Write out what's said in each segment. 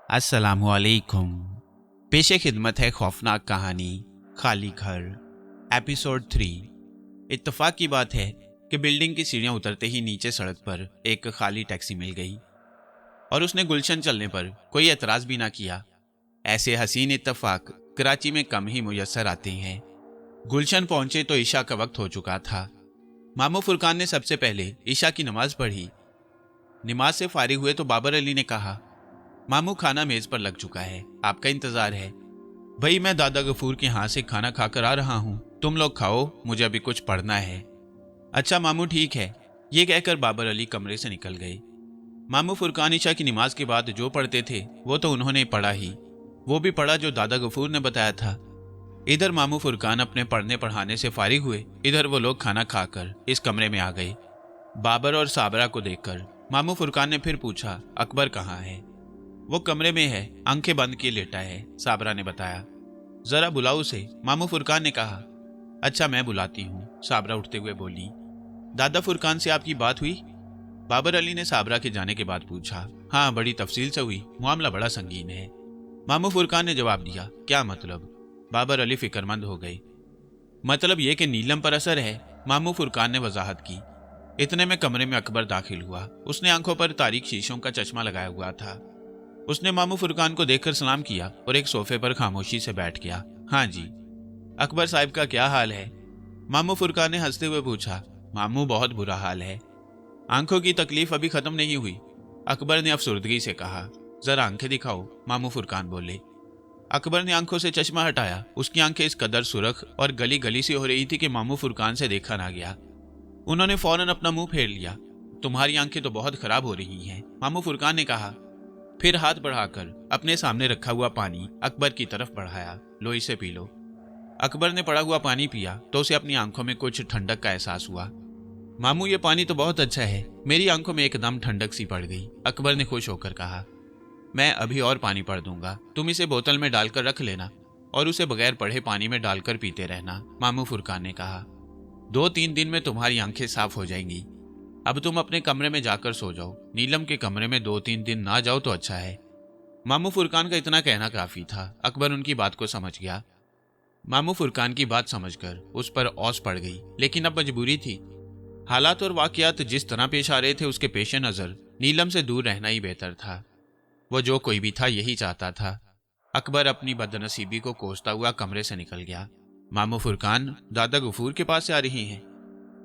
अस्सलामुअलैकुम। पेशे खिदमत है खौफनाक कहानी खाली घर, एपिसोड 3। इत्तेफाक की बात है कि बिल्डिंग की सीढ़ियां उतरते ही नीचे सड़क पर एक खाली टैक्सी मिल गई और उसने गुलशन चलने पर कोई एतराज भी ना किया। ऐसे हसीन इत्तेफाक कराची में कम ही मुयस्सर आते हैं। गुलशन पहुंचे तो ईशा का वक्त हो चुका था। मामू फुरकान ने सबसे पहले ईशा की नमाज पढ़ी। नमाज से फारिग हुए तो बाबर अली ने कहा, मामू खाना मेज पर लग चुका है, आपका इंतजार है। भाई मैं दादा गफूर के यहाँ से खाना खाकर आ रहा हूँ, तुम लोग खाओ, मुझे अभी कुछ पढ़ना है। अच्छा मामू ठीक है, ये कहकर बाबर अली कमरे से निकल गए। मामू फुरकान ईशा की नमाज के बाद जो पढ़ते थे वो तो उन्होंने पढ़ा ही, वो भी पढ़ा जो दादा गफूर ने बताया था। इधर मामू फुरकान अपने पढ़ने पढ़ाने से फारिग हुए, इधर वो लोग खाना खाकर इस कमरे में आ गए। बाबर और साबरा को देखकर मामू फुरकान ने फिर पूछा, अकबर कहाँ है? वो कमरे में है, आंखें बंद किए लेटा है, साबरा ने बताया। जरा बुलाओ उसे, मामू फुरकान ने कहा। अच्छा मैं बुलाती हूँ, साबरा उठते हुए बोली। दादा फुरकान से आपकी बात हुई? बाबर अली ने साबरा के जाने के बाद पूछा। हाँ बड़ी तफसील से हुई, मामला बड़ा संगीन है, मामू फुरकान ने जवाब दिया। क्या मतलब? बाबर अली फिक्रमंद हो गए। मतलब ये कि नीलम पर असर है, मामू फुरकान ने वजाहत की। इतने में कमरे में अकबर दाखिल हुआ। उसने आंखों पर तारीक शीशों का चश्मा लगाया हुआ था। उसने मामू फुरकान को देखकर सलाम किया और एक सोफे पर खामोशी से बैठ गया। हाँ जी, अकबर साहब का क्या हाल है? मामू फुरकान ने हंसते हुए पूछा। मामू बहुत बुरा हाल है, आंखों की तकलीफ अभी खत्म नहीं हुई, अकबर ने अफसुर्दगी से कहा। जरा आंखें दिखाओ, मामू फुरकान बोले। अकबर ने आंखों से चश्मा हटाया। उसकी आंखें इस कदर सुरख और गली गली सी हो रही थी कि मामू फुरकान से देखा ना गया। उन्होंने फौरन अपना मुंह फेर लिया। तुम्हारी आंखें तो बहुत खराब हो रही हैं, मामू फुरकान ने कहा। फिर हाथ बढ़ाकर अपने सामने रखा हुआ पानी अकबर की तरफ बढ़ाया। लो इसे पी लो। अकबर ने पड़ा हुआ पानी पिया तो उसे अपनी आंखों में कुछ ठंडक का एहसास हुआ। मामू ये पानी तो बहुत अच्छा है, मेरी आंखों में एकदम ठंडक सी पड़ गई, अकबर ने खुश होकर कहा। मैं अभी और पानी पढ़ दूंगा, तुम इसे बोतल में डालकर रख लेना और उसे बगैर पढ़े पानी में डालकर पीते रहना, मामू फुरकान ने कहा। 2-3 दिन में तुम्हारी आंखें साफ हो जाएंगी। अब तुम अपने कमरे में जाकर सो जाओ, नीलम के कमरे में 2-3 दिन ना जाओ तो अच्छा है। मामू फुरकान का इतना कहना काफी था। अकबर उनकी बात को समझ गया। मामू फुरकान की बात समझकर उस पर औस पड़ गई, लेकिन अब मजबूरी थी। हालात और वाकयात जिस तरह पेश आ रहे थे उसके पेश नजर नीलम से दूर रहना ही बेहतर था। वो जो कोई भी था यही चाहता था। अकबर अपनी बदनसीबी को कोसता हुआ कमरे से निकल गया। मामू फुरकान दादा गफूर के पास से आ रही हैं।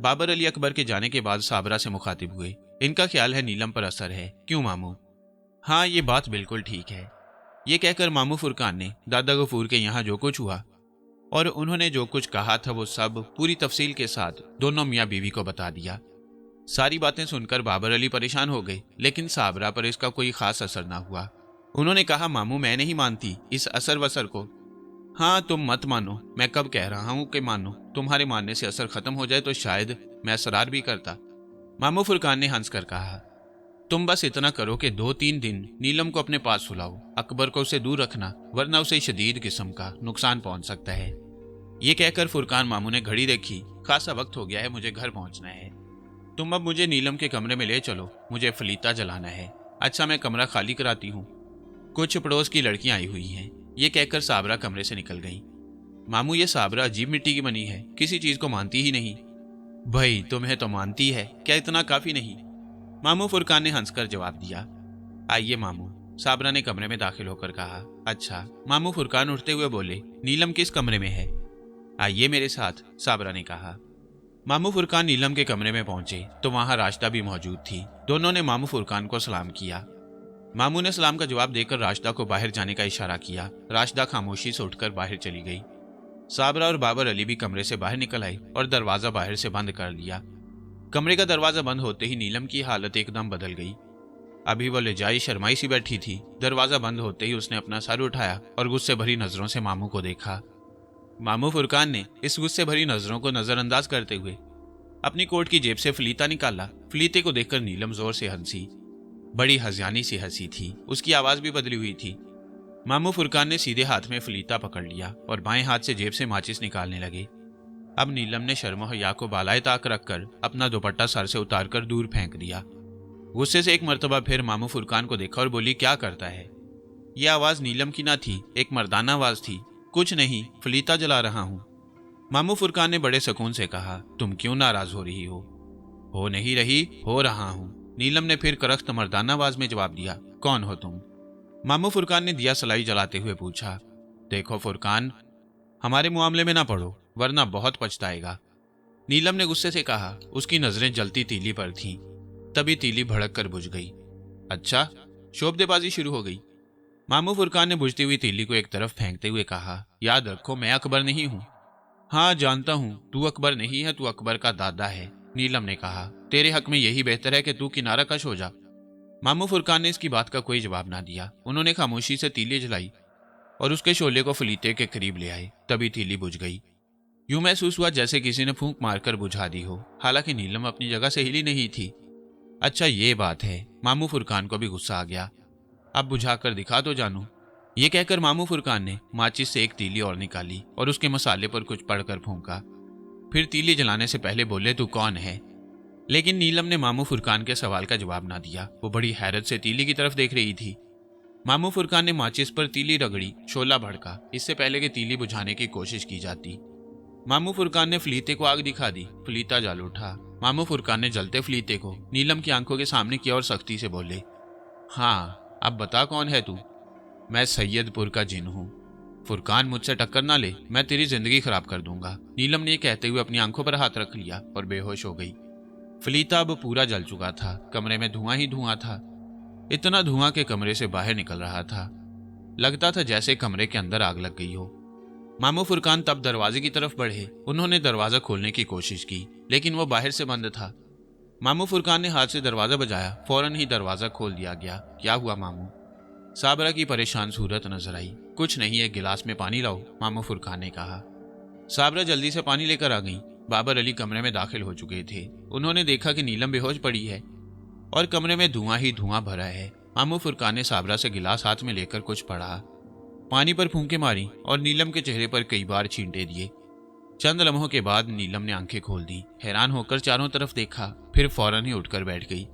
बाबर अली अकबर के जाने के बाद साबरा से मुखातिब हुए। इनका ख्याल है नीलम पर असर है, क्यों मामू? हाँ ये बात बिल्कुल ठीक है। ये कहकर मामू फुरकान ने दादा गफूर के यहाँ जो कुछ हुआ और उन्होंने जो कुछ कहा था वो सब पूरी तफसील के साथ दोनों मियाँ बीवी को बता दिया। सारी बातें सुनकर बाबर अली परेशान हो गए, लेकिन साबरा पर इसका कोई खास असर ना हुआ। उन्होंने कहा, मामू मैं नहीं मानती इस असर वसर को। हाँ तुम मत मानो, मैं कब कह रहा हूँ कि मानो, तुम्हारे मानने से असर खत्म हो जाए तो शायद मैं असरार भी करता, मामू फुरकान ने हंस कर कहा। तुम बस इतना करो कि 2-3 दिन नीलम को अपने पास सुलाओ, अकबर को उसे दूर रखना वरना उसे शदीद किस्म का नुकसान पहुंच सकता है। ये कहकर फुरकान मामू ने घड़ी देखी। खासा वक्त हो गया है, मुझे घर पहुंचना है। तुम अब मुझे नीलम के कमरे में ले चलो, मुझे फलीता जलाना है। अच्छा मैं कमरा खाली कराती हूँ, कुछ पड़ोस की लड़कियां आई हुई हैं। ये कहकर साबरा कमरे से निकल गई। मामू ये साबरा अजीब मिट्टी की बनी है, किसी चीज को मानती ही नहीं। भाई तुम्हें तो मानती है, क्या इतना काफी नहीं? मामू फुरकान ने हंसकर जवाब दिया। आइए मामू, साबरा ने कमरे में दाखिल होकर कहा। अच्छा, मामू फुरकान उठते हुए बोले। नीलम किस कमरे में है? आइए मेरे साथ, साबरा ने कहा। मामू फुरकान नीलम के कमरे में पहुंचे तो वहां राशिदा भी मौजूद थी। दोनों ने मामू फुरकान को सलाम किया। मामू ने सलाम का जवाब देकर राशिदा को बाहर जाने का इशारा किया। राशिदा खामोशी से उठकर बाहर चली गई। साबरा और बाबर अली भी कमरे से बाहर निकल आए और दरवाजा बाहर से बंद कर दिया। कमरे का दरवाजा बंद होते ही नीलम की हालत एकदम बदल गई। अभी वो लजाई शर्माई सी बैठी थी। दरवाजा बंद होते ही उसने अपना सर उठाया और गुस्से भरी नजरों से मामू को देखा। मामू फुरकान ने इस गुस्से भरी नजरों को नजरअंदाज करते हुए अपनी कोट की जेब से फलीता निकाला। फलीते को देखकर नीलम जोर से हंसी, बड़ी हज़ियानी सी हंसी थी। उसकी आवाज भी बदली हुई थी। मामू फुरकान ने सीधे हाथ में फलीता पकड़ लिया और बाएं हाथ से जेब से माचिस निकालने लगे। अब नीलम ने शर्म हया को बालाए ताक रखकर अपना दुपट्टा सर से उतारकर दूर फेंक दिया। गुस्से से एक मर्तबा फिर मामू फुरकान को देखा और बोली, क्या करता है? ये आवाज नीलम की ना थी, एक मर्दाना आवाज थी। कुछ नहीं, फलीता जला रहा हूँ। मामू फुरकान ने बड़े सुकून से कहा, तुम क्यों नाराज हो रही हो नहीं रही, हो रहा हूँ। नीलम ने फिर करख्त मर्दाना आवाज में जवाब दिया, कौन हो तुम? मामू फुरकान ने दिया सलाई जलाते हुए पूछा, देखो फुरकान, हमारे मामले में ना पड़ो वरना बहुत पछताएगा। नीलम ने गुस्से से कहा। उसकी नजरें जलती तीली पर थीं। तभी तीली भड़क कर बुझ गई। अच्छा, शोबदेबाजी शुरू हो गई। मामू फुरकान ने बुझती हुई तीली को एक तरफ फेंकते हुए कहा, याद रखो मैं अकबर नहीं हूँ। हाँ जानता हूँ, तू अकबर नहीं है, तू अकबर का दादा है। नीलम ने कहा, तेरे हक में यही बेहतर है कि तू किनारा कश हो जा। मामू फुरकान ने इसकी बात का कोई जवाब ना दिया। उन्होंने खामोशी से तीली जलाई और उसके शोले को फलीते के करीब ले आए। तभी तीली बुझ गई। यूं महसूस हुआ जैसे किसी ने फूंक मारकर बुझा दी हो। हालांकि नीलम अपनी जगह से हिली नहीं थी। अच्छा ये बात है। मामू फुरकान को भी गुस्सा आ गया। अब बुझाकर दिखा तो जानू। ये कहकर मामू फुरकान ने माचिस से एक तीली और निकाली और उसके मसाले पर कुछ पढ़कर फूंका। फिर तीली जलाने से पहले बोले, तू कौन है? लेकिन नीलम ने मामू फुरकान के सवाल का जवाब ना दिया। वो बड़ी हैरत से तीली की तरफ देख रही थी। मामू फुरकान ने माचिस पर तीली रगड़ी, शोला भड़का, इससे पहले कि तीली बुझाने की कोशिश की जाती। मामू फुरकान ने फलीते को आग दिखा दी। फलीता जल उठा। मामू फुरकान ने जलते फलीते को नीलम की आंखों के सामने किया और सख्ती से बोले, हाँ अब बता कौन है तू? मैं सैयदपुर का जिन हूँ। फुरकान मुझसे टक्कर ना ले, मैं तेरी जिंदगी खराब कर दूंगा। नीलम ने कहते हुए अपनी आंखों पर हाथ रख लिया और बेहोश हो गई। फलीता अब पूरा जल चुका था। कमरे में धुआं ही धुआं था। इतना धुआं के कमरे से बाहर निकल रहा था। लगता था जैसे कमरे के अंदर आग लग गई हो। मामू फुरकान तब दरवाजे की तरफ बढ़े। उन्होंने दरवाजा खोलने की कोशिश की, लेकिन वो बाहर से बंद था। मामू फुरकान ने हाथ से दरवाजा बजाया। फौरन ही दरवाजा खोल दिया गया। क्या हुआ मामू? साबरा की परेशान सूरत नजर आई। कुछ नहीं, एक गिलास में पानी लाओ, मामू फुरकान ने कहा। साबरा जल्दी से पानी लेकर आ गई। बाबर अली कमरे में दाखिल हो चुके थे। उन्होंने देखा कि नीलम बेहोश पड़ी है और कमरे में धुआं ही धुआं भरा है। मामू फुरकान ने साबरा से गिलास हाथ में लेकर कुछ पढ़ा, पानी पर फूंके मारी और नीलम के चेहरे पर कई बार छींटे दिए। चंद लम्हों के बाद नीलम ने आंखें खोल दी। हैरान होकर चारों तरफ देखा, फिर फौरन ही उठकर बैठ गई।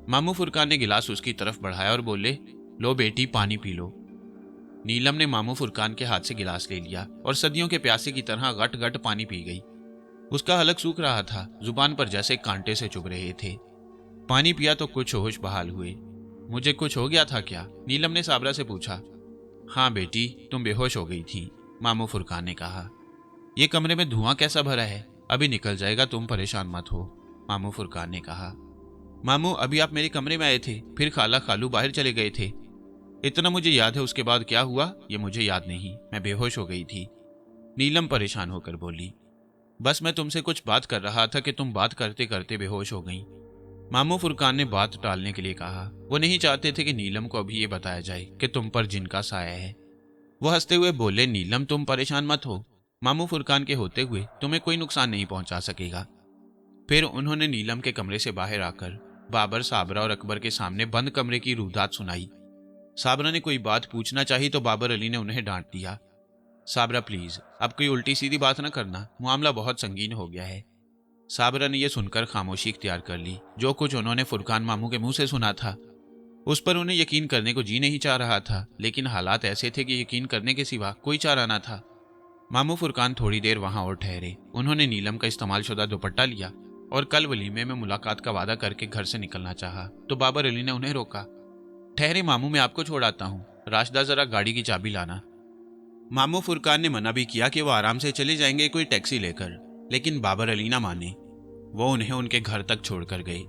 मामू फुरकान ने गिलास उसकी तरफ बढ़ाया और बोले, लो बेटी पानी पी लो। नीलम ने मामू फुरकान के हाथ से गिलास ले लिया और सदियों के प्यासे की तरह गट गट पानी पी गई। उसका हलक सूख रहा था, जुबान पर जैसे कांटे से चुभ रहे थे। पानी पिया तो कुछ होश बहाल हुए। मुझे कुछ हो गया था क्या? नीलम ने साबरा से पूछा। हाँ बेटी, तुम बेहोश हो गई थी, मामू फुरकान ने कहा। ये कमरे में धुआं कैसा भरा है? अभी निकल जाएगा, तुम परेशान मत हो, मामू फुरकान ने कहा। मामू अभी आप मेरे कमरे में आए थे, फिर खाला खालू बाहर चले गए थे। इतना मुझे याद है, उसके बाद क्या हुआ ये मुझे याद नहीं। मैं बेहोश हो गई थी, नीलम परेशान होकर बोली। बस मैं तुमसे कुछ बात कर रहा था कि तुम बात करते करते बेहोश हो गई, मामू फुरकान ने बात टालने के लिए कहा। वो नहीं चाहते थे कि नीलम को अभी ये बताया जाए कि तुम पर जिनका साया है। वो हंसते हुए बोले, नीलम तुम परेशान मत हो, मामू फुरकान के होते हुए तुम्हें कोई नुकसान नहीं पहुंचा सकेगा। फिर उन्होंने नीलम के कमरे से बाहर आकर बाबर, साबरा और अकबर के सामने बंद कमरे की रूदात सुनाई। साबरा ने कोई बात पूछना चाही तो बाबर अली ने उन्हें डांट दिया। साबरा प्लीज, अब कोई उल्टी सीधी बात न करना, मामला बहुत संगीन हो गया है। साबरा ने यह सुनकर खामोशी इख्तियार कर ली। जो कुछ उन्होंने फुरकान मामू के मुंह से सुना था उस पर उन्हें यकीन करने को जी नहीं चाह रहा था, लेकिन हालात ऐसे थे कि यकीन करने के सिवा कोई चारा ना था। मामू फुरकान थोड़ी देर वहां और ठहरे। उन्होंने नीलम का इस्तेमाल शुदा दुपट्टा लिया और कल वलीमे में मुलाकात का वादा करके घर से निकलना चाहा तो बाबर अली ने उन्हें रोका। ठहरे मामू, मैं आपको छोड़ आता हूँ, राशदा जरा गाड़ी की चाबी लाना। मामू फुरकान ने मना भी किया कि वो आराम से चले जाएंगे कोई टैक्सी लेकर, लेकिन बाबर अली ना माने। वो उन्हें उनके घर तक छोड़कर गए।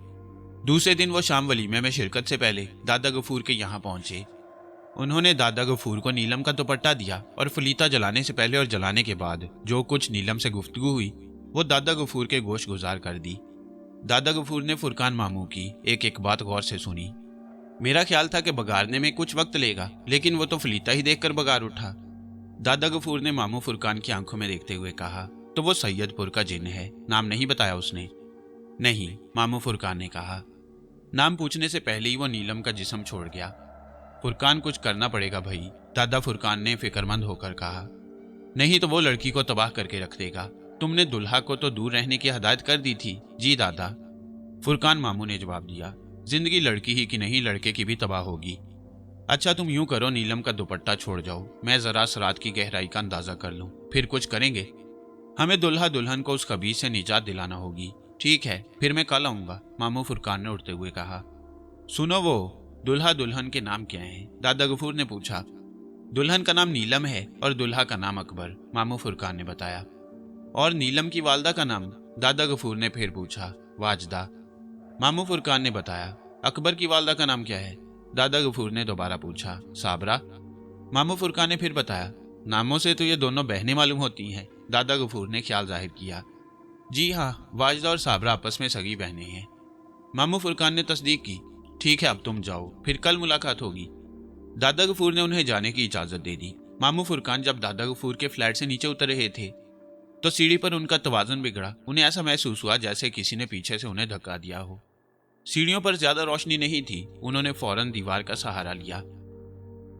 दूसरे दिन वो शाम वलीमे में शिरकत से पहले दादा गफूर के यहाँ पहुंचे। उन्होंने दादा गफूर को नीलम का दुपट्टा दिया और फलीता जलाने से पहले और जलाने के बाद जो कुछ नीलम से गुफ्तगू हुई वो दादा गफूर के गोश गुजार कर दी। दादा गफूर ने फुरकान मामू की एक एक बात गौर से सुनी। मेरा ख्याल था कि बगारने में कुछ वक्त लेगा, लेकिन वो तो फलीता ही देखकर बगार उठा। दादा गफूर ने मामू फुरकान की आंखों में देखते हुए कहा, तो वो सैयदपुर का जिन है, नाम नहीं बताया उसने? नहीं, मामू फुरकान ने कहा। नाम पूछने से पहले ही वो नीलम का जिस्म छोड़ गया। फुरकान कुछ करना पड़ेगा भाई, दादा फुरकान ने फिक्रमंद होकर कहा। नहीं तो वो लड़की को तबाह करके रख देगा। तुमने दुल्हा को तो दूर रहने की हदायत कर दी थी। जी दादा, फुरकान मामू ने जवाब दिया। जिंदगी लड़की ही की नहीं, लड़के की भी तबाह होगी। अच्छा तुम यूं करो, नीलम का दुपट्टा छोड़ जाओ, मैं जरा इस रात की गहराई का अंदाजा कर लूं, फिर कुछ करेंगे। हमें दुल्हा दुल्हन को उस खबीज से निजात दिलाना होगी। ठीक है, फिर मैं कल आऊंगा, मामू फुरकान ने उठते हुए कहा। सुनो, वो दुल्हा दुल्हन के नाम क्या हैं? दादा गफूर ने पूछा। दुल्हन का नाम नीलम है और दुल्हा का नाम अकबर, मामू फुरकान ने बताया। और नीलम की वालदा का नाम? दादा गफूर ने फिर पूछा। वाजदा, मामू फुरकान ने बताया। अकबर की वालदा का नाम क्या है? दादा गफूर ने दोबारा पूछा। साबरा, मामू फुरकान ने फिर बताया। नामों से तो ये दोनों बहनें मालूम होती हैं, दादा गफूर ने ख्याल जाहिर किया। जी हाँ, वाजदा और साबरा आपस में सगी बहनें हैं, मामू फुरकान ने तस्दीक की। ठीक है, अब तुम जाओ, फिर कल मुलाकात होगी। दादा गफूर ने उन्हें जाने की इजाजत दे दी। मामू फुरकान जब दादा गफूर के फ्लैट से नीचे उतर रहे थे तो सीढ़ी पर उनका तवाज़ुन बिगड़ा। उन्हें ऐसा महसूस हुआ जैसे किसी ने पीछे से उन्हें धक्का दिया हो। सीढ़ियों पर ज्यादा रोशनी नहीं थी। उन्होंने फौरन दीवार का सहारा लिया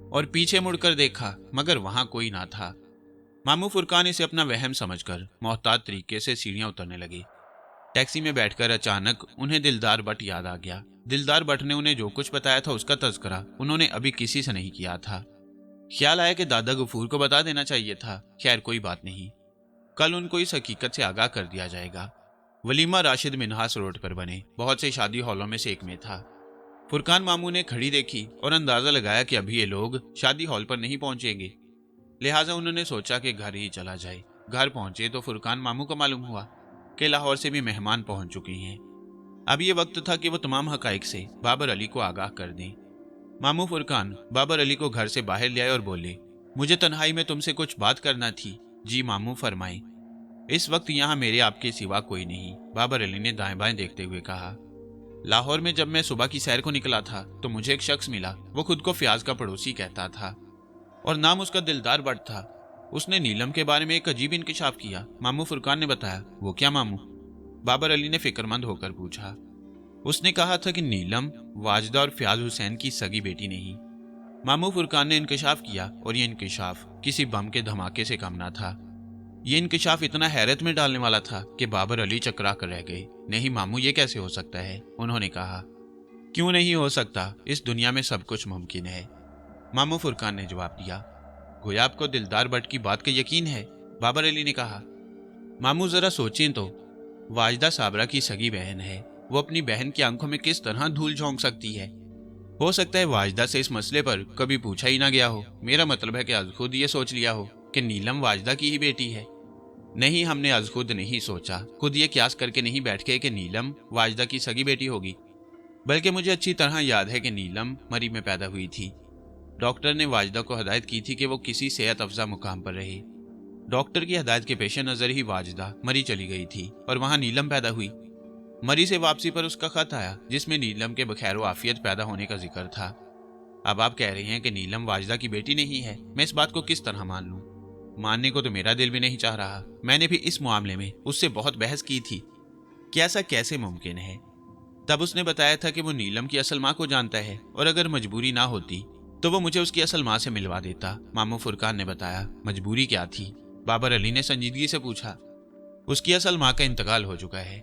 और पीछे मुड़कर देखा, मगर वहां कोई ना था। मामू फुरकान इसे अपना वहम समझकर मोहतात तरीके से सीढ़ियां उतरने लगे। टैक्सी में बैठकर अचानक उन्हें दिलदार भट्ट याद आ गया। दिलदार भट्ट ने उन्हें जो कुछ बताया था उसका तज़किरा उन्होंने अभी किसी से नहीं किया था। ख्याल आया कि दादा गफूर को बता देना चाहिए था। खैर कोई बात नहीं, कल उनको इस हकीकत से आगाह कर दिया जाएगा। वलीमा राशिद मिन्हास रोड पर बने बहुत से शादी हॉलों में से एक में था। फुरकान मामू ने खड़ी देखी और अंदाजा लगाया कि अभी ये लोग शादी हॉल पर नहीं पहुंचेंगे। लिहाजा उन्होंने सोचा कि घर ही चला जाए। घर पहुंचे तो फुरकान मामू को मालूम हुआ कि लाहौर से भी मेहमान पहुंच चुके हैं। अब ये वक्त था कि वो तमाम हकाइक से बाबर अली को आगाह कर दें। मामू फुरकान बाबर अली को घर से बाहर ले आए और बोले, मुझे तन्हाई में तुमसे कुछ बात करना थी। जी मामू, फरमाएं। इस वक्त यहाँ मेरे आपके सिवा कोई नहीं, बाबर अली ने दाएं बाएं देखते हुए कहा। लाहौर में जब मैं सुबह की सैर को निकला था तो मुझे एक शख्स मिला। वो खुद को फयाज का पड़ोसी कहता था और नाम उसका दिलदार भट्ट था। उसने नीलम के बारे में एक अजीब इंकिशाफ किया, मामू फुरकान ने बताया। वो क्या मामू? बाबर अली ने फिक्रमंद होकर पूछा। उसने कहा था कि नीलम वाजदा और फयाज हुसैन की सगी बेटी नहीं। मामू फुरकान ने इंकिशाफ किया और ये इंकिशाफ किसी बम के धमाके से कम ना था। ये इंकिशाफ इतना हैरत में डालने वाला था कि बाबर अली चकरा कर रह गए। नहीं मामू, ये कैसे हो सकता है? उन्होंने कहा। क्यों नहीं हो सकता? इस दुनिया में सब कुछ मुमकिन है, मामू फुरकान ने जवाब दिया। गोया आपको दिलदार भट्ट की बात का यकीन है? बाबर अली ने कहा। मामू जरा सोचें तो, वाजदा साबरा की सगी बहन है। वो अपनी बहन की आंखों में किस तरह धूल झोंक सकती है? हो सकता है वाजदा से इस मसले पर कभी पूछा ही ना गया हो। मेरा मतलब है कि आज खुद ये सोच लिया हो कि नीलम वाजदा की ही बेटी है। नहीं, हमने आज खुद नहीं सोचा, खुद ये क्यास करके नहीं बैठ गए कि नीलम वाजदा की सगी बेटी होगी। बल्कि मुझे अच्छी तरह याद है कि नीलम मरी में पैदा हुई थी। डॉक्टर ने वाजदा को हदायत की थी कि वो किसी सेहत अफजा मुकाम पर रहे। डॉक्टर की हदायत के पेश नज़र ही वाजदा मरी चली गई थी और वहां नीलम पैदा हुई। मरी से वापसी पर उसका खत आया जिसमें नीलम के बखैर व आफियत पैदा होने का जिक्र था। अब आप कह रहे हैं कि नीलम वाजदा की बेटी नहीं है। मैं इस बात को किस तरह मान लूं? मानने को तो मेरा दिल भी नहीं चाह रहा। मैंने भी इस मामले में उससे बहुत बहस की थी कि ऐसा कैसे मुमकिन है। तब उसने बताया था कि वो नीलम की असल माँ को जानता है और अगर मजबूरी ना होती तो वो मुझे उसकी असल माँ से मिलवा देता। मामू फुरकान ने बताया। मजबूरी क्या थी? बाबर अली ने संजीदगी से पूछा। उसकी असल माँ का इंतकाल हो चुका है,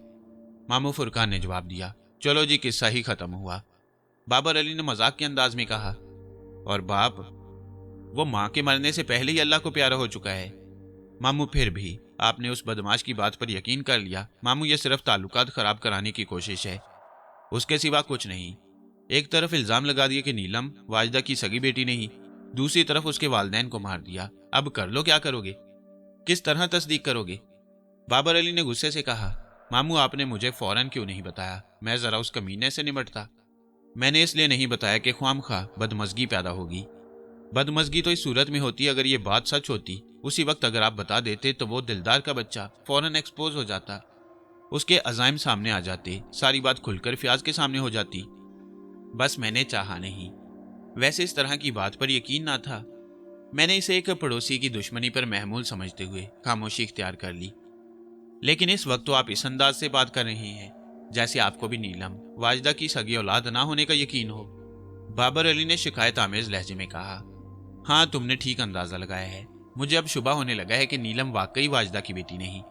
मामू फुरकान ने जवाब दिया। चलो जी, किस्सा ही खत्म हुआ, बाबर अली ने मजाक के अंदाज में कहा। और बाप? वो माँ के मरने से पहले ही अल्लाह को प्यारा हो चुका है। मामू, फिर भी आपने उस बदमाश की बात पर यकीन कर लिया। मामू, ये सिर्फ ताल्लुकात खराब कराने की कोशिश है, उसके सिवा कुछ नहीं। एक तरफ इल्जाम लगा दिया कि नीलम वाजदा की सगी बेटी नहीं, दूसरी तरफ उसके वालिदैन को मार दिया। अब कर लो, क्या करोगे? किस तरह तस्दीक करोगे? बाबर अली ने गुस्से से कहा। मामू, आपने मुझे फौरन क्यों नहीं बताया? मैं जरा उस कमीने से निपटता। मैंने इसलिए नहीं बताया कि ख्वामखा बदमजगी पैदा होगी। बदमजगी तो इस सूरत में होती अगर ये बात सच होती। उसी वक्त अगर आप बता देते तो वो दिलदार का बच्चा फौरन एक्सपोज हो जाता, उसके अजाइम सामने आ जाते, सारी बात खुलकर फयाज के सामने हो जाती। बस मैंने चाहा नहीं। वैसे इस तरह की बात पर यकीन ना था। मैंने इसे एक पड़ोसी की दुश्मनी पर महमूल समझते हुए खामोशी इख्तियार कर ली। लेकिन इस वक्त तो आप इस अंदाज से बात कर रहे हैं जैसे आपको भी नीलम वाजदा की सगी औलाद ना होने का यकीन हो। बाबर अली ने शिकायत आमेज लहजे में कहा। हाँ, तुमने ठीक अंदाजा लगाया है। मुझे अब शुबा होने लगा है कि नीलम वाकई वाजदा की बेटी नहीं।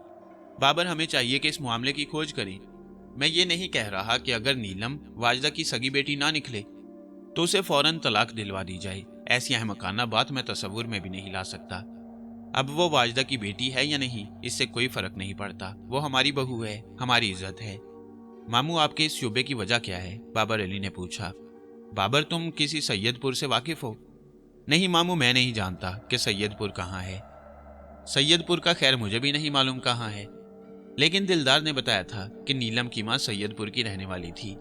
बाबर, हमें चाहिए कि इस मामले की खोज करें। मैं ये नहीं कह रहा कि अगर नीलम वाजदा की सगी बेटी ना निकले तो उसे फौरन तलाक दिलवा दी जाए। ऐसी अहमकाना बात मैं तसव्वुर में भी नहीं ला सकता। अब वो वाजदा की बेटी है या नहीं, इससे कोई फर्क नहीं पड़ता। वो हमारी बहू है, हमारी इज्जत है। मामू, आपके इस शुबे की वजह क्या है? बाबर अली ने पूछा। बाबर, तुम किसी सैयदपुर से वाकिफ हो? नहीं मामू, मैं नहीं जानता कि सैयदपुर कहाँ है। सैयदपुर का खैर मुझे भी नहीं मालूम कहाँ है, लेकिन दिलदार ने बताया था कि नीलम की माँ सैयदपुर की रहने वाली थी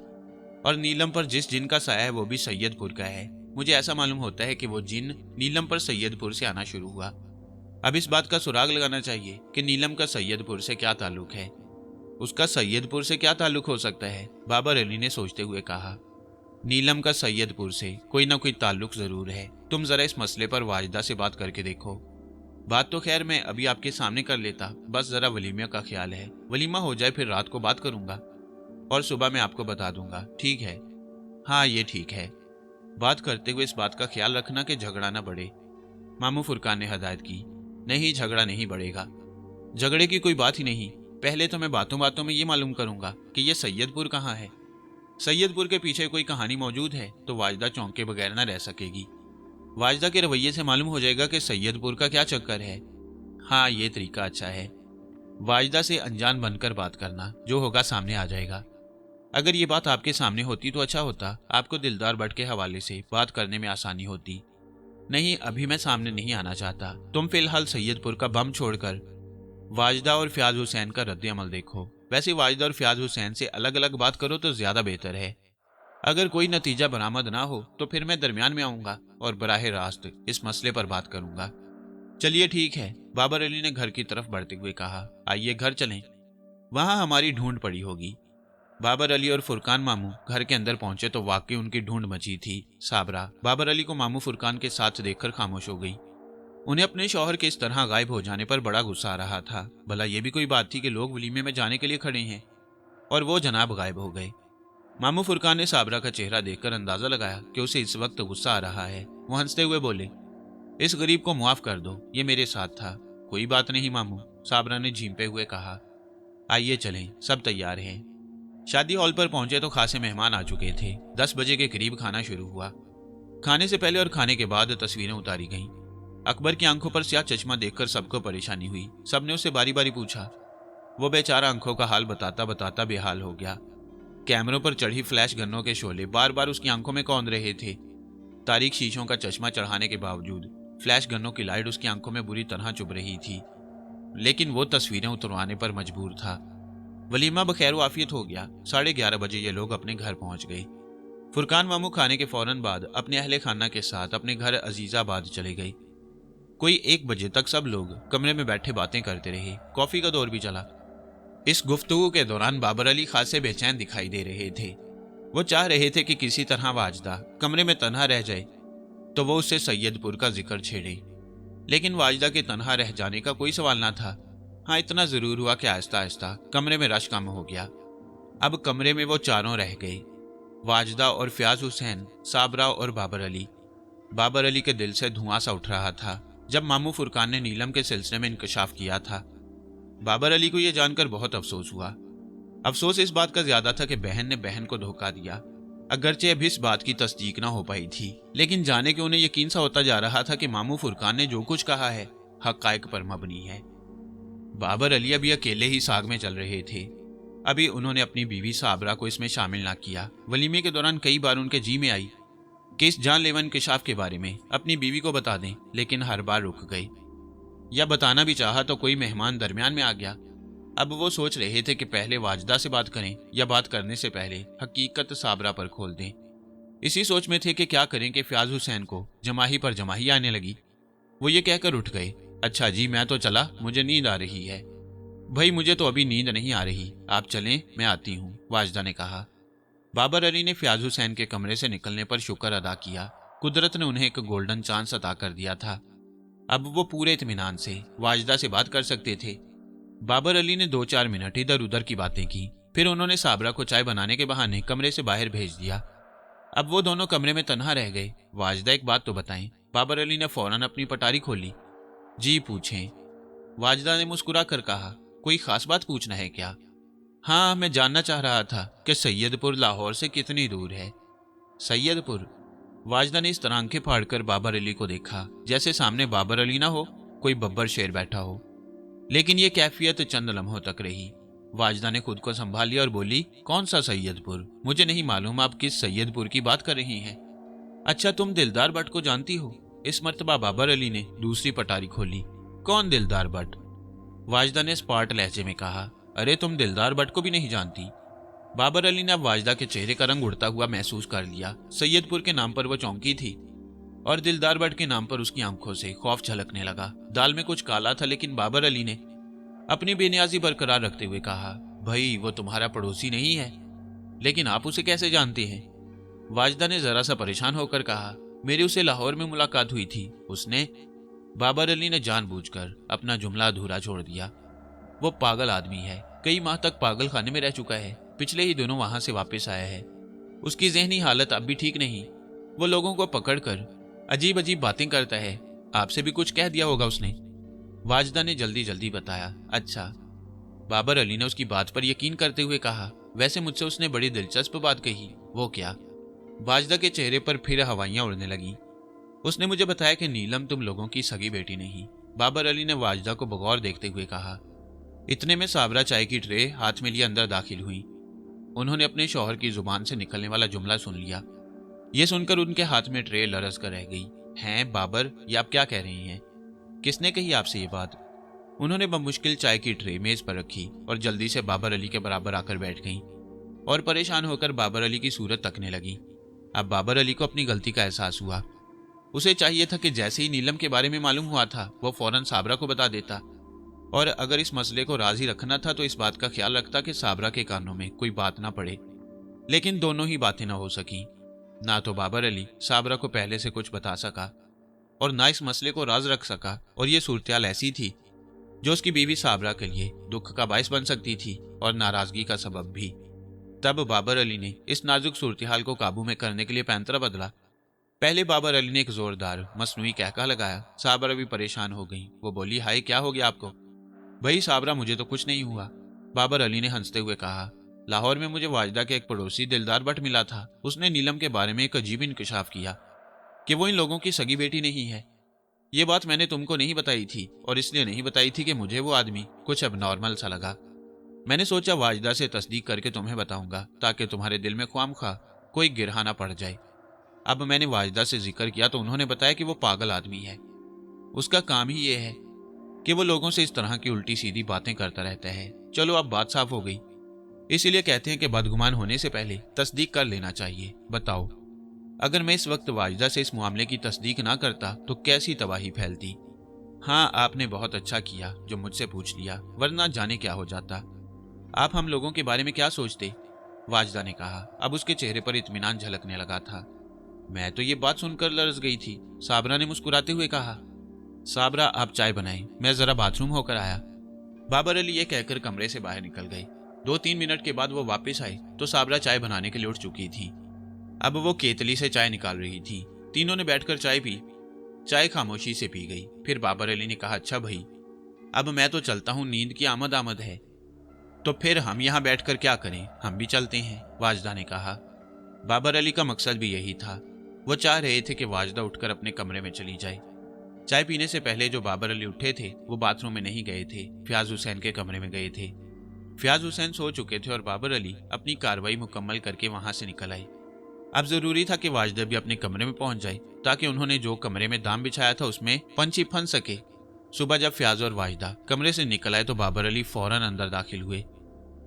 और नीलम पर जिस जिन का साया है वो भी सैयदपुर का है। मुझे ऐसा मालूम होता है कि वो जिन नीलम पर सैयदपुर से आना शुरू हुआ। अब इस बात का सुराग लगाना चाहिए कि नीलम का सैयदपुर से क्या ताल्लुक है। उसका सैयदपुर से क्या ताल्लुक हो सकता है? बाबर अली ने सोचते हुए कहा। नीलम का सैयदपुर से कोई ना कोई ताल्लुक जरूर है। तुम जरा इस मसले पर वाजिदा से बात करके देखो। बात तो खैर मैं अभी आपके सामने कर लेता, बस जरा वलीमे का ख्याल है। वलीमा हो जाए फिर रात को बात करूंगा और सुबह मैं आपको बता दूंगा, ठीक है? हाँ, ये ठीक है। बात करते हुए इस बात का ख्याल रखना कि झगड़ा ना बढ़े। मामू फुरकान ने हदायत की। नहीं, झगड़ा नहीं बढ़ेगा। झगड़े की कोई बात ही नहीं। पहले तो मैं बातों बातों में ये मालूम करूंगा कि ये सैयदपुर कहाँ है। सैयदपुर के पीछे कोई कहानी मौजूद है तो वाजदा चौंके बगैर न रह सकेगी। वाजदा के रवैये से मालूम हो जाएगा कि सैयदपुर का क्या चक्कर है। हाँ, ये तरीका अच्छा है। वाजदा से अनजान बनकर बात करना, जो होगा सामने आ जाएगा। अगर ये बात आपके सामने होती तो अच्छा होता, आपको दिलदार भट्ट के हवाले से बात करने में आसानी होती। नहीं, अभी मैं सामने नहीं आना चाहता। तुम फिलहाल सैयदपुर का बम छोड़कर वाजदा और फयाज हुसैन का रद्द अमल देखो। वैसे वाजदा और फयाज हुसैन से अलग अलग बात करो तो ज्यादा बेहतर है। अगर कोई नतीजा बरामद ना हो तो फिर मैं दरमियान में आऊंगा और बराह रास्त इस मसले पर बात करूंगा। चलिए ठीक है, बाबर अली ने घर की तरफ बढ़ते हुए कहा। आइए घर चलें, वहां हमारी ढूंढ पड़ी होगी। बाबर अली और फुरकान मामू घर के अंदर पहुंचे तो वाकई उनकी ढूंढ मची थी। साबरा बाबर अली को मामू फुरकान के साथ देखकर खामोश हो गई। उन्हें अपने शौहर के इस तरह गायब हो जाने पर बड़ा गुस्सा आ रहा था। भला ये भी कोई बात थी कि लोग वलीमे में जाने के लिए खड़े हैं और वो जनाब गायब हो गए। मामू फुरकान ने साबरा का चेहरा देखकर अंदाजा लगाया कि उसे इस वक्त गुस्सा आ रहा है। वो हंसते हुए बोले, इस गरीब को मुआफ कर दो, ये मेरे साथ था। कोई बात नहीं मामू, साबरा ने झींपे हुए कहा। आइए चलें, सब तैयार हैं। शादी हॉल पर पहुंचे तो खासे मेहमान आ चुके थे। 10 बजे के करीब खाना शुरू हुआ। खाने से पहले और खाने के बाद तस्वीरें उतारी गईं। अकबर की आंखों पर स्याह चश्मा देखकर सबको परेशानी हुई। सबने उससे बारी बारी पूछा। वो बेचारा आंखों का हाल बताता बताता बेहाल हो गया। कैमरों पर चढ़ी फ्लैश गन्नों के शोले बार बार उसकी आंखों में कौंध रहे थे। तारीख शीशों का चश्मा चढ़ाने के बावजूद फ्लैश गन्नों की लाइट उसकी आंखों में बुरी तरह चुभ रही थी, लेकिन वो तस्वीरें उतरवाने पर मजबूर था। वलीमा बखैर आफियत हो गया। 11:30 बजे ये लोग अपने घर पहुंच गए। फुरकान मामू खाने के फौरन बाद अपने अहले खाना के साथ अपने घर अजीजाबाद चले गए। कोई 1 बजे तक सब लोग कमरे में बैठे बातें करते रहे। कॉफी का दौर भी चला। इस गुफ्तगू के दौरान बाबर अली खासे बेचैन दिखाई दे रहे थे। वो चाह रहे थे कि किसी तरह वाजदा कमरे में तन्हा रह जाए तो वो उससे सैयदपुर का जिक्र छेड़े, लेकिन वाजदा के तन्हा रह जाने का कोई सवाल ना था। हाँ, इतना जरूर हुआ कि आहिस्ता आहिस्ता कमरे में रश कम हो गया। अब कमरे में वो चारों रह गए, वाजदा और फयाज हुसैन, साबरा और बाबर अली। बाबर अली के दिल से धुआं सा उठ रहा था जब मामू फुरकान ने नीलम के सिलसिले में इंकशाफ किया था। बाबर अली को यह जानकर बहुत अफसोस हुआ। अफसोस इस बात का ज्यादा था कि बहन ने बहन को धोखा दिया। अगरचे अभी इस बात की तस्दीक ना हो पाई थी, लेकिन जाने के उन्हें यकीन सा होता जा रहा था कि मामू फुरकान ने जो कुछ कहा है हक़ाइक़ पर मबनी है। बाबर अली अभी अकेले ही साग में चल रहे थे। अभी उन्होंने अपनी बीवी साबरा को इसमें शामिल ना किया। वलीमे के दौरान कई बार उनके जी में आई कि इस जानलेवा इंकशाफ के बारे में अपनी बीवी को बता दें, लेकिन हर बार रुक गए। या बताना भी चाहा तो कोई मेहमान दरमियान में आ गया। अब वो सोच रहे थे कि पहले वाजदा से बात करें या बात करने से पहले हकीकत साबरा पर खोल दें। इसी सोच में थे कि क्या करें कि फयाज हुसैन को जमाही पर जमाही आने लगी। वो ये कहकर उठ गए, अच्छा जी मैं तो चला, मुझे नींद आ रही है। भाई मुझे तो अभी नींद नहीं आ रही, आप चलें, मैं आती हूँ, वाजदा ने कहा। बाबर अली ने फयाज हुसैन के कमरे से निकलने पर शुक्र अदा किया। कुदरत ने उन्हें एक गोल्डन चांस अता कर दिया था। अब वो पूरे इत्मीनान से वाजदा से बात कर सकते थे। बाबर अली ने 2-4 मिनट इधर उधर की बातें की, फिर उन्होंने साबरा को चाय बनाने के बहाने कमरे से बाहर भेज दिया। अब वो दोनों कमरे में तन्हा रह गए। वाजदा एक बात तो बताएं। बाबर अली ने फौरन अपनी पटारी खोली। जी पूछें, वाजदा ने मुस्कुरा कर कहा। कोई खास बात पूछना है क्या? हाँ, मैं जानना चाह रहा था कि सैयदपुर लाहौर से कितनी दूर है। सैयदपुर वाजदा ने इस तरह आंखें फाड़कर बाबर अली को देखा जैसे सामने बाबर अली ना हो, कोई बब्बर शेर बैठा हो। लेकिन ये कैफियत चंद लम्हों तक रही। वाजदा ने खुद को संभाल लिया और बोली, कौन सा सैयदपुर? मुझे नहीं मालूम आप किस सैयदपुर की बात कर रही हैं। अच्छा, तुम दिलदार भट्ट को जानती हो? इस मर्तबा बाबर अली ने दूसरी पटारी खोली। कौन दिलदार भट्ट? वाजदा ने स्पार्ट लहजे में कहा। अरे तुम दिलदार भट्ट को भी नहीं जानती? बाबर अली ने अब वाजदा के चेहरे का रंग उड़ता हुआ महसूस कर लिया। सैयदपुर के नाम पर वो चौंकी थी और दिलदार भट्ट के नाम पर उसकी आंखों से खौफ झलकने लगा। दाल में कुछ काला था, लेकिन बाबर अली ने अपनी बेनियाजी बरकरार रखते हुए कहा, भाई वो तुम्हारा पड़ोसी नहीं है, लेकिन आप उसे कैसे जानते हैं? वाजदा ने जरा सा परेशान होकर कहा, मेरी उसे लाहौर में मुलाकात हुई थी, उसने। बाबर अली ने जानबूझकर अपना जुमला अधूरा छोड़ दिया। वो पागल आदमी है, कई माह तक पागल खाने में रह चुका है, पिछले ही दिनों वहां से वापस आया है। उसकी जहनी हालत अब भी ठीक नहीं। वो लोगों को पकड़कर अजीब अजीब बातें करता है। आपसे भी कुछ कह दिया होगा उसने। वाजदा ने जल्दी जल्दी बताया। अच्छा। बाबर अली ने उसकी बात पर यकीन करते हुए कहा, वैसे मुझसे उसने बड़ी दिलचस्प बात कही। वो क्या? वाजदा के चेहरे पर फिर हवाइयां उड़ने लगी। उसने मुझे बताया कि नीलम तुम लोगों की सगी बेटी नहीं। बाबर अली ने वाजदा को बगौर देखते हुए कहा। इतने में साबरा चाय की ट्रे हाथ में लिए अंदर दाखिल हुई। उन्होंने अपने शौहर की जुबान से निकलने वाला जुमला सुन लिया। ये सुनकर उनके हाथ में ट्रे लरस कर रह गई। हैं बाबर, ये आप क्या कह रही हैं? किसने कही आपसे ये बात? उन्होंने बमुश्किल चाय की ट्रे मेज पर रखी और जल्दी से बाबर अली के बराबर आकर बैठ गईं और परेशान होकर बाबर अली की सूरत तकने लगी। अब बाबर अली को अपनी गलती का एहसास हुआ। उसे चाहिए था कि जैसे ही नीलम के बारे में मालूम हुआ था वो फौरन साबरा को बता देता, और अगर इस मसले को राजी रखना था तो इस बात का ख्याल रखता कि साबरा के कानों में कोई बात ना पड़े। लेकिन दोनों ही बातें ना हो सकी। ना तो बाबर अली साबरा को पहले से कुछ बता सका और ना इस मसले को राज रख सका, और ये सूरत ऐसी थी जो उसकी बीवी साबरा के लिए दुख का बायस बन सकती थी और नाराजगी का सबब भी। तब बाबर अली ने इस नाजुक सूरत को काबू में करने के लिए पैंतरा बदला। पहले बाबर अली ने एक जोरदार मसनूई कहका लगाया। साबरा भी परेशान हो गई। वो बोली, हाय क्या हो गया आपको? भाई साबरा, मुझे तो कुछ नहीं हुआ। बाबर अली ने हंसते हुए कहा, लाहौर में मुझे वाजदा के एक पड़ोसी दिलदार भट्ट मिला था। उसने नीलम के बारे में एक अजीब इंकशाफ किया कि वो इन लोगों की सगी बेटी नहीं है। ये बात मैंने तुमको नहीं बताई थी, और इसलिए नहीं बताई थी कि मुझे वो आदमी कुछ अब नॉर्मल सा लगा। मैंने सोचा वाजदा से तस्दीक करके तुम्हें बताऊंगा ताकि तुम्हारे दिल में ख्वामखा कोई गिरहा ना पड़ जाए। अब मैंने वाजदा से जिक्र किया तो उन्होंने बताया कि वो पागल आदमी है। उसका काम ही ये है कि वो लोगों से इस तरह की उल्टी सीधी बातें करता रहता है। चलो अब बात साफ हो गई। इसीलिए कहते हैं कि बदगुमान होने से पहले तस्दीक कर लेना चाहिए। बताओ, अगर मैं इस वक्त वाजदा से इस मामले की तस्दीक ना करता तो कैसी तबाही फैलती। हाँ, आपने बहुत अच्छा किया जो मुझसे पूछ लिया, वरना जाने क्या हो जाता। आप हम लोगों के बारे में क्या सोचते? वाजदा ने कहा। अब उसके चेहरे पर इत्मीनान झलकने लगा था। मैं तो ये बात सुनकर लरज गई थी। साबरा ने मुस्कुराते हुए कहा। साबरा, आप चाय बनाएं, मैं जरा बाथरूम होकर आया। बाबर अली ये कहकर कमरे से बाहर निकल गए। 2-3 मिनट के बाद वो वापस आए तो साबरा चाय बनाने के लिए उठ चुकी थी। अब वो केतली से चाय निकाल रही थी। तीनों ने बैठकर चाय पी। चाय खामोशी से पी गई। फिर बाबर अली ने कहा, अच्छा भाई, अब मैं तो चलता हूँ, नींद की आमद आमद है। तो फिर हम यहाँ बैठकर क्या करें, हम भी चलते हैं, वाजदा ने कहा। बाबर अली का मकसद भी यही था। वो चाह रहे थे कि वाजदा उठकर अपने कमरे में चली जाए। चाय पीने से पहले जो बाबर अली उठे थे वो बाथरूम में नहीं गए थे, फयाज हुसैन के कमरे में गए थे। फयाज हुसैन सो चुके थे और बाबर अली अपनी कार्रवाई मुकम्मल करके वहां से निकल आए। अब जरूरी था कि वाजदा भी अपने कमरे में पहुंच जाए ताकि उन्होंने जो कमरे में दाम बिछाया था उसमें पंछी फन सके। सुबह जब फयाज और वाजदा कमरे से निकल आए तो बाबर अली फौरन अंदर दाखिल हुए।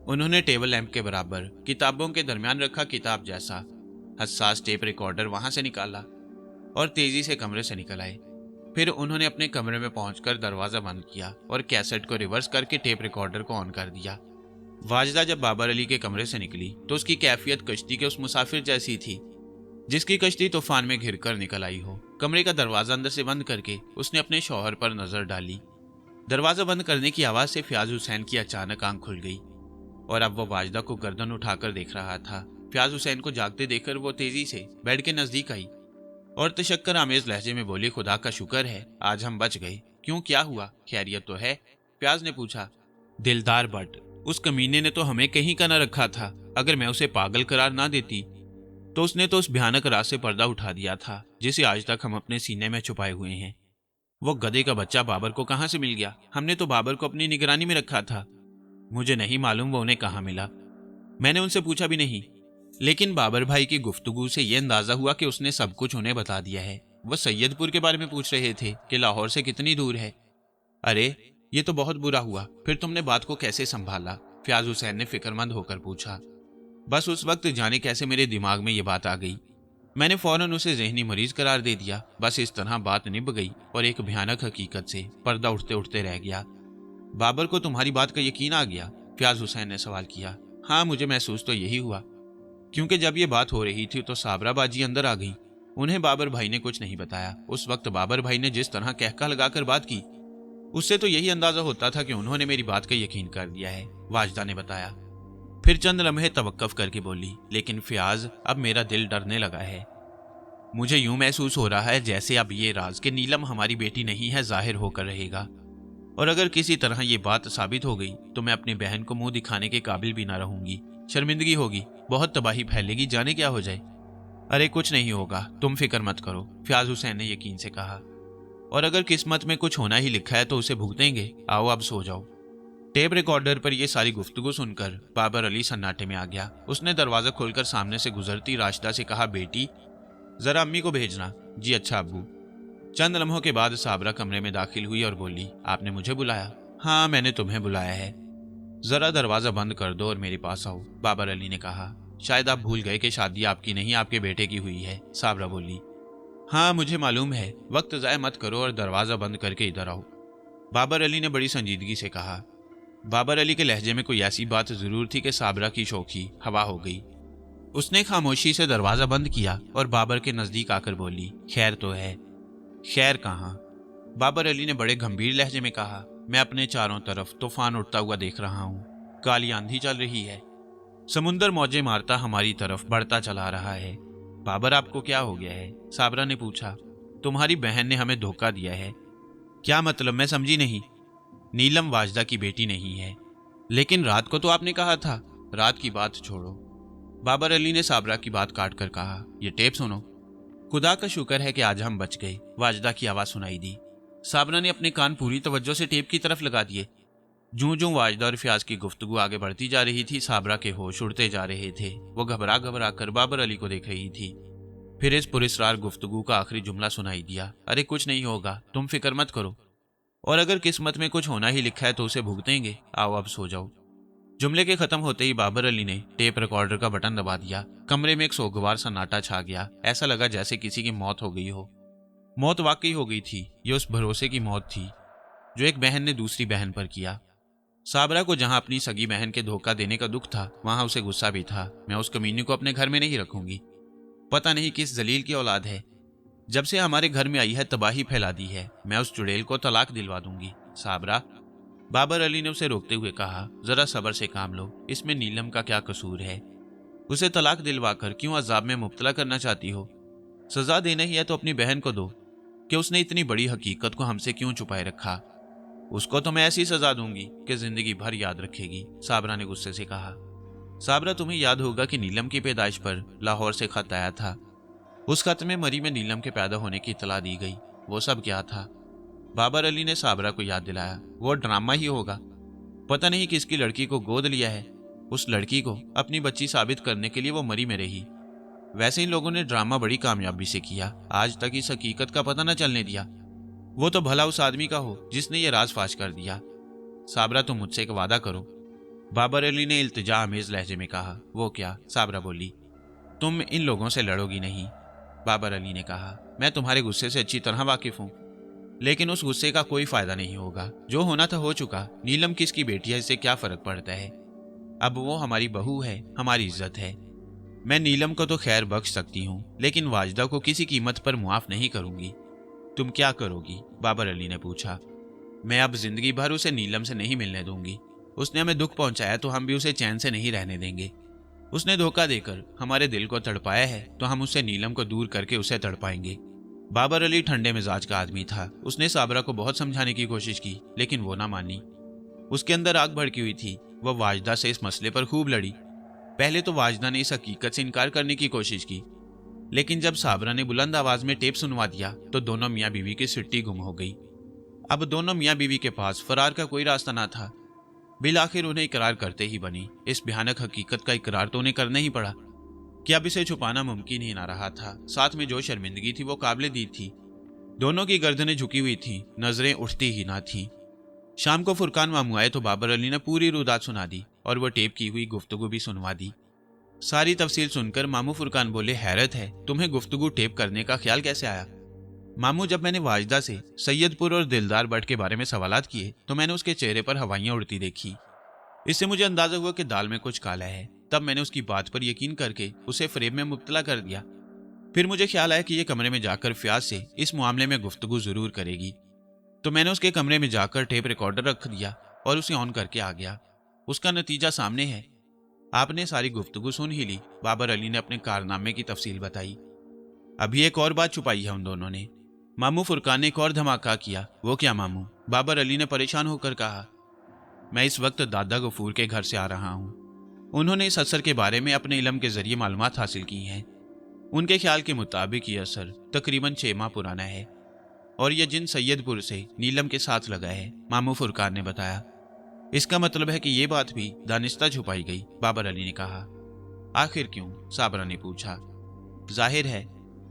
उन्होंने टेबल लैंप के बराबर किताबों के दरमियान रखा किताब जैसा हसास टेप रिकॉर्डर वहां से निकाला और तेजी से कमरे से निकल आए। फिर उन्होंने अपने कमरे में पहुंचकर दरवाजा बंद किया और कैसेट को रिवर्स करके टेप रिकॉर्डर को ऑन कर दिया। वाजदा जब बाबर अली के कमरे से निकली तो उसकी कैफियत कश्ती के उस मुसाफिर जैसी थी जिसकी कश्ती तूफान में घिरकर निकल आई हो। कमरे का दरवाजा अंदर से बंद करके उसने अपने शौहर पर नजर डाली। दरवाजा बंद करने की आवाज से फयाज हुसैन की अचानक आंख खुल गई और अब वो वाजदा को गर्दन उठाकर देख रहा था। फयाज हुसैन को जागते देखकर वो तेजी से बेड के नजदीक आई और तशक्कर आमेज लहजे में बोली, खुदा का शुक्र है आज हम बच गए। क्यों, क्या हुआ, खैरियत तो है? फयाज ने पूछा। दिलदार भट्ट, उस कमीने ने तो हमें कहीं का न रखा था। अगर मैं उसे पागल करार ना देती तो उसने तो उस भयानक रात से पर्दा उठा दिया था जिसे आज तक हम अपने सीने में छुपाए हुए हैं। वो गधे का बच्चा बाबर को कहाँ से मिल गया? हमने तो बाबर को अपनी निगरानी में रखा था। मुझे नहीं मालूम वो उन्हें कहाँ मिला, मैंने उनसे पूछा भी नहीं, लेकिन बाबर भाई की गुफ्तगू से ये अंदाजा हुआ कि उसने सब कुछ उन्हें बता दिया है। वो सैयदपुर के बारे में पूछ रहे थे कि लाहौर से कितनी दूर है। अरे ये तो बहुत बुरा हुआ, फिर तुमने बात को कैसे संभाला? फयाज हुसैन ने फिक्रमंद होकर पूछा। बस उस वक्त जाने कैसे मेरे दिमाग में ये बात आ गई, मैंने फौरन उसे ज़हनी मरीज करार दे दिया। बस इस तरह बात निभ गई और एक भयानक हकीकत से पर्दा उठते उठते रह गया। बाबर को तुम्हारी बात का यकीन आ गया? फयाज हुसैन ने सवाल किया। हाँ, मुझे महसूस तो यही हुआ, क्योंकि जब ये बात हो रही थी तो साबरा बाजी अंदर आ गई। उन्हें बाबर भाई ने कुछ नहीं बताया। उस वक्त बाबर भाई ने जिस तरह कहका लगाकर बात की, उससे तो यही अंदाजा होता था कि उन्होंने मेरी बात का यकीन कर दिया है, वाजदा ने बताया। फिर चंद लम्हे तवक्कफ करके बोली, लेकिन फयाज अब मेरा दिल डरने लगा है। मुझे यूं महसूस हो रहा है जैसे अब ये राज कि नीलम हमारी बेटी नहीं है जाहिर होकर रहेगा, और अगर किसी तरह ये बात साबित हो गई तो मैं अपनी बहन को मुंह दिखाने के काबिल भी ना रहूंगी। शर्मिंदगी होगी, बहुत तबाही फैलेगी, जाने क्या हो जाए। अरे कुछ नहीं होगा, तुम फिक्र मत करो, फयाज हुसैन ने यकीन से कहा। और अगर किस्मत में कुछ होना ही लिखा है तो उसे भुगतेंगे। आओ अब सो जाओ। टेप रिकॉर्डर पर यह सारी गुफ्तगू सुनकर बाबर अली सन्नाटे में आ गया। उसने दरवाजा खोलकर सामने से गुजरती राशिदा से कहा, बेटी जरा अम्मी को भेजना। जी अच्छा अब्बू। चंद लम्हों के बाद साबरा कमरे में दाखिल हुई और बोली, आपने मुझे बुलाया? हाँ, मैंने तुम्हें बुलाया है। जरा दरवाजा बंद कर दो और मेरे पास आओ, बाबर अली ने कहा। शायद आप भूल गए कि शादी आपकी नहीं आपके बेटे की हुई है, साबरा बोली। हाँ मुझे मालूम है, वक्त ज़ाया मत करो और दरवाज़ा बंद करके इधर आओ, बाबर अली ने बड़ी संजीदगी से कहा। बाबर अली के लहजे में कोई ऐसी बात जरूर थी कि साबरा की शौकी हवा हो गई। उसने खामोशी से दरवाज़ा बंद किया और बाबर के नज़दीक आकर बोली, खैर तो है? खैर कहाँ? बाबर अली ने बड़े गंभीर लहजे में कहा। मैं अपने चारों तरफ तूफान उठता हुआ देख रहा हूँ। काली आंधी चल रही है, समुंदर मौजें मारता हमारी तरफ बढ़ता चला रहा है। बाबर आपको क्या हो गया है? साबरा ने पूछा। तुम्हारी बहन ने हमें धोखा दिया है। क्या मतलब? मैं समझी नहीं। नीलम वाजदा की बेटी नहीं है। लेकिन रात को तो आपने कहा था। रात की बात छोड़ो, बाबर अली ने साबरा की बात काट कर कहा। ये टेप सुनो। खुदा का शुक्र है कि आज हम बच गए, वाजदा की आवाज़ सुनाई दी। साबरा ने अपने कान पूरी तवज्जो से टेप की तरफ लगा दिए। जूं जूं वाजदा और फयाज की गुफ्तगू आगे बढ़ती जा रही थी, साबरा के होश उड़ते जा रहे थे। वो घबरा घबरा कर बाबर अली को देख रही थी। फिर इस पुरस्कार गुफ्तगू का आखिरी जुमला सुनाई दिया, अरे कुछ नहीं होगा, तुम फिक्र मत करो, और अगर किस्मत में कुछ होना ही लिखा है तो उसे भुगतेंगे। आओ अब सो जाओ। जुमले के खत्म होते ही बाबर अली ने टेप रिकॉर्डर का बटन दबा दिया। कमरे में एक सोगवार सन्नाटा छा गया। ऐसा लगा जैसे किसी की मौत हो गई हो। मौत वाकई हो गई थी। ये उस भरोसे की मौत थी जो एक बहन ने दूसरी बहन पर किया। साबरा को जहां अपनी सगी बहन के धोखा देने का दुख था, वहां उसे गुस्सा भी था। मैं उस कमीनी को अपने घर में नहीं रखूंगी। पता नहीं किस जलील की औलाद है, जब से हमारे घर में आई है तबाही फैला दी है। मैं उस चुड़ैल को तलाक दिलवा दूंगी। साबरा, बाबर अली ने उसे रोकते हुए कहा, जरा सब्र से काम लो। इसमें नीलम का क्या कसूर है? उसे तलाक दिलवाकर क्यों अजाब में मुब्तला करना चाहती हो? सजा देना ही है तो अपनी बहन को दो कि उसने इतनी बड़ी हकीकत को हमसे क्यों छुपाए रखा। उसको तो मैं ऐसी सजा दूंगी कि जिंदगी भर याद रखेगी, साबरा ने गुस्से से कहा। साबरा, तुम्हें याद होगा कि नीलम की पैदाइश पर लाहौर से खत आया था। उस खत में मरी में नीलम के पैदा होने की इतला दी गई। वो सब क्या था? बाबर अली ने साबरा को याद दिलाया। वो ड्रामा ही होगा। पता नहीं किसकी लड़की को गोद लिया है। उस लड़की को अपनी बच्ची साबित करने के लिए वो मरी में रही। वैसे इन लोगों ने ड्रामा बड़ी कामयाबी से किया, आज तक इस हकीकत का पता न चलने दिया। वो तो भला उस आदमी का हो जिसने ये राज फाश कर दिया। साबरा, तुम मुझसे एक वादा करो, बाबर अली ने इल्तिजा आमेज लहजे में कहा। वो क्या? साबरा बोली। तुम इन लोगों से लड़ोगी नहीं, बाबर अली ने कहा। मैं तुम्हारे गुस्से से अच्छी तरह वाकिफ हूँ, लेकिन उस गुस्से का कोई फायदा नहीं होगा। जो होना था हो चुका। नीलम किसकी बेटी है, इससे क्या फर्क पड़ता है? अब वो हमारी बहू है, हमारी इज्जत है। मैं नीलम को तो खैर बख्श सकती हूँ, लेकिन वाजदा को किसी कीमत पर मुआफ नहीं करूंगी। तुम क्या करोगी? बाबर अली ने पूछा। मैं अब जिंदगी भर उसे नीलम से नहीं मिलने दूंगी। उसने हमें दुख पहुंचाया तो हम भी उसे चैन से नहीं रहने देंगे। उसने धोखा देकर हमारे दिल को तड़पाया है तो हम उससे नीलम को दूर करके उसे तड़पाएंगे। बाबर अली ठंडे मिजाज का आदमी था। उसने साबरा को बहुत समझाने की कोशिश की, लेकिन वो ना मानी। उसके अंदर आग भड़की हुई थी। वह वाजदा से इस मसले पर खूब लड़ी। पहले तो वाजदा ने इस हकीकत से इनकार करने की कोशिश की, लेकिन जब साबरा ने बुलंद आवाज में टेप सुनवा दिया तो दोनों मियाँ बीवी की सिट्टी गुम हो गई। अब दोनों मियाँ बीवी के पास फरार का कोई रास्ता ना था। बिल आखिर उन्हें इकरार करते ही बनी। इस भयानक हकीकत का इकरार तो उन्हें करना ही पड़ा कि अब इसे छुपाना मुमकिन ही ना रहा था। साथ में जो शर्मिंदगी थी वो काबिले दी थी। दोनों की गर्दनें झुकी हुई थी, नजरें उठती ही ना थी। शाम को फुरकान मामू आए तो बाबर अली ने पूरी रुदात सुना दी और वो टेप की हुई गुफ्तगू भी सुनवा दी। सारी तफसील सुनकर मामू फुरकान बोले, हैरत है, तुम्हें गुफ्तगू टेप करने का ख्याल कैसे आया? मामू, जब मैंने वाजदा से सैयदपुर और दिलदार बट के बारे में सवालात किए तो मैंने उसके चेहरे पर हवाइयां उड़ती देखी। इससे मुझे अंदाजा हुआ कि दाल में कुछ काला है। तब मैंने उसकी बात पर यकीन करके उसे फरेब में मुब्तला कर दिया। फिर मुझे ख्याल आया कि ये कमरे में जाकर फ्याज से इस मामले में गुफ्तगू जरूर करेगी, तो मैंने उसके कमरे में जाकर टेप रिकॉर्डर रख दिया और उसे ऑन करके आ गया। उसका नतीजा सामने है। आपने सारी गुफ्तगू सुन ही ली। बाबर अली ने अपने कारनामे की तफसील बताई। अभी एक और बात छुपाई है उन दोनों ने। मामू फुरकान ने एक और धमाका किया। वो क्या मामू? बाबर अली ने परेशान होकर कहा। मैं इस वक्त दादा गफूर के घर से आ रहा हूँ। उन्होंने इस असर के बारे में अपने इल्म के जरिए मालूमात हासिल की हैं। उनके ख्याल के मुताबिक ये असर तकरीबन 6 माह पुराना है और यह जिन सैयदपुर से नीलम के साथ लगा है, मामू फुरकान ने बताया। इसका मतलब है कि ये बात भी दानिस्ता छुपाई गई, बाबर अली ने कहा। आखिर क्यों? साबरा ने पूछा। जाहिर है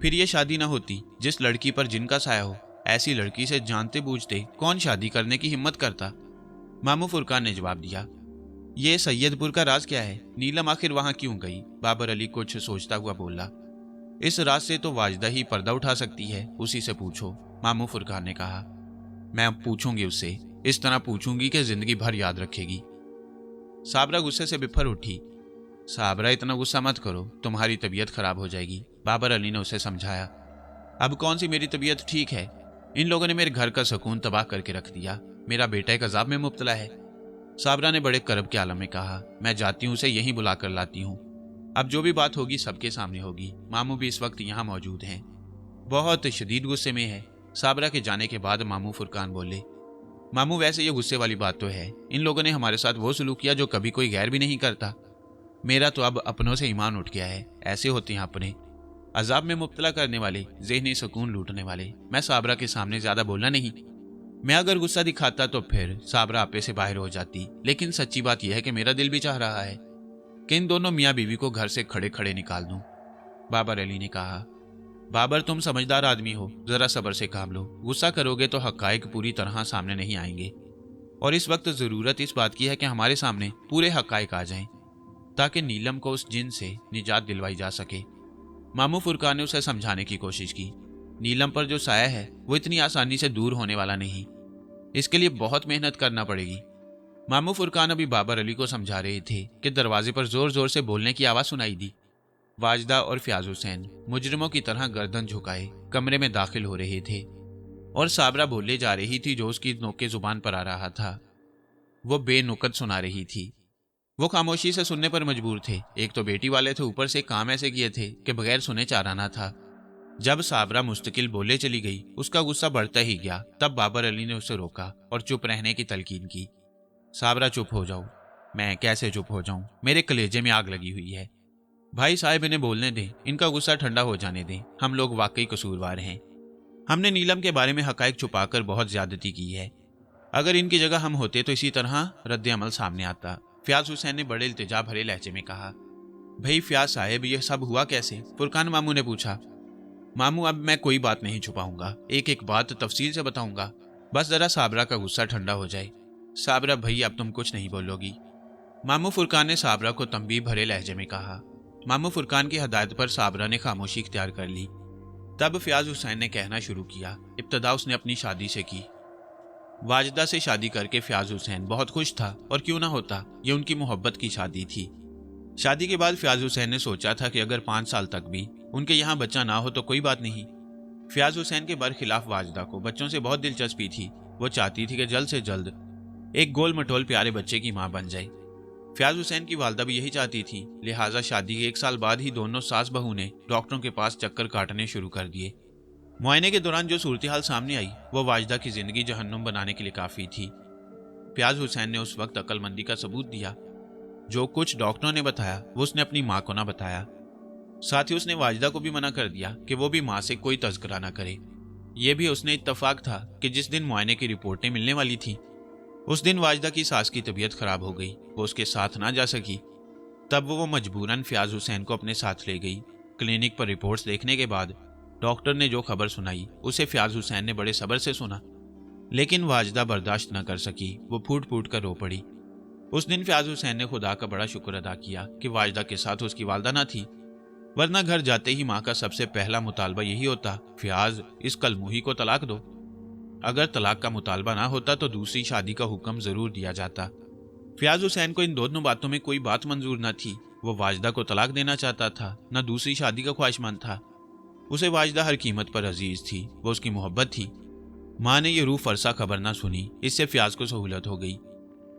फिर ये शादी ना होती जिस लड़की पर जिनका साया हो। ऐसी लड़की से जानते बूझते कौन शादी करने की हिम्मत करता? मामू फुरकान ने जवाब दिया। ये सैयदपुर का राज क्या है? नीलम आखिर वहां क्यों गई? बाबर अली कुछ सोचता हुआ बोला। इस राज से तो वाजदा ही पर्दा उठा सकती है, उसी से पूछो, मामू फुरकान ने कहा। मैं पूछूंगी उससे, इस तरह पूछूंगी कि जिंदगी भर याद रखेगी। साबरा गुस्से से बिफर उठी। साबरा, इतना गुस्सा मत करो, तुम्हारी तबीयत खराब हो जाएगी, बाबर अली ने उसे समझाया। अब कौन सी मेरी तबीयत ठीक है? इन लोगों ने मेरे घर का सुकून तबाह करके रख दिया। मेरा बेटा एक अजाब में मुब्तला है। साबरा ने बड़े करब के आलम में कहा। मैं जाती हूँ, उसे यहीं बुला कर लाती हूँ। अब जो भी बात होगी सबके सामने होगी। मामू भी इस वक्त यहाँ मौजूद हैं। बहुत शदीद गुस्से में है। साबरा के जाने के बाद मामू फुरकान बोले। मामू, वैसे ये गुस्से वाली बात तो है। इन लोगों ने हमारे साथ वो सलूक किया जो कभी कोई गैर भी नहीं करता। मेरा तो अब अपनों से ईमान उठ गया है। ऐसे होते हैं अपने, अजाब में मुब्तला करने वाले, ज़हनी सुकून लूटने वाले। मैं साबरा के सामने ज्यादा बोलना नहीं। मैं अगर गुस्सा दिखाता तो फिर साबरा आपे से बाहर हो जाती। लेकिन सच्ची बात यह है कि मेरा दिल भी चाह रहा है कि इन दोनों मियाँ बीवी को घर से खड़े खड़े निकाल दूं, बाबर अली ने कहा। बाबर, तुम समझदार आदमी हो, जरा सब्र से काम लो। गुस्सा करोगे तो हकायक पूरी तरह सामने नहीं आएंगे और इस वक्त जरूरत इस बात की है कि हमारे सामने पूरे हकायक आ जाएं ताकि नीलम को उस जिन से निजात दिलवाई जा सके। मामू फुरकान ने उसे समझाने की कोशिश की। नीलम पर जो साया है वो इतनी आसानी से दूर होने वाला नहीं। इसके लिए बहुत मेहनत करना पड़ेगी। मामू फुरकान अभी बाबर अली को समझा रहे थे कि दरवाजे पर जोर जोर से बोलने की आवाज सुनाई दी। वाजदा और फ्याज हुसैन मुजरिमों की तरह गर्दन झुकाए कमरे में दाखिल हो रहे थे और साबरा बोले जा रही थी जो उसकी नोके जुबान पर आ रहा था। वो बेनुकत सुना रही थी। वो खामोशी से सुनने पर मजबूर थे। एक तो बेटी वाले थे, ऊपर से काम ऐसे किए थे कि बगैर सुने चाराना था। जब साबरा मुस्तकिल बोले चली गई, उसका गुस्सा बढ़ता ही गया। तब बाबर अली ने उसे रोका और चुप रहने की तलकीन की। साबरा, चुप हो जाओ। मैं कैसे चुप हो जाऊं? मेरे कलेजे में आग लगी हुई है। भाई साहब, इन्हें बोलने दें, इनका गुस्सा ठंडा हो जाने दें। हम लोग वाकई कसूरवार हैं। हमने नीलम के बारे में हकायक छुपाकर बहुत ज्यादती की है। अगर इनकी जगह हम होते तो इसी तरह रद्द अमल सामने आता। फ्याज हुसैन ने बड़े इल्तिजा भरे लहजे में कहा। भाई फ्याज साहब, यह सब हुआ कैसे? फुरकान मामू ने पूछा। मामू, अब मैं कोई बात नहीं छुपाऊंगा, एक एक बात तफसील से बताऊंगा। बस जरा साबरा का गुस्सा ठंडा हो जाए। साबरा भाई, अब तुम कुछ नहीं बोलोगी, मामू फुरकान ने साबरा को तंबीह भरे लहजे में कहा। मामू फुरकान की हदायत पर साबरा ने खामोशी इख्तियार कर ली। तब फ्याज हुसैन ने कहना शुरू किया। इब्तदा उसने अपनी शादी से की। वाजदा से शादी करके फ्याज हुसैन बहुत खुश था, और क्यों ना होता, ये उनकी मोहब्बत की शादी थी। शादी के बाद फ्याज हुसैन ने सोचा था कि अगर 5 साल तक भी उनके यहाँ बच्चा ना हो तो कोई बात नहीं। फ्याज हुसैन के बरखिलाफ वाजदा को बच्चों से बहुत दिलचस्पी थी। वो चाहती थी कि जल्द से जल्द एक गोल मटोल प्यारे बच्चे की माँ बन जाए। फ्याज हुसैन की वालदा भी यही चाहती थी। लिहाजा शादी के 1 साल बाद ही दोनों सास बहू ने डॉक्टरों के पास चक्कर काटने शुरू कर दिए। मुआयने के दौरान जो सूरत हाल सामने आई वो वाजदा की जिंदगी जहन्नुम बनाने के लिए काफी थी। फ्याज हुसैन ने उस वक्त अक्लमंदी का सबूत दिया। जो कुछ डॉक्टरों ने बताया वो उसने अपनी माँ को ना बताया। साथ ही उसने वाजिदा को भी मना कर दिया कि वो भी माँ से कोई तज़किरा ना करे। ये भी उसने इत्तफाक था कि जिस दिन मुआयने की रिपोर्टें मिलने वाली थी उस दिन वाजिदा की सास की तबीयत खराब हो गई, वो उसके साथ ना जा सकी। तब वो मजबूरन फयाज हुसैन को अपने साथ ले गई। क्लिनिक पर रिपोर्ट्स देखने के बाद डॉक्टर ने जो खबर सुनाई उसे फयाज हुसैन ने बड़े सब्र से सुना, लेकिन वाजिदा बर्दाश्त न कर सकी। वो फूट फूट कर रो पड़ी। उस दिन फयाज हुसैन ने खुदा का बड़ा शुक्र अदा किया कि वाजिदा के साथ उसकी वालदा ना थी, वरना घर जाते ही माँ का सबसे पहला मुतालबा यही होता, फयाज इस कलमुही को तलाक दो। अगर तलाक का मुतालबा ना होता तो दूसरी शादी का हुक्म जरूर दिया जाता। फयाज हुसैन को इन दोनों बातों में कोई बात मंजूर न थी। वो वाजिदा को तलाक देना चाहता था, न दूसरी शादी का ख्वाहिशमंद था। उसे वाजिदा हर कीमत पर अजीज थी, वो उसकी मोहब्बत थी। माँ ने यह रूह फरसा खबर ना सुनी, इससे फयाज को सहूलत हो गई।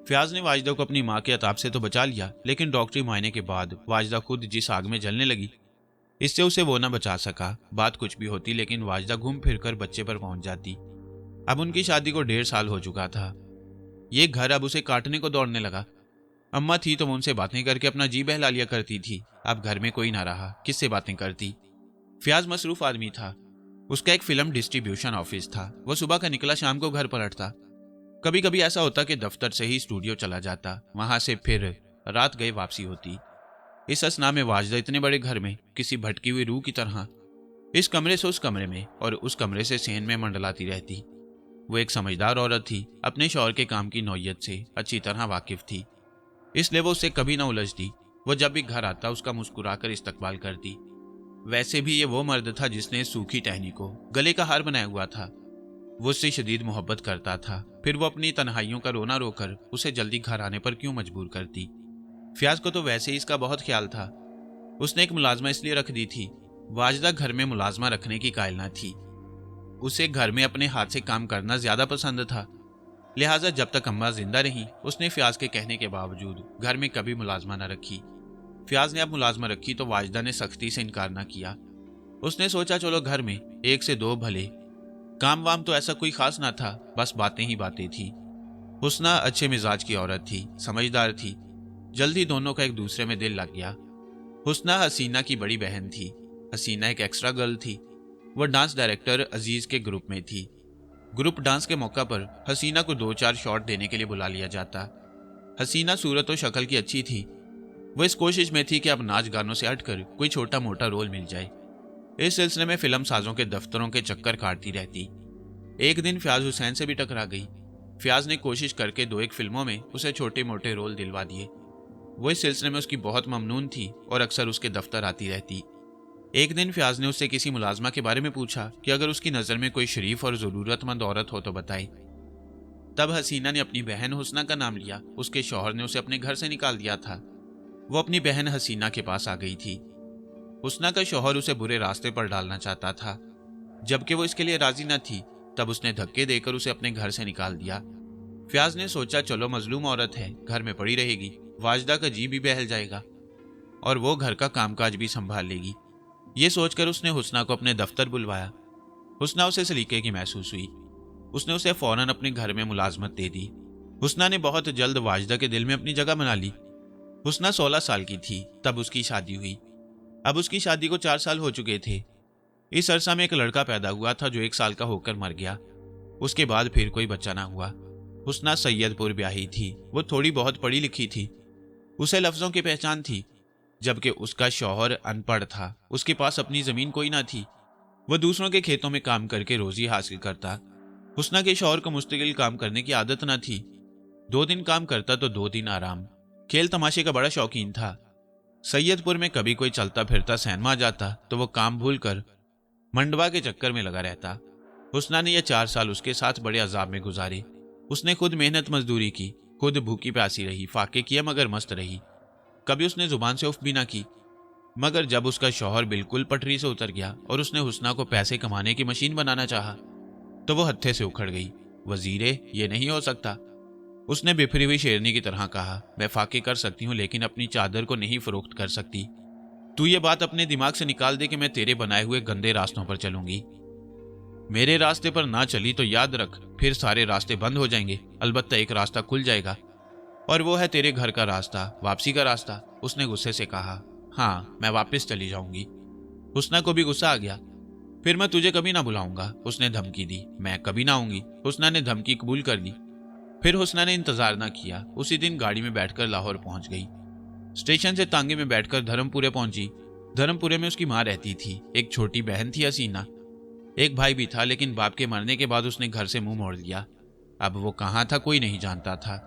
फयाज ने वाजिदा को अपनी माँ के अताब से तो बचा लिया, लेकिन डॉक्टरी मुआयने के बाद वाजिदा खुद जिस आग में जलने लगी, इससे उसे वो ना बचा सका। बात कुछ भी होती, लेकिन वाजिदा घूम फिर कर बच्चे पर पहुंच जाती। अब उनकी शादी को 1.5 साल हो चुका था। ये घर अब उसे काटने को दौड़ने लगा। अम्मा थी तो वो उनसे बातें करके अपना जी बहला लिया करती थी। अब घर में कोई ना रहा, किससे बातें करती। फयाज मसरूफ आदमी था। उसका एक फिल्म डिस्ट्रीब्यूशन ऑफिस था। वो सुबह का निकला शाम को घर पलटता। कभी कभी ऐसा होता कि दफ्तर से ही स्टूडियो चला जाता, वहां से फिर रात गए वापसी होती। इस असना में वाजिदा इतने बड़े घर में किसी भटकी हुई रूह की तरह इस कमरे से उस कमरे में और उस कमरे से सहन में मंडलाती रहती। वो एक समझदार औरत थी, अपने शौहर के काम की नौयत से अच्छी तरह वाकिफ थी, इसलिए वो उससे कभी ना उलझती। वो जब भी घर आता उसका मुस्कुराकर इस्तकबाल करती। वैसे भी ये वो मर्द था जिसने सूखी टहनी को गले का हार बनाया हुआ था। वो उससे शदीद मोहब्बत करता था, फिर वो अपनी तन्हाइयों का रोना रोकर उसे जल्दी घर आने पर क्यों मजबूर करती। फयाज को तो वैसे ही इसका बहुत ख्याल था। उसने एक मुलाजमा इसलिए रख दी थी, वाजिदा घर में मुलाजमा रखने की कायल ना थी। उसे घर में अपने हाथ से काम करना ज्यादा पसंद था, लिहाजा जब तक अम्मा जिंदा रही उसने फयाज के कहने के बावजूद घर में कभी मुलाजमा न रखी। फयाज ने अब मुलाजमा रखी तो वाजिदा ने सख्ती से इनकार न किया। उसने सोचा चलो घर में 1 से 2 भले, काम वाम तो ऐसा कोई खास ना था, बस बातें ही बातें थी। हुस्ना अच्छे मिजाज की औरत थी, समझदार थी। जल्दी दोनों का एक दूसरे में दिल लग गया। हुस्ना हसीना की बड़ी बहन थी। हसीना एक एक्स्ट्रा गर्ल थी। वह डांस डायरेक्टर अजीज के ग्रुप में थी। ग्रुप डांस के मौका पर हसीना को 2-4 शॉट देने के लिए बुला लिया जाता। हसीना सूरत और शक्ल की अच्छी थी। वो इस कोशिश में थी कि अब नाच गानों से हटकर कोई छोटा मोटा रोल मिल जाए। इस सिलसिले में फिल्म साजों के दफ्तरों के चक्कर काटती रहती। एक दिन फयाज हुसैन से भी टकरा गई। फयाज ने कोशिश करके 2-1 फिल्मों में उसे छोटे मोटे रोल दिलवा दिए। वो इस सिलसिले में उसकी बहुत ममनून थी और अक्सर उसके दफ्तर आती रहती। एक दिन फयाज ने उससे किसी मुलाजमा के बारे में पूछा कि अगर उसकी नज़र में कोई शरीफ और ज़रूरतमंद औरत हो तो बताए। तब हसीना ने अपनी बहन हुस्ना का नाम लिया। उसके शौहर ने उसे अपने घर से निकाल दिया था। वो अपनी बहन हसीना के पास आ गई थी। हुस्ना का शौहर उसे बुरे रास्ते पर डालना चाहता था, जबकि वो इसके लिए राजी न थी। तब उसने धक्के देकर उसे अपने घर से निकाल दिया। फयाज ने सोचा चलो मजलूम औरत है, घर में पड़ी रहेगी, वाजिदा का जी भी बहल जाएगा और वो घर का कामकाज भी संभाल लेगी। ये सोचकर उसने हुस्ना को अपने दफ्तर बुलवाया। हुस्ना उसे सलीके की महसूस हुई। उसने उसे फौरन अपने घर में मुलाजमत दे दी। हुस्ना ने बहुत जल्द वाजिदा के दिल में अपनी जगह बना ली। हुस्ना 16 साल की थी तब उसकी शादी हुई। अब उसकी शादी को 4 साल हो चुके थे। इस अरसा में एक लड़का पैदा हुआ था जो 1 साल का होकर मर गया। उसके बाद फिर कोई बच्चा ना हुआ। हुस्ना सैयदपुर ब्याही थी। वो थोड़ी बहुत पढ़ी लिखी थी। उसे लफ्जों की पहचान थी, जबकि उसका शौहर अनपढ़ था। उसके पास अपनी जमीन कोई ना थी। वह दूसरों के खेतों में काम करके रोजी हासिल करता। हुस्ना के शौहर को मुस्तकिल काम करने की आदत न थी। 2 दिन काम करता तो 2 दिन आराम। खेल तमाशे का बड़ा शौकीन था। सैयदपुर में कभी कोई चलता फिरता सैनमा आ जाता तो वो काम भूल कर मंडवा के चक्कर में लगा रहता। हुस्ना ने यह 4 साल उसके साथ बड़े अजाब में गुजारे। उसने खुद मेहनत मजदूरी की, खुद भूखी प्यासी रही, फाके किए मगर मस्त रही। कभी उसने जुबान से उफ भी ना की। मगर जब उसका शौहर बिल्कुल पटरी से उतर गया और उसने हुस्ना को पैसे कमाने की मशीन बनाना चाहा तो वो हत्थे से उखड़ गई। वजीरे, ये नहीं हो सकता। उसने बिफरी हुई शेरनी की तरह कहा, मैं फाके कर सकती हूँ लेकिन अपनी चादर को नहीं फरोख्त कर सकती। तू ये बात अपने दिमाग से निकाल दे कि मैं तेरे बनाए हुए गंदे रास्तों पर चलूंगी। मेरे रास्ते पर ना चली तो याद रख फिर सारे रास्ते बंद हो जाएंगे, अलबत्ता एक रास्ता खुल जाएगा और वो है तेरे घर का रास्ता, वापसी का रास्ता। उसने गुस्से से कहा। हाँ, मैं वापस चली जाऊंगी। हुस्ना को भी गुस्सा आ गया। फिर मैं तुझे कभी ना बुलाऊंगा, उसने धमकी दी। मैं कभी ना आऊंगी, हुस्ना ने धमकी कबूल कर ली। फिर हुस्ना ने इंतजार ना किया, उसी दिन गाड़ी में बैठकर लाहौर पहुंच गई। स्टेशन से तांगे में बैठकर धर्मपुरे पहुंची। धर्मपुरे में उसकी माँ रहती थी, एक छोटी बहन थी हसीना, एक भाई भी था, लेकिन बाप के मरने के बाद उसने घर से मुंह मोड़ लिया। अब वो कहाँ था कोई नहीं जानता था।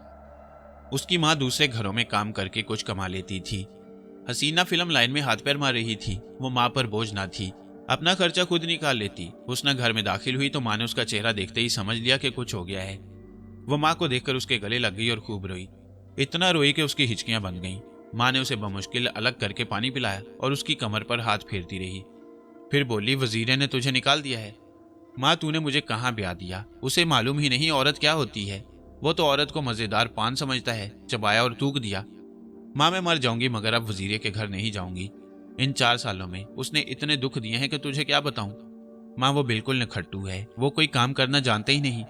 उसकी माँ दूसरे घरों में काम करके कुछ कमा लेती थी। हसीना फिल्म लाइन में हाथ पैर मार रही थी, वो माँ पर बोझ ना थी, अपना खर्चा खुद निकाल लेती। उसने घर में दाखिल हुई तो माँ ने उसका चेहरा देखते ही समझ लिया कि कुछ हो गया है। वो माँ को देखकर उसके गले लग गई और खूब रोई, इतना रोई कि उसकी हिचकियां बन गईं। माँ ने उसे बमुश्किल अलग करके पानी पिलाया और उसकी कमर पर हाथ फेरती रही। फिर बोली, वजीरे ने तुझे निकाल दिया है। माँ, तूने मुझे कहाँ ब्याह दिया? उसे मालूम ही नहीं औरत क्या होती है। वो तो औरत को मजेदार पान समझता है, चबाया और थूक दिया। माँ, मैं मर जाऊंगी मगर अब वजीरे के घर नहीं जाऊंगी। इन 4 सालों में उसने इतने दुख दिए हैं कि तुझे क्या बताऊं। माँ, वो बिल्कुल निखट्टू है, वो कोई काम करना जानते ही नहीं।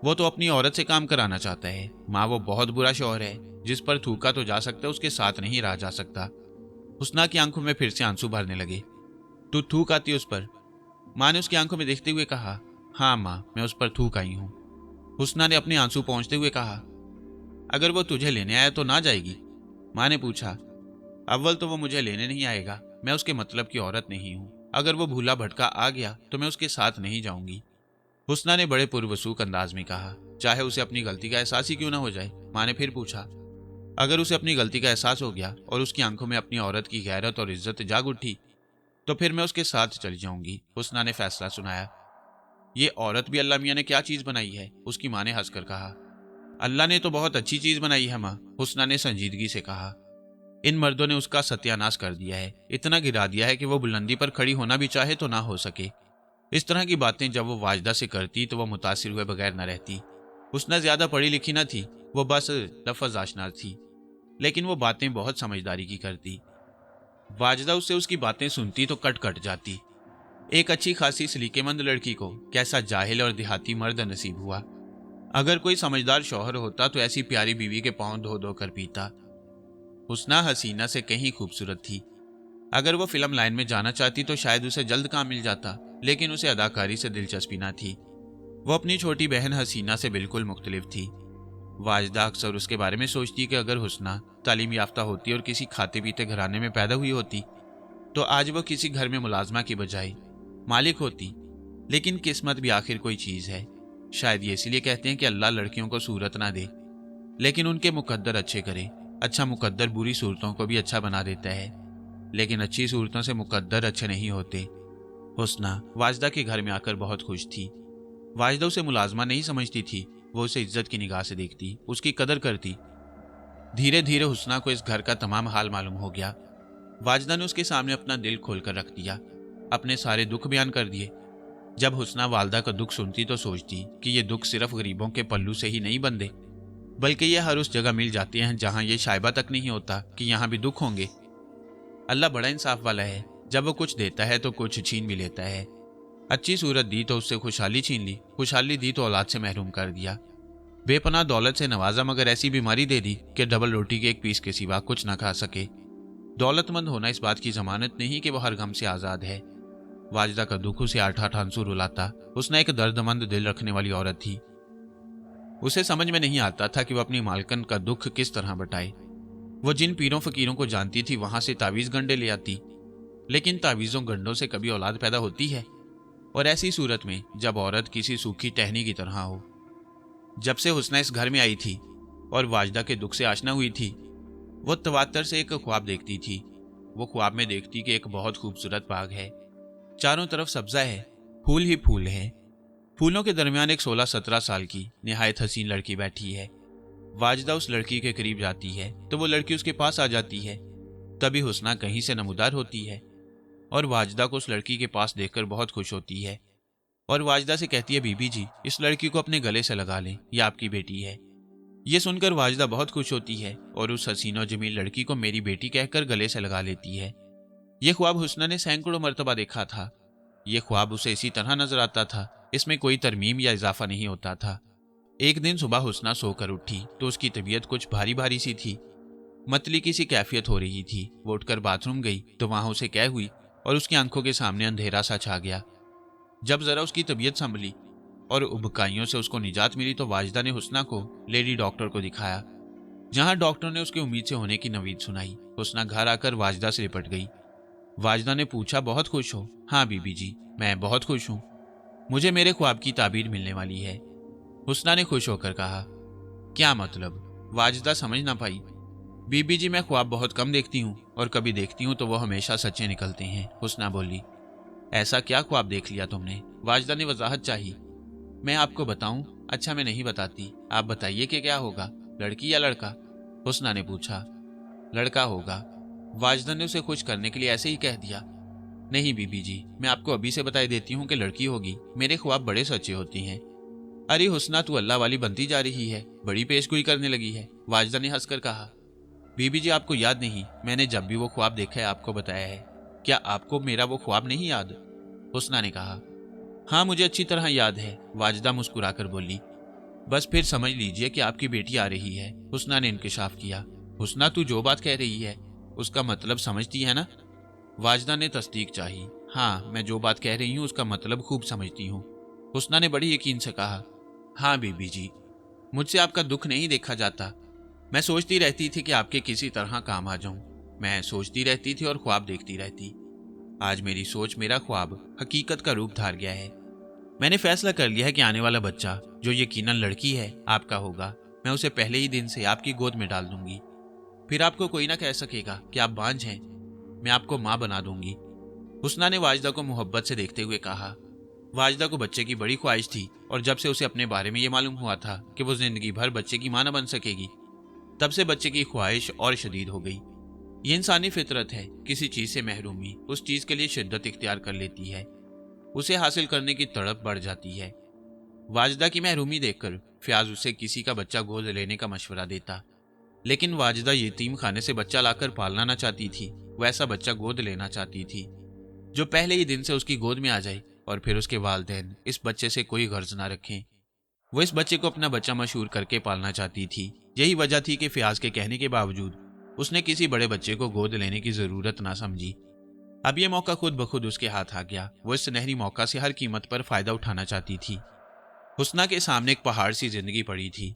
वो तो अपनी औरत से काम कराना चाहता है। माँ, वो बहुत बुरा शौहर है, जिस पर थूका तो जा सकता है, उसके साथ नहीं रहा जा सकता। हुस्ना की आंखों में फिर से आंसू भरने लगे। तू थूक आती उस पर? माँ ने उसकी आंखों में देखते हुए कहा। हाँ माँ, मैं उस पर थूक आई हूँ। हुस्ना ने अपने आंसू पोंछते हुए कहा। अगर वो तुझे लेने आया तो ना जाएगी? माँ ने पूछा। अव्वल तो वो मुझे लेने नहीं आएगा, मैं उसके मतलब की औरत नहीं हूँ। अगर वो भूला भटका आ गया तो मैं उसके साथ नहीं जाऊंगी। हुस्ना ने बड़े पुरवसूख अंदाज में कहा, चाहे उसे अपनी गलती का एहसास ही क्यों ना हो जाए। माँ ने फिर पूछा। अगर उसे अपनी गलती का एहसास हो गया और उसकी आंखों में अपनी औरत की गैरत और इज्जत जाग उठी तो फिर मैं उसके साथ चली जाऊंगी। हुस्ना ने फैसला सुनाया। ये औरत भी अल्लाह मियाँ ने क्या चीज बनाई है? उसकी माँ ने हंसकर कहा। अल्लाह ने तो बहुत अच्छी चीज बनाई है माँ, हुस्ना ने संजीदगी से कहा। इन मर्दों ने उसका सत्यानाश कर दिया है, इतना गिरा दिया है कि वो बुलंदी पर खड़ी होना भी चाहे तो ना हो सके। इस तरह की बातें जब वो वाजदा से करती तो वो मुतासिर हुए बगैर न रहती। हुस्ना ज्यादा पढ़ी लिखी न थी, वो बस लफ्ज आशना थी, लेकिन वो बातें बहुत समझदारी की करती। वाजदा उससे उसकी बातें सुनती तो कट कट जाती। एक अच्छी खासी सलीकेमंद लड़की को कैसा जाहिल और देहाती मर्द नसीब हुआ। अगर कोई समझदार शौहर होता तो ऐसी प्यारी बीवी के पांव धो धो कर पीता। हुस्ना हसीना से कहीं खूबसूरत थी। अगर वो फिल्म लाइन में जाना चाहती तो शायद उसे जल्द काम मिल जाता, लेकिन उसे अदाकारी से दिलचस्पी ना थी। वो अपनी छोटी बहन हसीना से बिल्कुल मुख्तलिफ थी। वाजदा अक्सर उसके बारे में सोचती कि अगर हुस्ना तालीम याफ्ता होती और किसी खाते पीते घराने में पैदा हुई होती तो आज वो किसी घर में मुलाजमा की बजाय मालिक होती। लेकिन किस्मत भी आखिर कोई चीज है। शायद ये इसलिए कहते हैं कि अल्लाह लड़कियों को सूरत ना दे, लेकिन उनके मुकद्दर अच्छे करे। अच्छा मुकद्दर बुरी सूरतों को भी अच्छा बना देता है, लेकिन अच्छी सूरतों से मुकद्दर अच्छे नहीं होते। हुस्ना वाजदा के घर में आकर बहुत खुश थी। वाजदा उसे मुलाजमा नहीं समझती थी, वो उसे इज्जत की निगाह से देखती, उसकी कदर करती। धीरे धीरे हुस्ना को इस घर का तमाम हाल मालूम हो गया। वाजदा ने उसके सामने अपना दिल खोलकर रख दिया, अपने सारे दुख बयान कर दिए। जब हुस्ना वालदा का दुख सुनती तो सोचती कि ये दुख सिर्फ गरीबों के पल्लू से ही नहीं बंधे, बल्कि ये हर उस जगह मिल जाते हैं जहां ये शायबा तक नहीं होता कि यहाँ भी दुख होंगे। अल्लाह बड़ा इंसाफ वाला है, जब वो कुछ देता है तो कुछ छीन भी लेता है। अच्छी सूरत दी तो उससे खुशहाली छीन ली, खुशहाली दी तो औलाद से महरूम कर दिया। बेपनाह दौलत से नवाजा मगर ऐसी बीमारी दे दी कि डबल रोटी के एक पीस के सिवा कुछ ना खा सके। दौलतमंद होना इस बात की जमानत नहीं कि वह हर गम से आजाद है। वाजदा का दुख उसे आठ आठ आंसू रुलाता। उसने एक दर्दमंद दिल रखने वाली औरत थी। उसे समझ में नहीं आता था कि वह अपनी मालकन का दुख किस तरह बटाए। वो जिन पीरों फकीरों को जानती थी वहां से तावीज गंडे ले आती, लेकिन तावीजों गंडों से कभी औलाद पैदा होती है? और ऐसी सूरत में जब औरत किसी सूखी टहनी की तरह हो। जब से हुस्ना इस घर में आई थी और वाजदा के दुख से आशना हुई थी, वो तवातर से एक ख्वाब देखती थी। वो ख्वाब में देखती कि एक बहुत खूबसूरत बाग है, चारों तरफ सब्जा है, फूल ही फूल है। फूलों के दरमियान एक 16-17 साल की निहायत हसीन लड़की बैठी है। वाजदा उस लड़की के करीब जाती है तो वो लड़की उसके पास आ जाती है। तभी हुस्ना कहीं से नमूदार होती है और वाजदा को उस लड़की के पास देखकर बहुत खुश होती है और वाजदा से कहती है, बीबी जी, इस लड़की को अपने गले से लगा लें, यह आपकी बेटी है। ये सुनकर वाजदा बहुत खुश होती है और उस हसीन और जमील लड़की को मेरी बेटी कहकर गले से लगा लेती है। ये ख्वाब हुस्ना ने सैकड़ों मर्तबा देखा था। ये ख्वाब उसे इसी तरह नजर आता था, इसमें कोई तरमीम या इजाफा नहीं होता था। एक दिन सुबह हुस्ना सोकर उठी तो उसकी तबीयत कुछ भारी भारी सी थी। मतली की सी कैफियत हो रही थी। वो उठकर बाथरूम गई तो वहां उसे कै हुई और उसकी आंखों के सामने अंधेरा सा छा गया। जब जरा उसकी तबीयत संभली और उबकाइयों से उसको निजात मिली तो वाजिदा ने हुस्ना को लेडी डॉक्टर को दिखाया, जहां डॉक्टर ने उसकी उम्मीद से होने की नवीद सुनाई। हुस्ना घर आकर वाजिदा से लिपट गई। वाजिदा ने पूछा, बहुत खुश हो? हाँ बीबी जी, मैं बहुत खुश हूँ। मुझे मेरे ख्वाब की ताबीर मिलने वाली है। हुस्ना ने खुश होकर कहा। क्या मतलब? वाजिदा समझ ना पाई। बीबी जी, मैं ख्वाब बहुत कम देखती हूँ और कभी देखती हूँ तो वो हमेशा सच्चे निकलते हैं। हुस्ना बोली। ऐसा क्या ख्वाब देख लिया तुमने? वाजिदा ने वजाहत चाही। मैं आपको बताऊं? अच्छा, मैं नहीं बताती, आप बताइए कि क्या होगा, लड़की या लड़का? हुस्ना ने पूछा। लड़का होगा। वाजिदा ने उसे खुश करने के लिए ऐसे ही कह दिया। नहीं बीबी जी, मैं आपको अभी से बताई देती हूँ कि लड़की होगी। मेरे ख्वाब बड़े सच्चे होते हैं। अरे हुस्ना, तू अल्लाह वाली बनती जा रही है, बड़ी पेशगोई करने लगी है। वाजिदा ने हंसकर कहा। बीबी जी, आपको याद नहीं, मैंने जब भी वो ख्वाब देखा है आपको बताया है। क्या आपको मेरा वो ख्वाब नहीं याद? हुस्ना ने कहा। हाँ, मुझे अच्छी तरह याद है। वाजिदा मुस्कुराकर बोली। बस फिर समझ लीजिए कि आपकी बेटी आ रही है। हुस्ना ने इंकिशाफ किया। हुस्ना, तू जो बात कह रही है उसका मतलब समझती है ना? वाजिदा ने तस्दीक चाही। हाँ, मैं जो बात कह रही हूँ उसका मतलब खूब समझती हूँ। हुस्ना ने बड़ी यकीन से कहा। हाँ बीबी जी, मुझसे आपका दुख नहीं देखा जाता। मैं सोचती रहती थी कि आपके किसी तरह काम आ जाऊं। मैं सोचती रहती थी और ख्वाब देखती रहती। आज मेरी सोच, मेरा ख्वाब हकीकत का रूप धार गया है। मैंने फैसला कर लिया है कि आने वाला बच्चा, जो यकीनन लड़की है, आपका होगा। मैं उसे पहले ही दिन से आपकी गोद में डाल दूंगी। फिर आपको कोई ना कह सकेगा कि आप बांझ हैं। मैं आपको माँ बना दूंगी। हुस्ना ने वाजिदा को मोहब्बत से देखते हुए कहा। वाजिदा को बच्चे की बड़ी ख्वाहिश थी और जब से उसे अपने बारे में ये मालूम हुआ था कि वो जिंदगी भर बच्चे की मां न बन सकेगी, तब से बच्चे की ख्वाहिश और शदीद हो गई। ये इंसानी फितरत है। किसी चीज से महरूमी उस चीज के लिए शिद्दत इख्तियार कर लेती है। उसे हासिल करने की तड़प बढ़ जाती है। वाजिदा की महरूमी देखकर फयाज उसे किसी का बच्चा गोद लेने का मशवरा देता, लेकिन वाजिदा यतीम खाने से बच्चा लाकर पालना न चाहती थी। वैसा बच्चा गोद लेना चाहती थी जो पहले ही दिन से उसकी गोद में आ जाए और फिर उसके वालिदैन इस बच्चे से कोई गर्ज ना रखें। वो इस बच्चे को अपना बच्चा मशहूर करके पालना चाहती थी। यही वजह थी कि फयाज के कहने के बावजूद उसने किसी बड़े बच्चे को गोद लेने की जरूरत ना समझी। अब यह मौका खुद ब खुद उसके हाथ आ गया। वो इस सुनहरी मौका से हर कीमत पर फायदा उठाना चाहती थी। हुस्ना के सामने एक पहाड़ सी जिंदगी पड़ी थी।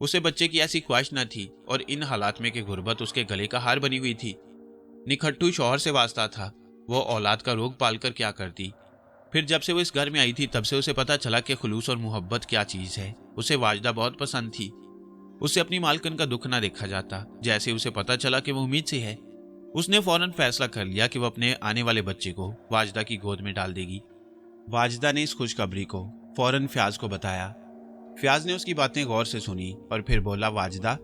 उसे बच्चे की ऐसी ख्वाहिश न थी और इन हालात में कि गुर्बत उसके गले का हार बनी हुई थी। निखट्टू शौहर से वास्ता था। वो औलाद का रोग पालकर क्या करती। फिर जब से वो इस घर में आई थी तब से उसे पता चला कि खुलूस और मोहब्बत क्या चीज है। उसे वाजिदा बहुत पसंद थी। उसे अपनी मालकन का दुख ना देखा जाता। जैसे उसे पता चला कि वो उम्मीद से है, उसने फौरन फैसला कर लिया कि वो अपने आने वाले बच्चे को वाजिदा की गोद में डाल देगी। वाजिदा ने इस खुशखबरी को फौरन फयाज को बताया। फयाज ने उसकी बातें गौर से सुनी और फिर बोला, वाजिदा,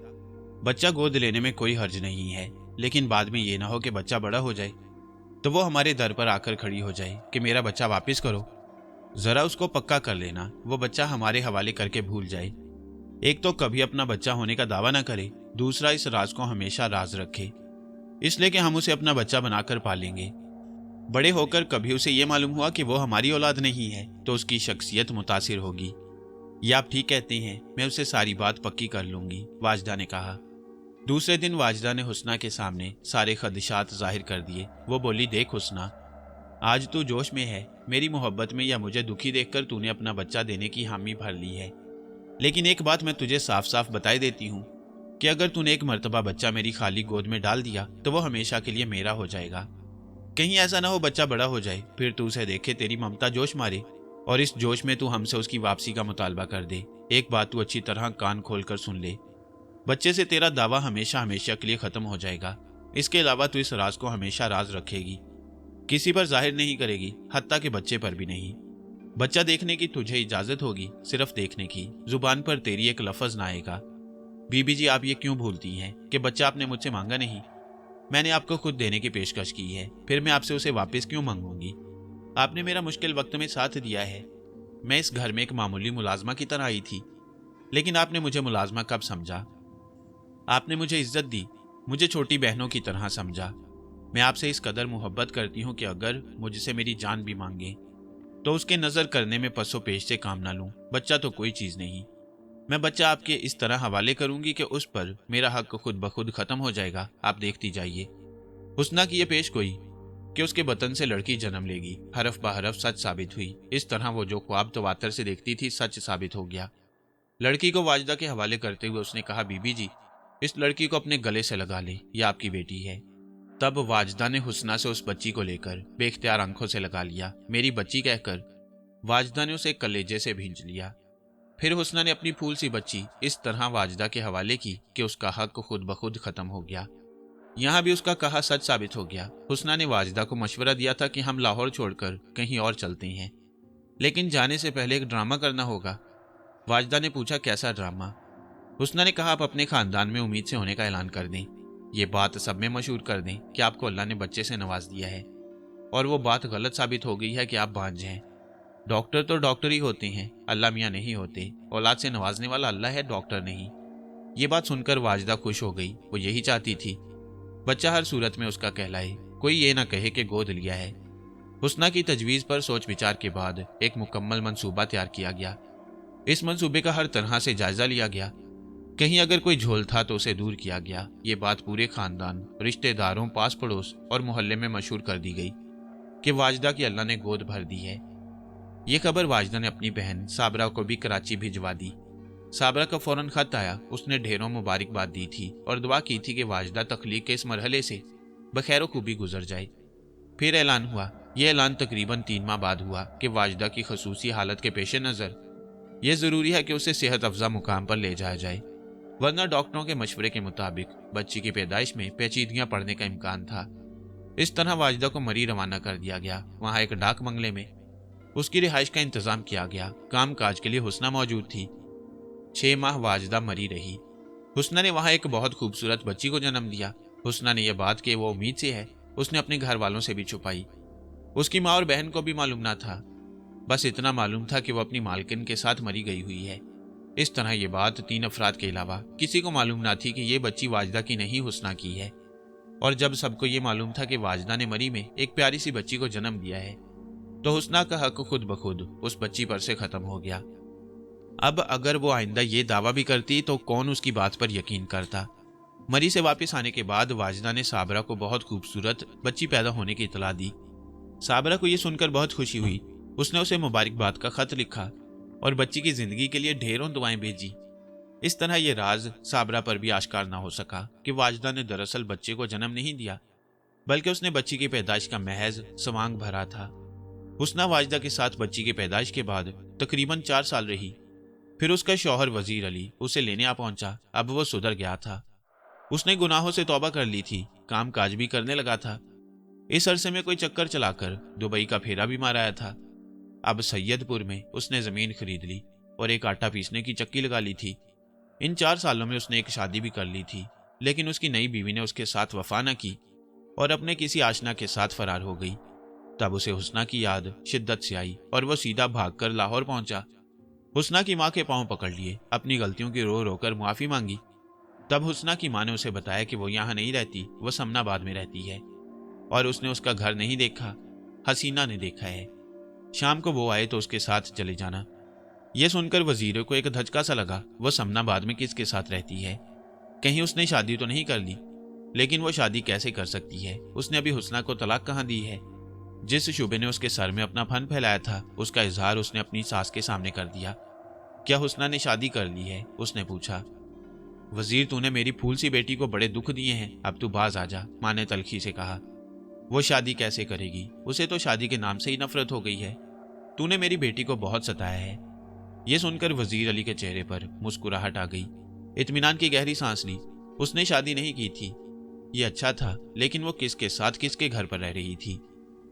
बच्चा गोद लेने में कोई हर्ज नहीं है, लेकिन बाद में ये ना हो कि बच्चा बड़ा हो जाए तो वो हमारे दर पर आकर खड़ी हो जाए कि मेरा बच्चा वापस करो। जरा उसको पक्का कर लेना, वो बच्चा हमारे हवाले करके भूल जाए। एक तो कभी अपना बच्चा होने का दावा ना करे, दूसरा इस राज को हमेशा राज रखे, इसलिए कि हम उसे अपना बच्चा बनाकर पालेंगे। बड़े होकर कभी उसे ये मालूम हुआ कि वो हमारी औलाद नहीं है तो उसकी शख्सियत मुतासिर होगी। ये आप ठीक कहते हैं, मैं उसे सारी बात पक्की कर लूंगी, वाजिदा ने कहा। दूसरे दिन वाजिदा ने हुस्ना के सामने सारे खदशात जाहिर कर दिए। वो बोली, देख हुस्ना, आज तू जोश में है। मेरी मोहब्बत में या मुझे दुखी देखकर तूने अपना बच्चा देने की हामी भर ली है, लेकिन एक बात मैं तुझे साफ साफ बताई देती हूँ कि अगर तूने एक मर्तबा बच्चा मेरी खाली गोद में डाल दिया तो वो हमेशा के लिए मेरा हो जाएगा। कहीं ऐसा ना हो बच्चा बड़ा हो जाए, फिर तू उसे देखे तेरी ममता जोश मारे और इस जोश में तू हमसे उसकी वापसी का मुतालबा कर दे। एक बात तू अच्छी तरह कान खोल कर सुन ले, बच्चे से तेरा दावा हमेशा हमेशा के लिए खत्म हो जाएगा। इसके अलावा तू इस राज को हमेशा राज रखेगी, किसी पर जाहिर नहीं करेगी, हत्ता के बच्चे पर भी नहीं। बच्चा देखने की तुझे इजाजत होगी, सिर्फ देखने की, जुबान पर तेरी एक लफ्ज ना आएगा। बीबी जी, आप ये क्यों भूलती हैं कि बच्चा आपने मुझसे मांगा नहीं, मैंने आपको खुद देने की पेशकश की है, फिर मैं आपसे उसे वापस क्यों मांगूंगी? आपने मेरा मुश्किल वक्त में साथ दिया है। मैं इस घर में एक मामूली मुलाजमा की तरह आई थी, लेकिन आपने मुझे मुलाजमा कब समझा? आपने मुझे इज्जत दी, मुझे छोटी बहनों की तरह समझा। मैं आपसे इस कदर मोहब्बत करती हूँ कि अगर मुझसे मेरी जान भी मांगे तो उसके नजर करने में पसो पेश से काम ना लूं। बच्चा तो कोई चीज नहीं, मैं बच्चा आपके इस तरह हवाले करूंगी कि उस पर मेरा हक खुद ब खुद खत्म हो जाएगा, आप देखती जाइए। हुस्ना की ये पेश गोई कि उसके बतन से लड़की जन्म लेगी हरफ बहरफ सच साबित हुई। इस तरह वो जो ख्वाब तवातर से देखती थी सच साबित हो गया। लड़की को वाजदा के हवाले करते हुए उसने कहा, बीबी जी, इस लड़की को अपने गले से लगा ले, ये आपकी बेटी है। तब वाजदा ने हुस्ना से उस बच्ची को लेकर बेख्तियार आंखों से लगा लिया। मेरी बच्ची कहकर वाजदा ने उसे कलेजे से भींच लिया। फिर हुस्ना ने अपनी फूल सी बच्ची इस तरह वाजदा के हवाले की कि उसका हक खुद ब खुद खत्म हो गया। यहाँ भी उसका कहा सच साबित हो गया। हुस्ना ने वाजदा को मशवरा दिया था कि हम लाहौर छोड़कर कहीं और चलते हैं, लेकिन जाने से पहले एक ड्रामा करना होगा। वाजदा ने पूछा, कैसा ड्रामा? हुस्ना ने कहा, आप अपने खानदान में उम्मीद से होने का ऐलान कर दें, ये बात सब में मशहूर कर दें कि आपको अल्लाह ने बच्चे से नवाज दिया है और वो बात गलत साबित हो गई है कि आप बांझ हैं। डॉक्टर तो डॉक्टर ही होते हैं, अल्लाह मियाँ नहीं होते। औलाद से नवाजने वाला अल्लाह है, डॉक्टर नहीं। ये बात सुनकर वाजदा खुश हो गई। वो यही चाहती थी, बच्चा हर सूरत में उसका कहलाए, कोई ये ना कहे कि गोद लिया है। हुस्ना की तजवीज़ पर सोच विचार के बाद एक मुकम्मल मंसूबा तैयार किया गया। इस मंसूबे का हर तरह से जायजा लिया गया। कहीं अगर कोई झोल था तो उसे दूर किया गया। ये बात पूरे खानदान, रिश्तेदारों, पास पड़ोस और मोहल्ले में मशहूर कर दी गई कि वाजदा की अल्लाह ने गोद भर दी है। ये खबर वाजदा ने अपनी बहन साबरा को भी कराची भिजवा दी। साबरा का फौरन खत आया। उसने ढेरों मुबारकबाद दी थी और दुआ की थी कि वाजदा तख्लीक के इस मरहले से बखैर खूबी गुजर जाए। फिर ऐलान हुआ। यह ऐलान तकरीबन 3 माह बाद हुआ कि वाजदा की खसूसी हालत के पेश नज़र यह ज़रूरी है कि उसे सेहत अफजा मुकाम पर ले जाया जाए, वरना डॉक्टरों के मशवरे के मुताबिक बच्ची की पैदाइश में पेचीदगियां पड़ने का इम्कान था। इस तरह वाजदा को मरी रवाना कर दिया गया। वहाँ एक डाक बंगले में उसकी रिहाइश का इंतजाम किया गया। काम काज के लिए हुस्ना मौजूद थी। 6 माह वाजदा मरी रही। हुस्ना ने वहाँ एक बहुत खूबसूरत बच्ची को जन्म दिया। हुस्ना ने यह बात कि वो उम्मीद से है उसने अपने घर वालों से भी छुपाई। उसकी माँ और बहन को भी मालूम ना था। बस इतना मालूम था कि वो अपनी मालकिन के साथ मरी गई हुई है। इस तरह ये बात 3 अफराद के अलावा किसी को मालूम ना थी कि ये बच्ची वाजदा की नहीं, हुस्ना की है। और जब सबको ये मालूम था कि वाजदा ने मरी में एक प्यारी सी बच्ची को जन्म दिया है, तो हुस्ना का हक खुद ब खुद उस बच्ची पर से खत्म हो गया। अब अगर वो आइंदा ये दावा भी करती तो कौन उसकी बात पर यकीन करता। मरी से वापस आने के बाद वाजदा ने साबरा को बहुत खूबसूरत बच्ची पैदा होने की इतला दी। साबरा को यह सुनकर बहुत खुशी हुई। उसने उसे मुबारकबाद का खत लिखा और बच्ची की जिंदगी के लिए ढेरों दुआएं भेजी। इस तरह यह राज साबरा पर भी आश्कार ना हो सका कि वाजदा ने दरअसल बच्चे को जन्म नहीं दिया, बल्कि उसने बच्ची की पैदाइश का महज सवांग भरा था। हुस्ना वाजदा के साथ बच्ची की पैदाइश के बाद तकरीबन 4 साल रही। फिर उसका शौहर वजीर अली उसे लेने आ पहुंचा। अब वो सुधर गया था। उसने गुनाहों से तौबा कर ली थी, काम काज भी करने लगा था। इस अरसे में कोई चक्कर चलाकर दुबई का फेरा भी मार आया था। अब सैयदपुर में उसने जमीन खरीद ली और एक आटा पीसने की चक्की लगा ली थी। इन 4 सालों में उसने एक शादी भी कर ली थी, लेकिन उसकी नई बीवी ने उसके साथ वफा न की और अपने किसी आशना के साथ फरार हो गई। तब उसे हुस्ना की याद शिद्दत से आई और वो सीधा भागकर लाहौर पहुंचा। हुस्ना की माँ के पांव पकड़ लिए, अपनी गलतियों की रो रो कर मुआफी मांगी। तब हुस्ना की माँ ने उसे बताया कि वो यहाँ नहीं रहती, वो समनाबाद में रहती है और उसने उसका घर नहीं देखा, हसीना ने देखा है। शाम को वो आए तो उसके साथ चले जाना। यह सुनकर वजीर को एक धचका सा लगा। वो समनाबाद में किसके साथ रहती है? कहीं उसने शादी तो नहीं कर ली? लेकिन वो शादी कैसे कर सकती है? उसने अभी हुस्ना को तलाक कहाँ दी है? जिस शुबे ने उसके सर में अपना फन फैलाया था, उसका इजहार उसने अपनी सास के सामने कर दिया। क्या हुस्ना ने शादी कर ली है? उसने पूछा। वजीर, तूने मेरी फूल सी बेटी को बड़े दुख दिए हैं, अब तू बाज आ जा, माँ ने तलखी से कहा। वो शादी कैसे करेगी? उसे तो शादी के नाम से ही नफरत हो गई है। तूने मेरी बेटी को बहुत सताया है। यह सुनकर वजीर अली के चेहरे पर मुस्कुराहट आ गई। इत्मीनान की गहरी सांस ली। उसने शादी नहीं की थी, ये अच्छा था, लेकिन वो किसके साथ, किसके घर पर रह रही थी?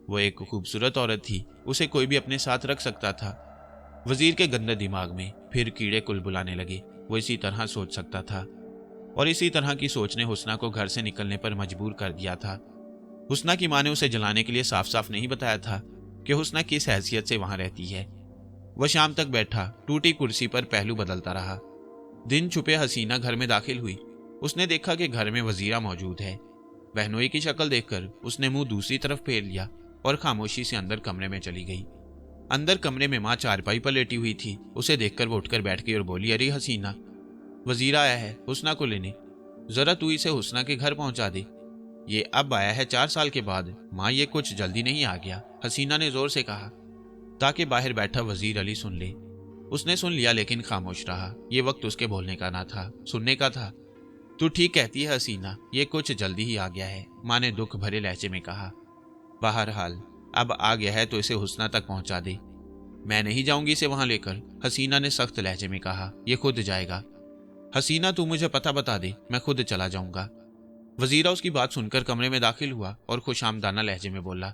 वो एक खूबसूरत औरत थी, उसे कोई भी अपने साथ रख सकता था। वजीर के गंदे दिमाग में फिर कीड़े कुल बुलाने लगे। वो इसी तरह सोच सकता था और इसी तरह की सोच ने हुस्ना को घर से निकलने पर मजबूर कर दिया था। हुस्ना की माँ ने उसे जलाने के लिए साफ साफ नहीं बताया था कि हुस्ना किस हैसियत से वहां रहती है। वह शाम तक बैठा टूटी कुर्सी पर पहलू बदलता रहा। दिन छुपे हसीना घर में दाखिल हुई। उसने देखा कि घर में वजीरा मौजूद है। बहनोई की शक्ल देखकर उसने मुंह दूसरी तरफ फेर लिया और खामोशी से अंदर कमरे में चली गई। अंदर कमरे में माँ चारपाई पर लेटी हुई थी। उसे देखकर वो उठकर बैठ गई और बोली, अरे हसीना, वजीर आया है हुस्ना को लेने, जरा तू इसे हुस्ना के घर पहुंचा दे। ये अब आया है 4 साल के बाद। माँ, ये कुछ जल्दी नहीं आ गया, हसीना ने जोर से कहा, ताकि बाहर बैठा वजीर अली सुन ले। उसने सुन लिया लेकिन खामोश रहा। ये वक्त उसके बोलने का ना था, सुनने का था। तू ठीक कहती है हसीना, ये कुछ जल्दी ही आ गया है, माँ ने दुख भरे लहजे में कहा। बहरहाल अब आ गया है तो इसे हुस्ना तक पहुंचा दे। मैं नहीं जाऊंगी इसे वहां लेकर, हसीना ने सख्त लहजे में कहा। ये खुद जाएगा। हसीना, तू मुझे पता बता दे, मैं खुद चला जाऊंगा। वजीरा उसकी बात सुनकर कमरे में दाखिल हुआ और खुशामदाना लहजे में बोला,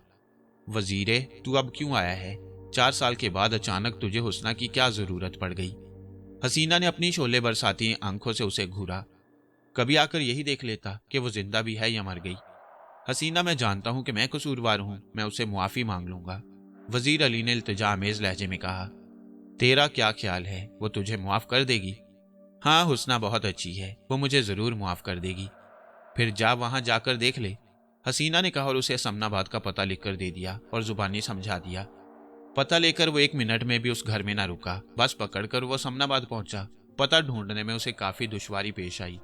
वजीरे, तू अब क्यों आया है? 4 साल के बाद अचानक तुझे हुस्ना की क्या जरूरत पड़ गई? हसीना ने अपनी शोले बरसाती आंखों से उसे घूरा। कभी आकर यही देख लेता कि वो जिंदा भी है या मर गई। हसीना, मैं जानता हूं कि मैं कसूरवार हूं, मैं उसे मुआफी मांग लूंगा, वजीर अली ने इल्तिजा अमेज लहजे में कहा। तेरा क्या ख्याल है, वो तुझे मुआफ कर देगी? हाँ, हुस्ना बहुत अच्छी है, वो मुझे जरूर मुआफ कर देगी। फिर जा वहां जाकर देख ले, हसीना ने कहा और उसे समनाबाद का पता लिखकर दे दिया और जुबानी समझा दिया। पता लेकर वो 1 मिनट में भी उस घर में ना रुका, बस पकड़कर वो समनाबाद पहुंचा। पता ढूंढने में उसे काफी दुश्वारी पेश आई।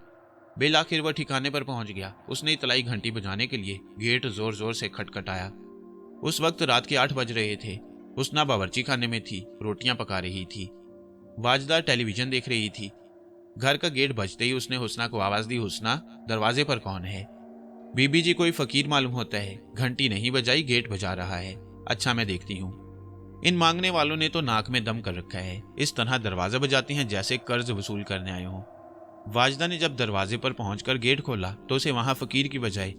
बिल आखिर वह ठिकाने पर पहुंच गया। उसने इतलाई घंटी बजाने के लिए गेट जोर जोर से खटखटाया। उस वक्त रात के 8 बज रहे थे। हुस्ना बावर्ची खाने में थी, रोटियां पका रही थी। वाजदा टेलीविजन देख रही थी। घर का गेट बजते ही उसने हुस्ना को आवाज दी, हुस्ना, दरवाजे पर कौन है? बीबी जी कोई फकीर मालूम होता है, घंटी नहीं बजाई, गेट बजा रहा है। अच्छा, मैं देखती हूँ। इन मांगने वालों ने तो नाक में दम कर रखा है, इस तरह दरवाजा बजाते हैं जैसे कर्ज वसूल करने आए हों। वाजदा ने जब दरवाजे पर पहुंचकर गेट खोला तो उसे वहां फकीर की बजाय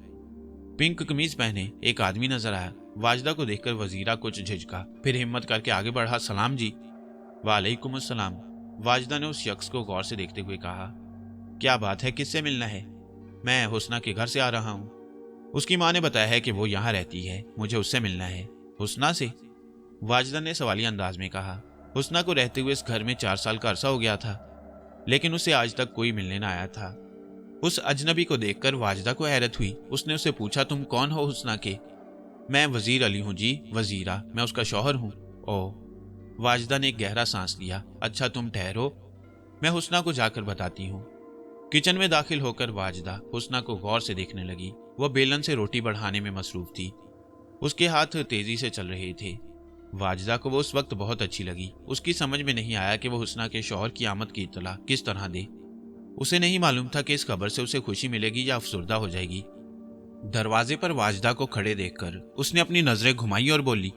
पिंक कमीज पहने एक आदमी नजर आया। वाजदा को देखकर वजीरा कुछ झिझका, फिर हिम्मत करके आगे बढ़ा। सलाम जी। वालेकुम अस्सलाम। वाजदा ने उस शख्स को गौर से देखते हुए कहा, क्या बात है, किससे मिलना है? मैं हुस्ना के घर से आ रहा हूँ। उसकी माँ ने बताया है कि वो यहाँ रहती है, मुझे उससे मिलना है। हुस्ना से? वाजदा ने सवालिया अंदाज में कहा। हुस्ना को रहते हुए इस घर में 4 साल का अरसा हो गया था, लेकिन उसे आज तक कोई मिलने न आया था। उस अजनबी को देखकर वाजदा को हैरत हुई। उसने उसे पूछा, तुम कौन हो हुस्ना के? मैं वजीर अली हूँ जी। वजीरा, मैं उसका शौहर हूँ। ओह। वाजदा ने एक गहरा सांस लिया। अच्छा, तुम ठहरो, मैं हुस्ना को जाकर बताती हूँ। किचन में दाखिल होकर वाजदा हुस्ना को गौर से देखने लगी। वह बेलन से रोटी बढ़ाने में मसरूफ थी। उसके हाथ तेजी से चल रहे थे। वाजदा को वो उस वक्त बहुत अच्छी लगी। उसकी समझ में नहीं आया कि वो हुस्ना के शौहर की आमद की इत्तला किस तरह दे। उसे नहीं मालूम था कि इस खबर से उसे खुशी मिलेगी या अफसुर्दा हो जाएगी। दरवाजे पर वाजदा को खड़े देखकर उसने अपनी नजरें घुमाई और बोली,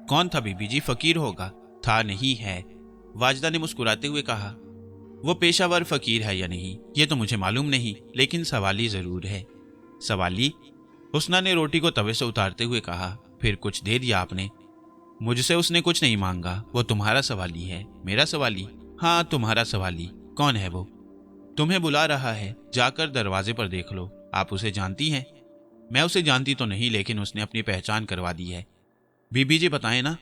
कौन था बीबी जी? फकीर होगा। था नहीं है, वाजदा ने मुस्कुराते हुए कहा। वो पेशावर फकीर है या नहीं ये तो मुझे मालूम नहीं, लेकिन सवाली जरूर है। सवाली? हुस्ना ने रोटी को तवे से उतारते हुए कहा। फिर कुछ दे दिया आपने? मुझसे उसने कुछ नहीं मांगा, वो तुम्हारा सवाली है। मेरा सवाली? हाँ, तुम्हारा सवाली। कौन है वो? तुम्हें बुला रहा है, जाकर दरवाजे पर देख लो। आप उसे जानती हैं? मैं उसे जानती तो नहीं, लेकिन उसने अपनी पहचान करवा दी है। बीबी जी बताएं ना।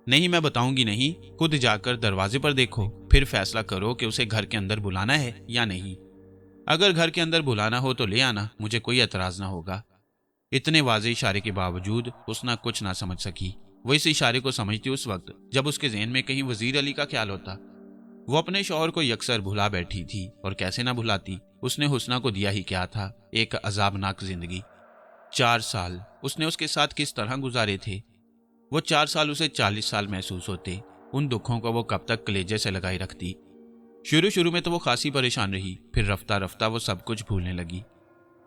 नहीं, मैं बताऊंगी नहीं, खुद जाकर दरवाजे पर देखो, फिर फैसला करो कि उसे घर के अंदर बुलाना है या नहीं। अगर घर के अंदर बुलाना हो तो ले आना, मुझे कोई एतराज ना होगा। इतने वाज़ेह इशारे के बावजूद हुस्ना कुछ ना समझ सकी। वो इस इशारे को समझती उस वक्त जब उसके ज़हन में कहीं वजीर अली का ख्याल होता। वो अपने शौहर को यकसर भुला बैठी थी, और कैसे ना भुलाती। उसने हुस्ना को दिया ही क्या था, एक अजाबनाक जिंदगी। 4 साल उसने उसके साथ किस तरह गुजारे थे। वो 4 साल उसे 40 साल महसूस होते। उन दुखों को वो कब तक कलेजे से लगाई रखती। शुरू शुरू में तो वो खासी परेशान रही, फिर रफ्ता रफ्ता वो सब कुछ भूलने लगी।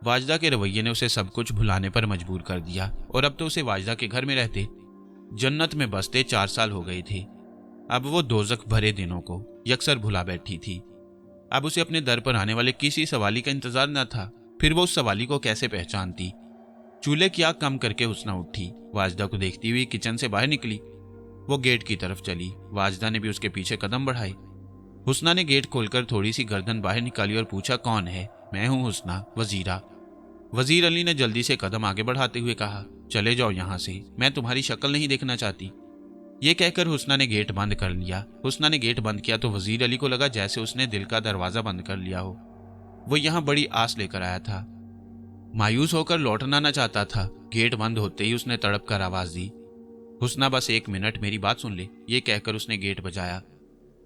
वाजदा के रवैये ने उसे सब कुछ भुलाने पर मजबूर कर दिया, और अब तो उसे वाजदा के घर में रहते जन्नत में बसते 4 साल हो गए थे। अब वो दोजख भरे दिनों को यकसर भुला बैठी थी। अब उसे अपने दर पर आने वाले किसी सवाली का इंतजार न था। फिर वो उस सवाली को कैसे पहचानती। चूल्हे की आग कम करके हुस्ना उठी, वाजदा को देखती हुई किचन से बाहर निकली। वो गेट की तरफ चली। वाजदा ने भी उसके पीछे कदम बढ़ाए। हुस्ना ने गेट खोलकर थोड़ी सी गर्दन बाहर निकाली और पूछा, कौन है? मैं हूं हुस्ना, वजीरा। वजीर अली ने जल्दी से कदम आगे बढ़ाते हुए कहा, चले जाओ यहां से, मैं तुम्हारी शक्ल नहीं देखना चाहती। ये कहकर हुस्ना ने गेट बंद कर लिया। हुस्ना ने गेट बंद किया तो वजीर अली को लगा जैसे उसने दिल का दरवाजा बंद कर लिया हो। वो यहाँ बड़ी आस लेकर आया था, मायूस होकर लौटना न चाहता था। गेट बंद होते ही उसने तड़प कर आवाज दी, हुस्ना बस 1 मिनट मेरी बात सुन ले, ये कहकर उसने गेट बजाया।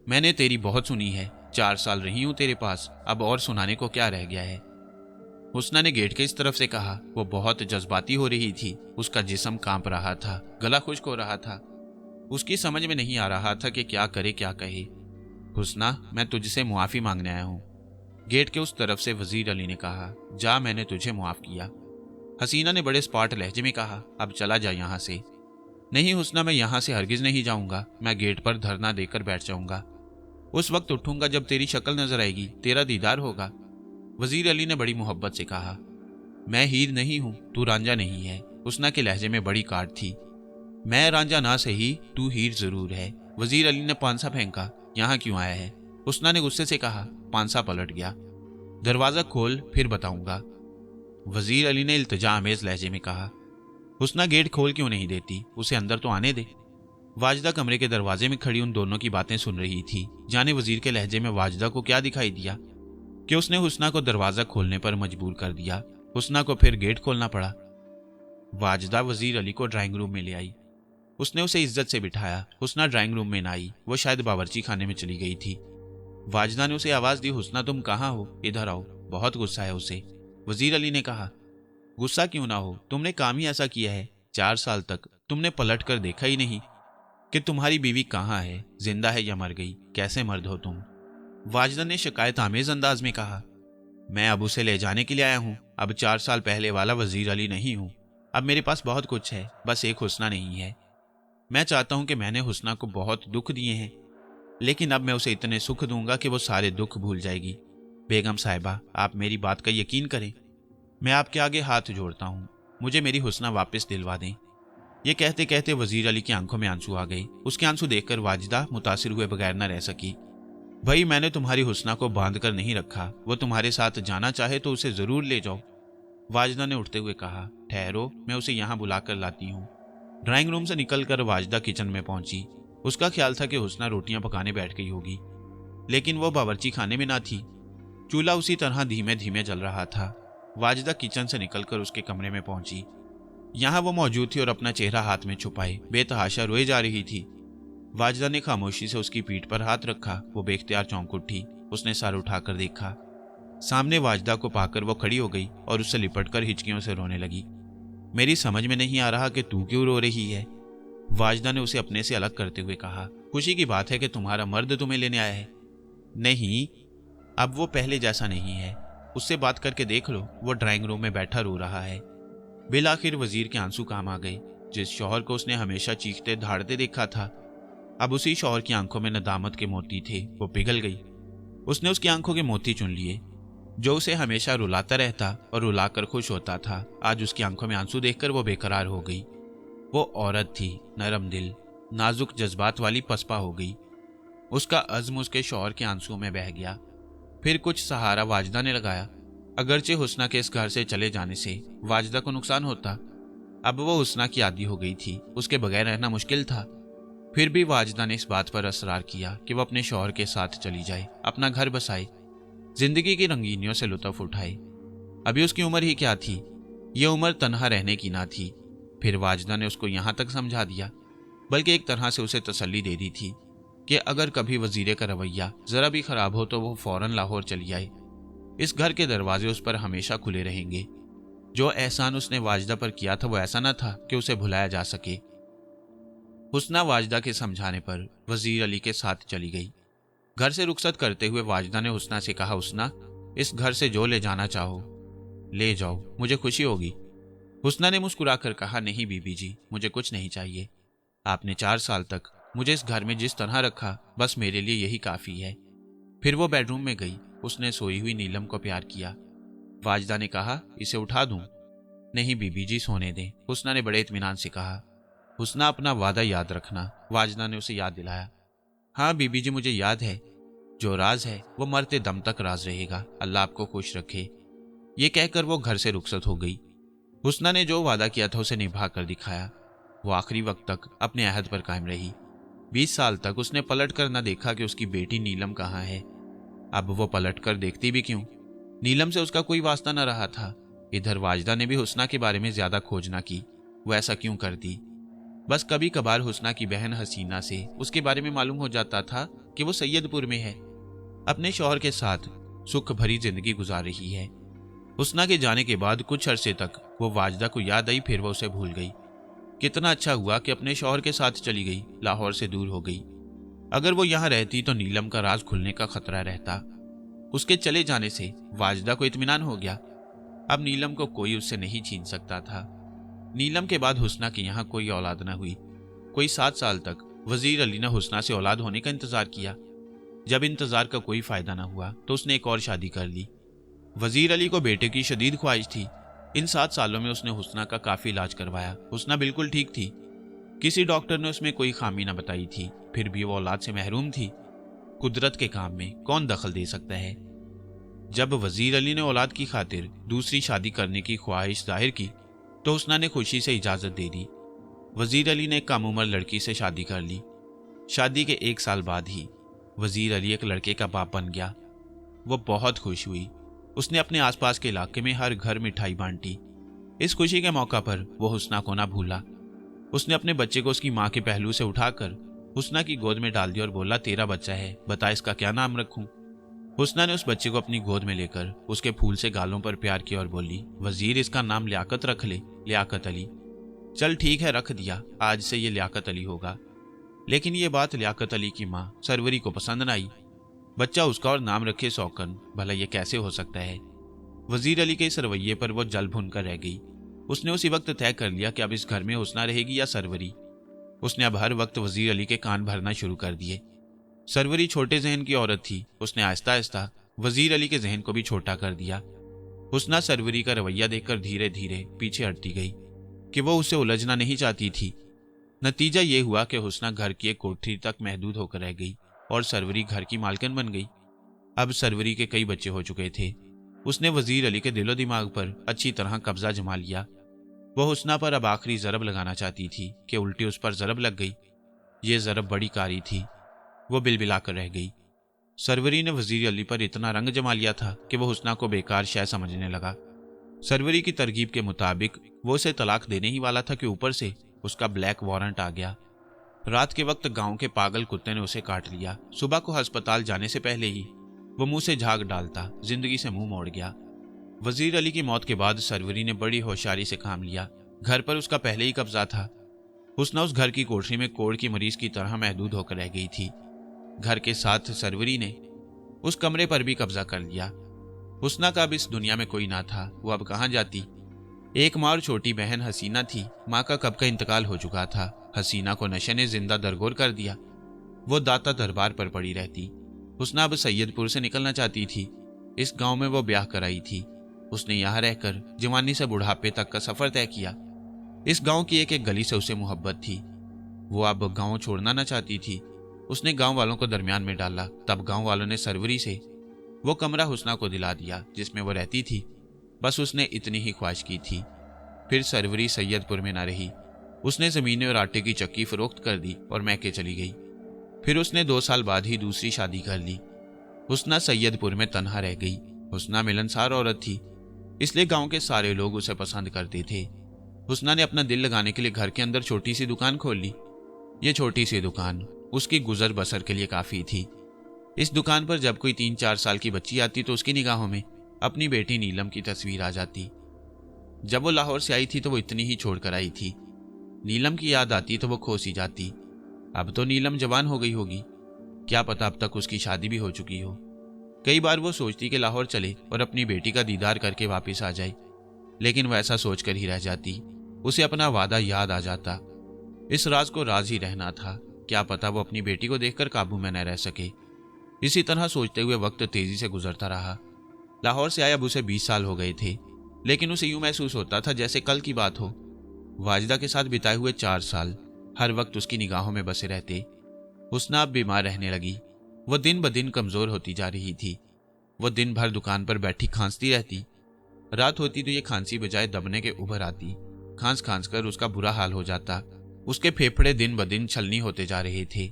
मैंने तेरी बहुत सुनी है, 4 साल रही हूं तेरे पास, अब और सुनाने को क्या रह गया है। हुस्ना ने गेट के इस तरफ से कहा। वो बहुत जज्बाती हो रही थी, उसका जिस्म कांप रहा था, गला खुश्क हो रहा था। उसकी समझ में नहीं आ रहा था कि क्या करे क्या कहे। हुस्ना, मैं तुझसे मुआफ़ी मांगने आया हूँ, गेट के उस तरफ से वजीर अली ने कहा। जा, मैंने तुझे मुआफ़ किया। हसीना ने बड़े स्पाट लहजे में कहा। अब चला जा यहाँ से। नहीं हुस्ना, मैं यहाँ से हरगिज़ नहीं जाऊँगा, मैं गेट पर धरना देकर बैठ जाऊँगा। उस वक्त उठूंगा जब तेरी शक्ल नजर आएगी, तेरा दीदार होगा। वजीर अली ने बड़ी मोहब्बत से कहा। मैं हीर नहीं हूं, तू रांझा नहीं है। हुस्ना के लहजे में बड़ी काट थी। मैं रांझा ना सही, तू हीर जरूर है। वजीर अली ने पांसा फेंका। यहाँ क्यों आया है? हुस्ना ने गुस्से से कहा। पांसा पलट गया। दरवाजा खोल, फिर बताऊंगा, वजीर अली ने इल्तिजा आमेज लहजे में कहा। हुस्ना गेट खोल क्यों नहीं देती, उसे अंदर तो आने दे। वाजदा कमरे के दरवाजे में खड़ी उन दोनों की बातें सुन रही थी। जाने वजीर के लहजे में वाजदा को क्या दिखाई दिया कि उसने हुस्ना को दरवाजा खोलने पर मजबूर कर दिया। हुस्ना को फिर गेट खोलना पड़ा। वाजदा वजीर अली को ड्राइंग रूम में ले आई। उसने उसे इज्जत से बिठाया। हुस्ना ड्राइंग रूम में न आई, वो शायद बावर्ची खाने में चली गई थी। वाजदा ने उसे आवाज दी। हुस्ना, तुम कहाँ हो? इधर आओ, बहुत गुस्सा है उसे। वजीर अली ने कहा। गुस्सा क्यों ना हो, तुमने काम ही ऐसा किया है। 4 साल तक तुमने पलट कर देखा ही नहीं कि तुम्हारी बीवी कहाँ है, जिंदा है या मर गई। कैसे मर्द हो तुम? वाजदा ने शिकायत आमेज अंदाज में कहा। मैं अब उसे ले जाने के लिए आया हूँ। अब 4 साल पहले वाला वजीर अली नहीं हूँ। अब मेरे पास बहुत कुछ है, बस एक हुस्ना नहीं है। मैं चाहता हूँ कि मैंने हुस्ना को बहुत दुख दिए हैं, लेकिन अब मैं उसे इतने सुख दूंगा कि वो सारे दुख भूल जाएगी। बेगम साहिबा, आप मेरी बात का यकीन करें, मैं आपके आगे हाथ जोड़ता हूँ, मुझे मेरी हुस्ना वापस दिलवा दें। ये कहते कहते वजीर अली की आंखों में आंसू आ गए। उसके आंसू देखकर वाजिदा मुतासिर हुए बगैर न रह सकी। भाई, मैंने तुम्हारी हुस्ना को बांध कर नहीं रखा, वो तुम्हारे साथ जाना चाहे तो उसे जरूर ले जाओ। वाजिदा ने उठते हुए कहा। ठहरो, मैं उसे यहाँ बुलाकर लाती हूँ। ड्राइंग रूम से निकलकर वाजिदा किचन में पहुंची। उसका ख्याल था कि हुस्ना रोटियां पकाने बैठ गई होगी, लेकिन वो बावर्ची खाने में ना थी। चूल्हा उसी तरह धीमे धीमे जल रहा था। वाजिदा किचन से निकलकर उसके कमरे में पहुंची। यहाँ वो मौजूद थी और अपना चेहरा हाथ में छुपाए बेतहाशा रोए जा रही थी। वाजिदा ने खामोशी से उसकी पीठ पर हाथ रखा। वो बेख्तियार चौंक उठी। उसने सर उठाकर देखा। सामने वाजिदा को पाकर वो खड़ी हो गई और उससे लिपटकर हिचकियों से रोने लगी। मेरी समझ में नहीं आ रहा कि तू क्यों रो रही है, वाजिदा ने उसे अपने से अलग करते हुए कहा। खुशी की बात है कि तुम्हारा मर्द तुम्हें लेने आया है। नहीं, अब वो पहले जैसा नहीं है, उससे बात करके देख लो। वो ड्राइंग रूम में बैठा रो रहा है। बिल आखिर वजीर के आंसू काम आ गए। जिस शौहर को उसने हमेशा चीखते धाड़ते देखा था, अब उसी शौहर की आंखों में नदामत के मोती थे। वो पिघल गई। उसने उसकी आंखों के मोती चुन लिए। जो उसे हमेशा रुलाता रहता और रुलाकर खुश होता था, आज उसकी आंखों में आंसू देखकर वो बेकरार हो गई। वो औरत थी, नरम दिल, नाजुक जज्बात वाली पसपा हो गई। उसका अज़्म उसके शौहर के आंसुओं में बह गया। फिर कुछ सहारा वाजिदा ने लगाया। अगरचे हुस्ना के इस घर से चले जाने से वाजिदा को नुकसान होता, अब वो हुस्ना की आदी हो गई थी, उसके बगैर रहना मुश्किल था। फिर भी वाजिदा ने इस बात पर असरार किया कि वो अपने शौहर के साथ चली जाए, अपना घर बसाए, जिंदगी की रंगीनियों से लुत्फ उठाए। अभी उसकी उम्र ही क्या थी, ये उम्र तन्हा रहने की ना थी। फिर वाजिदा ने उसको यहाँ तक समझा दिया, बल्कि एक तरह से उसे तसल्ली दे दी थी कि अगर कभी वजीरे का रवैया जरा भी खराब हो तो वो फौरन लाहौर चली आए। इस घर के दरवाजे उस पर हमेशा खुले रहेंगे। जो एहसान उसने वाजिदा पर किया था वो ऐसा न था कि उसे भुलाया जा सके। हुस्ना वाजिदा के समझाने पर वजीर अली के साथ चली गई। घर से रुखसत करते हुए वाजिदा ने हुस्ना से कहा, हुस्ना, इस घर से जो ले जाना चाहो ले जाओ, मुझे खुशी होगी। हुस्ना ने मुस्कुराकर कहा, नहीं बीबी जी, मुझे कुछ नहीं चाहिए। आपने 4 साल तक मुझे इस घर में जिस तरह रखा, बस मेरे लिए यही काफ़ी है। फिर वो बेडरूम में गई। उसने सोई हुई नीलम को प्यार किया। वाजिदा ने कहा, इसे उठा दूं? नहीं बीबी जी, सोने दें, हुस्ना ने बड़े इत्मीनान से कहा। हुस्ना, अपना वादा याद रखना, वाजिदा ने उसे याद दिलाया। हाँ बीबी जी, मुझे याद है। जो राज है वो मरते दम तक राज रहेगा, अल्लाह आपको खुश रखे। ये कहकर वो घर से रुखसत हो गई। हुस्ना ने जो वादा किया था उसे निभा कर दिखाया। वो आखिरी वक्त तक अपने अहद पर कायम रही। 20 साल तक उसने पलट कर न देखा कि उसकी बेटी नीलम कहाँ है। अब वो पलट कर देखती भी क्यों? नीलम से उसका कोई वास्ता न रहा था। इधर वाजिदा ने भी हुस्ना के बारे में ज्यादा खोज न की। वो ऐसा क्यों करती? बस कभी कभार हुस्ना की बहन हसीना से उसके बारे में मालूम हो जाता था कि वो सैयदपुर में है, अपने शौहर के साथ सुख भरी जिंदगी गुजार रही है। हुस्ना के जाने के बाद कुछ अरसे तक वो वाजदा को याद आई, फिर वो उसे भूल गई। कितना अच्छा हुआ कि अपने शौहर के साथ चली गई, लाहौर से दूर हो गई। अगर वो यहाँ रहती तो नीलम का राज खुलने का खतरा रहता। उसके चले जाने से वाजदा को इत्मीनान हो गया। अब नीलम को कोई उससे नहीं छीन सकता था। नीलम के बाद हुस्ना के यहाँ कोई औलाद न हुई। कोई 7 साल तक वजीर अली ने हुस्ना से औलाद होने का इंतजार किया। जब इंतजार का कोई फायदा न हुआ तो उसने एक और शादी कर ली। वजीर अली को बेटे की शदीद ख्वाहिश थी। इन 7 सालों में उसने हुस्ना का काफी इलाज करवाया। हुस्ना बिल्कुल ठीक थी। किसी डॉक्टर ने उसमें कोई खामी न बताई थी। फिर भी वो औलाद से महरूम थी। कुदरत के काम में कौन दखल दे सकता है। जब वजीर अली ने औलाद की खातिर दूसरी शादी करने की ख्वाहिश जाहिर की तो हुस्ना ने खुशी से इजाजत दे दी। वजीर अली ने कम उम्र लड़की से शादी कर ली। शादी के 1 साल बाद ही वजीर अली एक लड़के का बाप बन गया। वो बहुत खुश हुई। उसने अपने आसपास के इलाके में हर घर मिठाई बांटी। इस खुशी के मौका पर वो हुस्ना को ना भूला। उसने अपने बच्चे को उसकी माँ के पहलू से उठाकर हुस्ना की गोद में डाल दिया और बोला, तेरा बच्चा है, बता इसका क्या नाम रखूं। हुस्ना ने उस बच्चे को अपनी गोद में लेकर उसके फूल से गालों पर प्यार किया और बोली, वजीर इसका नाम लियाकत रख ले, लियाकत अली। चल ठीक है, रख दिया, आज से ये लियाकत अली होगा। लेकिन ये बात लियाकत अली की माँ सरवरी को पसंद न आई। बच्चा उसका और नाम रखे सौकन, भला ये कैसे हो सकता है। वजीर अली के इस रवैये पर वो जल भुन कर रह गई। उसने उसी वक्त तय कर लिया कि अब इस घर में हुस्ना रहेगी या सरवरी। उसने अब हर वक्त वजीर अली के कान भरना शुरू कर दिए। सरवरी छोटे जहन की औरत थी। उसने आहिस्ता आहिस्ता वजीर अली के जहन को भी छोटा कर दिया। हुस्ना सरवरी का रवैया देखकर धीरे धीरे पीछे हटती गई कि वो उसे उलझना नहीं चाहती थी। नतीजा ये हुआ कि हुस्ना घर की एक कोठरी तक महदूद होकर रह गई और सरवरी घर की मालकिन बन गई। अब सरवरी के कई बच्चे हो चुके थे। उसने वजीर अली के दिलो दिमाग पर अच्छी तरह कब्जा जमा लिया। वो हुस्ना पर अब आखिरी जरब लगाना चाहती थी कि उल्टी उस पर जरब लग गई। ये जरब बड़ी कारी थी। वो बिलबिला कर रह गई। सरवरी ने वजीर अली पर इतना रंग जमा लिया था कि वो हुस्ना को बेकार शय समझने लगा। सरवरी की तरकीब के मुताबिक वो उसे तलाक देने ही वाला था कि ऊपर से उसका ब्लैक वारंट आ गया। रात के वक्त गांव के पागल कुत्ते ने उसे काट लिया। सुबह को अस्पताल जाने से पहले ही वो मुंह से झाग डालता जिंदगी से मुंह मोड़ गया। वजीर अली की मौत के बाद सरवरी ने बड़ी होशियारी से काम लिया। घर पर उसका पहले ही कब्जा था। हुस्ना उस घर की कोठरी में कोढ़ की मरीज की तरह महदूद होकर रह गई थी। घर के साथ सरवरी ने उस कमरे पर भी कब्जा कर लिया। हुस्ना का अब इस दुनिया में कोई ना था। वो अब कहाँ जाती। एक माँ और छोटी बहन हसीना थी। माँ का कब का इंतकाल हो चुका था। हसीना को नशे ने जिंदा दरगोर कर दिया। वो दाता दरबार पर पड़ी रहती। हुस्ना अब सैयदपुर से निकलना चाहती थी। इस गांव में वो ब्याह कराई थी। उसने यहाँ रहकर जवानी से बुढ़ापे तक का सफर तय किया। इस गांव की एक एक गली से उसे मोहब्बत थी। वो अब गांव छोड़ना न चाहती थी। उसने गांव वालों को दरमियान में डाला। तब गांव वालों ने सरवरी से वो कमरा हुस्ना को दिला दिया जिसमें वो रहती थी। बस उसने इतनी ही ख्वाहिश की थी। फिर सरवरी सैयदपुर में ना रही। उसने जमीनें और आटे की चक्की फरोख्त कर दी और मैके चली गई। फिर उसने 2 साल बाद ही दूसरी शादी कर ली। हुस्ना सैयदपुर में तन्हा रह गई। हुस्ना मिलनसार औरत थी, इसलिए गांव के सारे लोग उसे पसंद करते थे। हुस्ना ने अपना दिल लगाने के लिए घर के अंदर छोटी सी दुकान खोल ली। ये छोटी सी दुकान उसकी गुजर बसर के लिए काफी थी। इस दुकान पर जब कोई 3-4 साल की बच्ची आती तो उसकी निगाहों में अपनी बेटी नीलम की तस्वीर आ जाती। जब वो लाहौर से आई थी तो वो इतनी ही छोड़ कर आई थी। नीलम की याद आती तो वो खो सी जाती। अब तो नीलम जवान हो गई होगी, क्या पता अब तक उसकी शादी भी हो चुकी हो। कई बार वो सोचती कि लाहौर चले और अपनी बेटी का दीदार करके वापस आ जाए, लेकिन वो ऐसा सोचकर ही रह जाती। उसे अपना वादा याद आ जाता। इस राज को राज ही रहना था। क्या पता वो अपनी बेटी को देखकर काबू में न रह सके। इसी तरह सोचते हुए वक्त तेजी से गुजरता रहा। लाहौर से आए अब उसे 20 साल हो गए थे, लेकिन उसे यूं महसूस होता था जैसे कल की बात हो। वाजिदा के साथ बिताए हुए 4 साल हर वक्त उसकी निगाहों में बसे रहते। हुस्ना अब बीमार रहने लगी। वो दिन ब दिन कमजोर होती जा रही थी। वो दिन भर दुकान पर बैठी खांसती रहती। रात होती तो ये खांसी बजाय दबने के उभर आती। खांस खांस कर उसका बुरा हाल हो जाता। उसके फेफड़े दिन ब दिन छलनी होते जा रहे थे।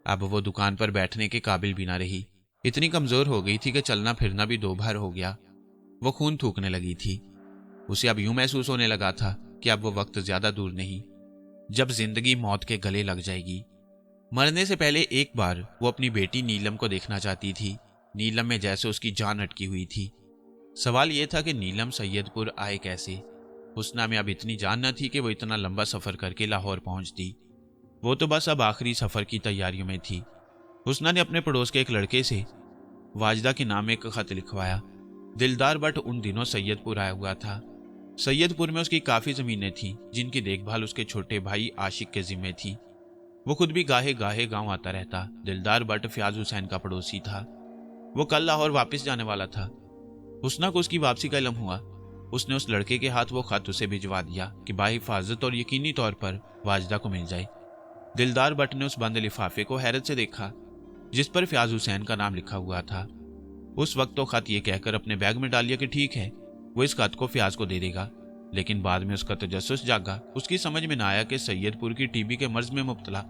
अब वो दुकान पर बैठने के काबिल भी ना रही। इतनी कमजोर हो गई थी कि चलना फिरना भी 2 बार हो गया। वो खून थूकने लगी थी। उसे अब यूं महसूस होने लगा था कि अब वो वक्त ज्यादा दूर नहीं। जब जिंदगी मौत के गले लग जाएगी। मरने से पहले एक बार वो अपनी बेटी नीलम को देखना चाहती थी। नीलम में जैसे उसकी जान अटकी हुई थी। सवाल ये था कि नीलम सैयदपुर आए कैसे। हुस्ना में अब इतनी जान न थी कि वो इतना लंबा सफ़र करके लाहौर पहुंचती। वो तो बस अब आखिरी सफ़र की तैयारियों में थी। हुस्ना ने अपने पड़ोस के एक लड़के से वाजदा के नाम एक खत लिखवाया। दिलदार बट उन दिनों सैयदपुर आया हुआ था। सैयदपुर में उसकी काफ़ी ज़मीनें थीं जिनकी देखभाल उसके छोटे भाई आशिक के जिम्मे थी। वो खुद भी गाहे गाहे गांव आता रहता। दिलदार बट फयाज हुसैन का पड़ोसी था। वो कल लाहौर वापस जाने वाला था। हुस्ना को उसकी वापसी का इल्म हुआ। उसने उस लड़के के हाथ वो खत उसे भिजवा दिया कि बाहिफाजत और यकीनी तौर पर वाजदा को मिल जाए। दिलदार बट ने उस बंद लिफाफे को हैरत से देखा जिस पर फयाज हुसैन का नाम लिखा हुआ था। उस वक्त तो खत ये कहकर अपने बैग में डाल लिया कि ठीक है, वो इस खत को फयाज को दे देगा। लेकिन बाद में उसका तजस्सुस जागा। उसकी समझ में न आया कि सैयदपुर की टीबी के मर्ज में मुब्तला